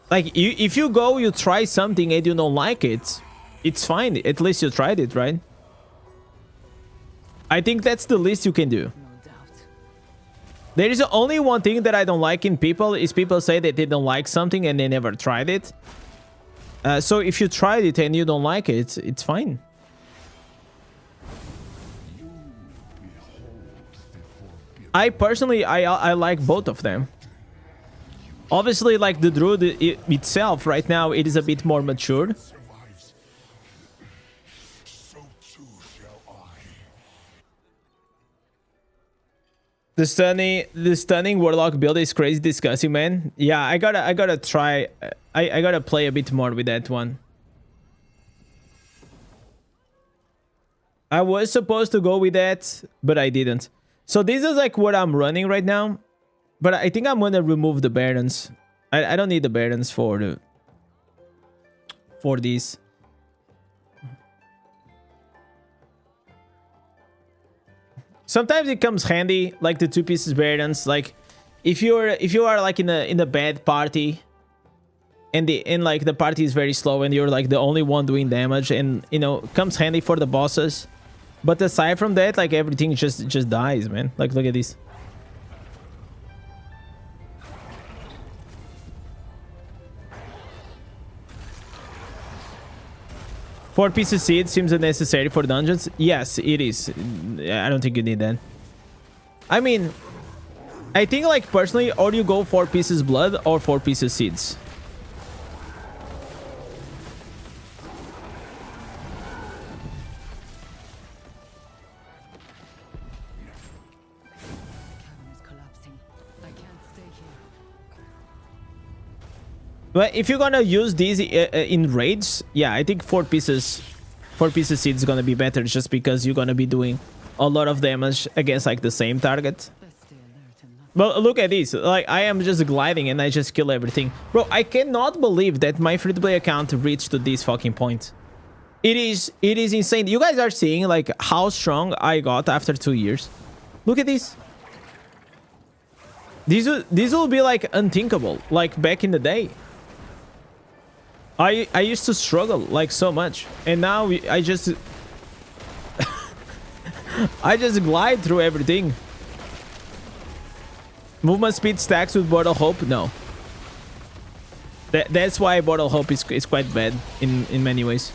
Like, if you go, you try something and you don't like it, it's fine. At least you tried it, right? I think that's the least you can do. No doubt. There is only one thing that I don't like in people, is people say that they don't like something and they never tried it. So if you tried it and you don't like it, it's fine. I personally, I like both of them. Obviously, like the Druid itself, right now, it is a bit more mature. The stunning Warlock build is crazy disgusting, man. Yeah, I gotta try. I gotta play a bit more with that one. I was supposed to go with that, but I didn't. So this is like what I'm running right now. But I think I'm gonna remove the Barons. I don't need the Barons for these. Sometimes it comes handy, like the 2 pieces Barons. Like if you are like in a bad party, and like the party is very slow, and you're like the only one doing damage, and you know, comes handy for the bosses. But aside from that, like everything just dies, man. Like look at this. Four pieces seed seems unnecessary for dungeons. Yes, it is. I don't think you need that. I mean, I think like personally, or you go 4 pieces blood or 4 pieces seeds. Cavern is collapsing. I can't stay here. But if you're gonna use these in raids, yeah, I think 4 pieces seed is gonna be better, just because you're gonna be doing a lot of damage against like the same target. Let's stay alert and not. But look at this, like I am just gliding and I just kill everything. Bro, I cannot believe that my free-to-play account reached to this fucking point. It is insane. You guys are seeing like how strong I got after 2 years. Look at this. These will be like unthinkable, like back in the day. I used to struggle like so much, and now I just I just glide through everything. Movement speed stacks with Bottle Hope? No. That's why Bottle Hope is quite bad in many ways.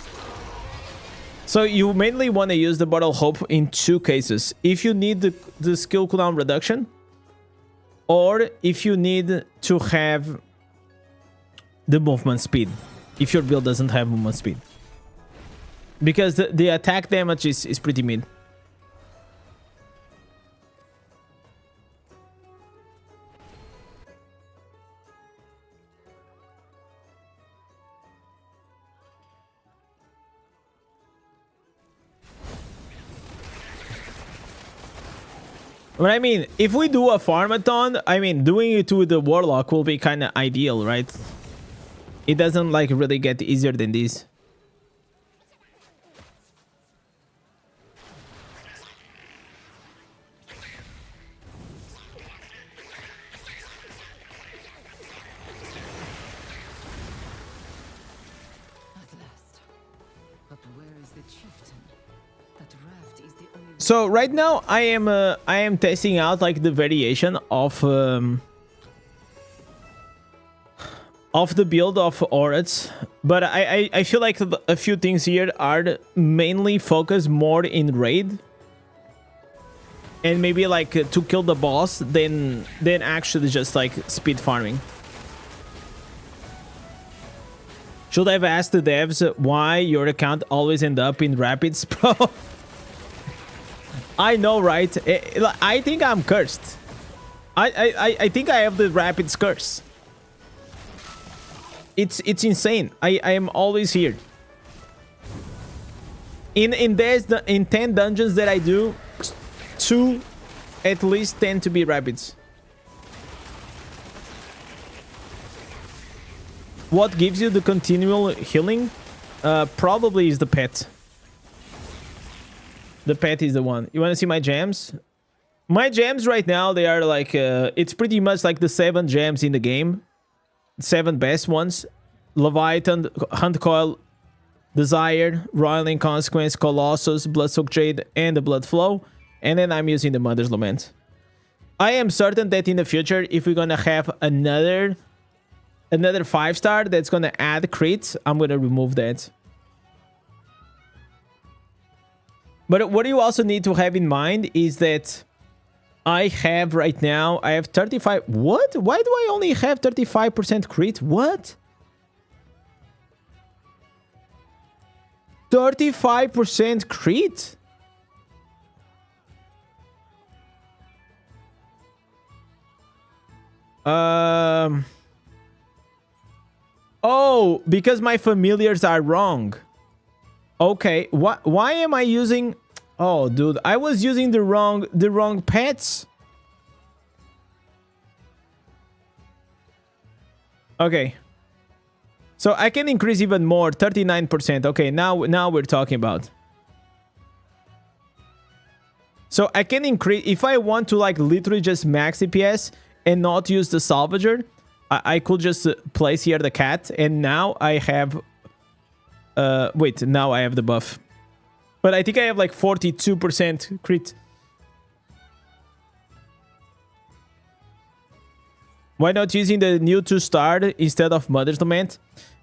So you mainly want to use the Bottle Hope in 2 cases. If you need the skill cooldown reduction, or if you need to have the movement speed. If your build doesn't have movement speed. Because the attack damage is pretty mid. But I mean, if we do a farmathon, I mean, doing it with the Warlock will be kind of ideal, right? It doesn't like really get easier than this. At last. But where is the chieftain? That raft is the only. So right now I am testing out like the variation of the build of Auroth, but I feel like a few things here are mainly focused more in raid, and maybe like to kill the boss than actually just like speed farming. Should have asked the devs why your account always end up in rapids, bro. I know, right? I think I'm cursed. I think I have the rapids curse. It's insane. I am always here. In 10 dungeons that I do, 2 at least tend to be rapids. what gives you the continual healing probably is the pet. The pet is the one. You want to see my gems? My gems right now, they are like it's pretty much like the 7 gems in the game, 7 best ones: Leviathan, Hunt Coil, Desire, Roiling Consequence, Colossus, Bloodsoaked Jade, and the Blood Flow. And then I'm using the Mother's Lament. I am certain that in the future, if we're gonna have another 5-star that's gonna add crits, I'm gonna remove that. But what you also need to have in mind is that I have right now, I have 35. What? Why do I only have 35% crit? What? 35% crit? Oh, because my familiars are wrong. Okay, why am I using... Oh, dude, I was using the wrong pets. Okay. So I can increase even more, 39%. Okay, now we're talking about. So I can increase if I want to, like, literally just max CPS and not use the salvager. I could just place here the cat, and now I have wait, now I have the buff. But I think I have like 42% crit. Why not using the new 2-star instead of Mother's Lament?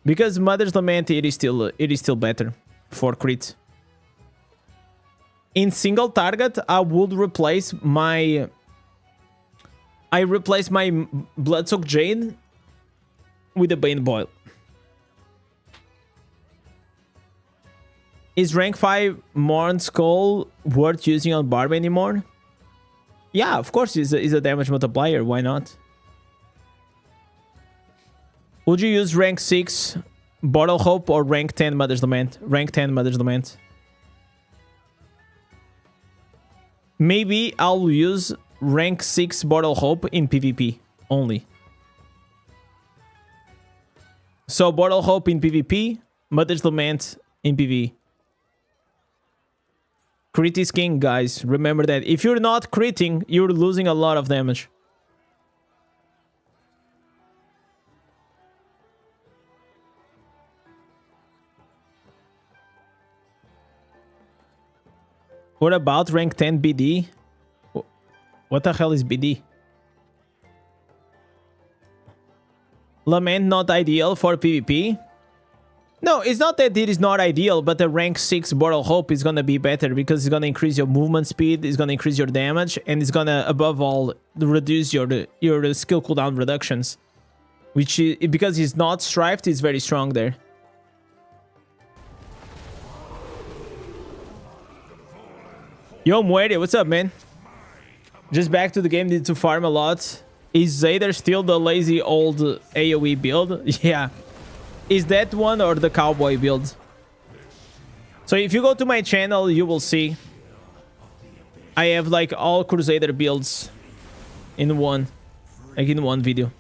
Because Mother's Lament, it is still better for crit. In single target, I would replace my... I replace my Bloodsoaked Jade with a Bane Boil. Is rank 5 Morn Skull worth using on Barb anymore? Yeah, of course, it's a damage multiplier. Why not? Would you use rank 6 Bottle Hope or rank 10 Mother's Lament? Rank 10 Mother's Lament. Maybe I'll use rank 6 Bottle Hope in PvP only. So Bottle Hope in PvP, Mother's Lament in PvE. Crit is king, guys. Remember that. If you're not critting, you're losing a lot of damage. What about rank 10 BD? What the hell is BD? Lament not ideal for PvP? No, it's not that it is not ideal, but the rank 6 Bottle Hope is gonna be better because it's gonna increase your movement speed, it's gonna increase your damage, and it's gonna, above all, reduce your skill cooldown reductions. Which, because he's not strifed, is very strong there. Yo, Muere, what's up, man? Just back to the game, need to farm a lot. Is Zader still the lazy old AoE build? Yeah. Is that one or the cowboy build? So if you go to my channel, you will see I have like all Crusader builds in one, like in one video.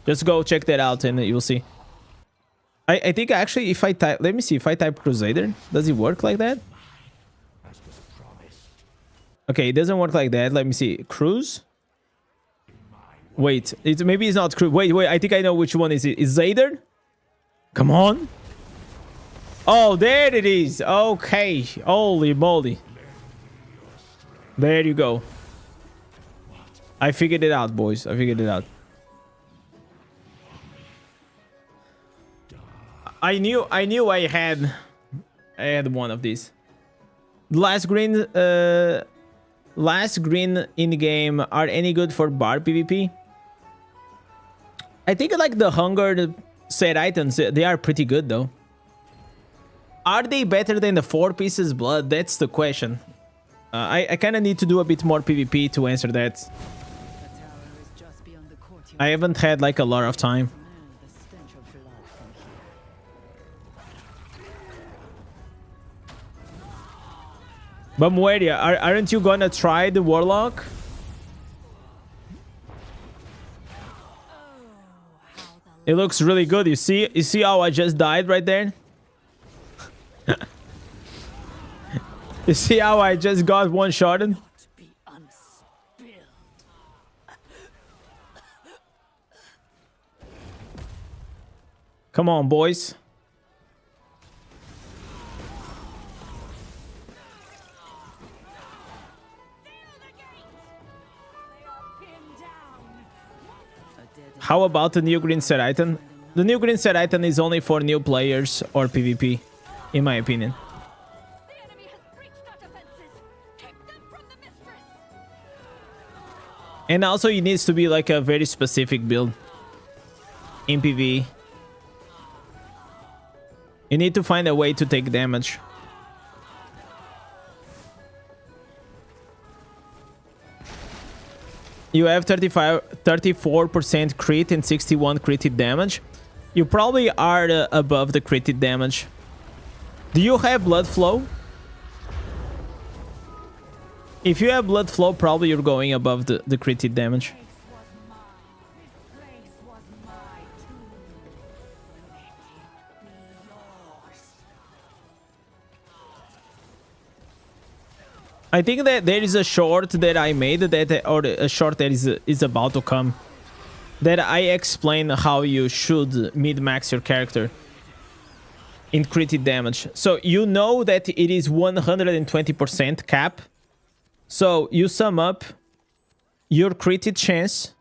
Just go check that out and you'll see. I think actually if I type, let me see, if I type Crusader, does it work like that? Okay, it doesn't work like that. Let me see. Cruise? Wait, maybe it's not Cruise. Wait, I think I know which one is it. Is Zader? Come on. Oh, there it is. Okay. Holy moly. There you go. I figured it out, boys. I figured it out. I knew I had one of these. Last green in the game are any good for bar PvP? I think like the hunger set items, they are pretty good though. Are they better than the 4 pieces blood? That's the question. I kind of need to do a bit more PvP to answer that. I haven't had like a lot of time. But Mueria, aren't you gonna try the Warlock? It looks really good. You see how I just died right there? You see how I just got one-shotted? Be unspilled. Come on, boys. How about the new green set item? The new green set item is only for new players or PvP, in my opinion. The enemy has breached our defenses. Take them from the mistress. And also it needs to be like a very specific build in PvE. You need to find a way to take damage. You have 34% crit and 61 crit damage. You probably are above the crit damage. Do you have blood flow? If you have blood flow, probably you're going above the crit damage. I think that there is a short that I made that, or a short that is about to come, that I explain how you should mid-max your character in crit damage. So you know that it is 120% cap. So you sum up your crit chance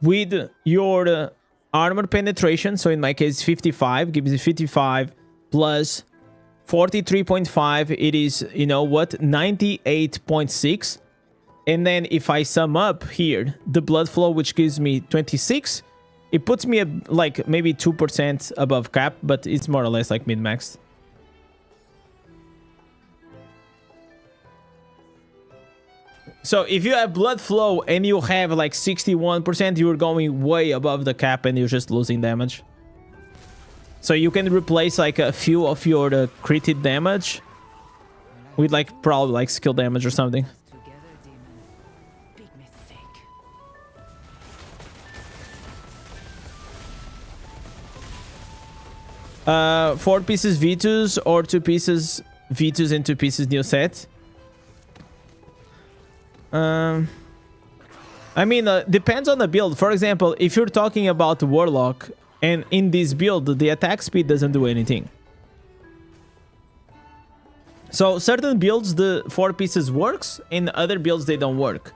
with your armor penetration. So in my case, 55 gives you 55 plus 43.5. It is, you know what, 98.6. And then if I sum up here the blood flow, which gives me 26, it puts me like maybe 2% above cap, but it's more or less like mid-maxed. So if you have blood flow and you have like 61%, you're going way above the cap and you're just losing damage. So you can replace like a few of your crit damage with like probably like skill damage or something. Together, demon. Big mistake. 4 pieces V2s or 2 pieces V2s and 2 pieces new set. I mean, depends on the build. For example, if you're talking about Warlock, and in this build, the attack speed doesn't do anything. So certain builds, the 4 pieces works. In other builds, they don't work.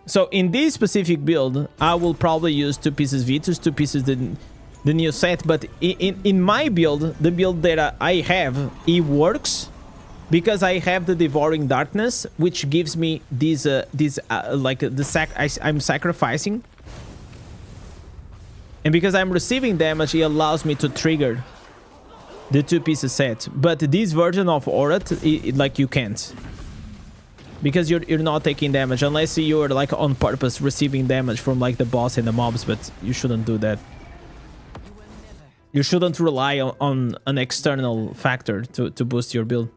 So in this specific build, I will probably use 2 pieces V2s, 2 pieces the new set. But in my build, the build that I have, it works because I have the Devouring Darkness, which gives me these like I'm sacrificing. And because I'm receiving damage, it allows me to trigger the 2 pieces set. But this version of Auroth, like you can't. Because you're not taking damage, unless you're like on purpose receiving damage from like the boss and the mobs, but you shouldn't do that. You shouldn't rely on an external factor to boost your build.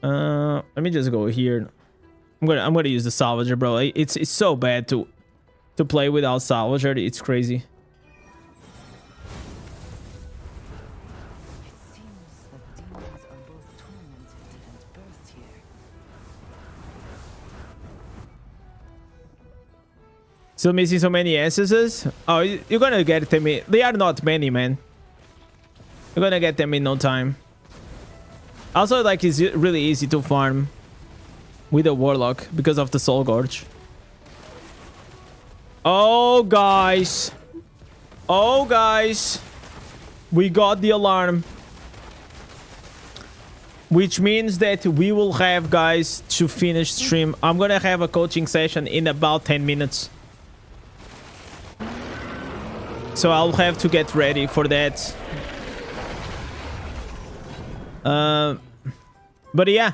Let me just go here. I'm gonna use the Salvager, bro. It's so bad to play without Salvager. It's crazy. It seems that demons are both tormented and birthed here. Still missing so many instances. Oh, you're gonna get them in. They are not many, man. You're gonna get them in no time. Also, like, it's really easy to farm with a Warlock because of the Soul Gorge. Oh, guys. Oh, guys. We got the alarm. Which means that we will have, guys, to finish stream. I'm gonna have a coaching session in about 10 minutes. So I'll have to get ready for that. But yeah,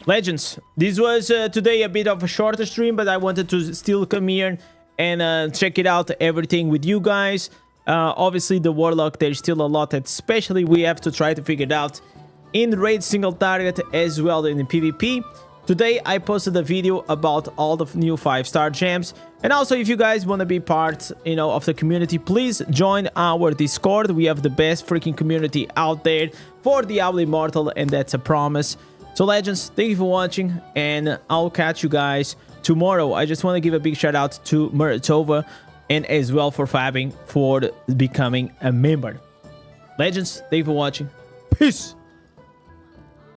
legends, this was today a bit of a shorter stream, but I wanted to still come here and check it out, everything with you guys. Obviously the Warlock, there's still a lot that especially we have to try to figure it out in raid single target as well in the PvP. Today I posted a video about all the new 5-star gems, and also if you guys want to be part, you know, of the community, please join our Discord. We have the best freaking community out there for Diablo Immortal, and that's a promise. So legends, thank you for watching, and I'll catch you guys tomorrow. I just want to give a big shout out to Muratova and as well for fabbing for becoming a member. Legends, thank you for watching. Peace.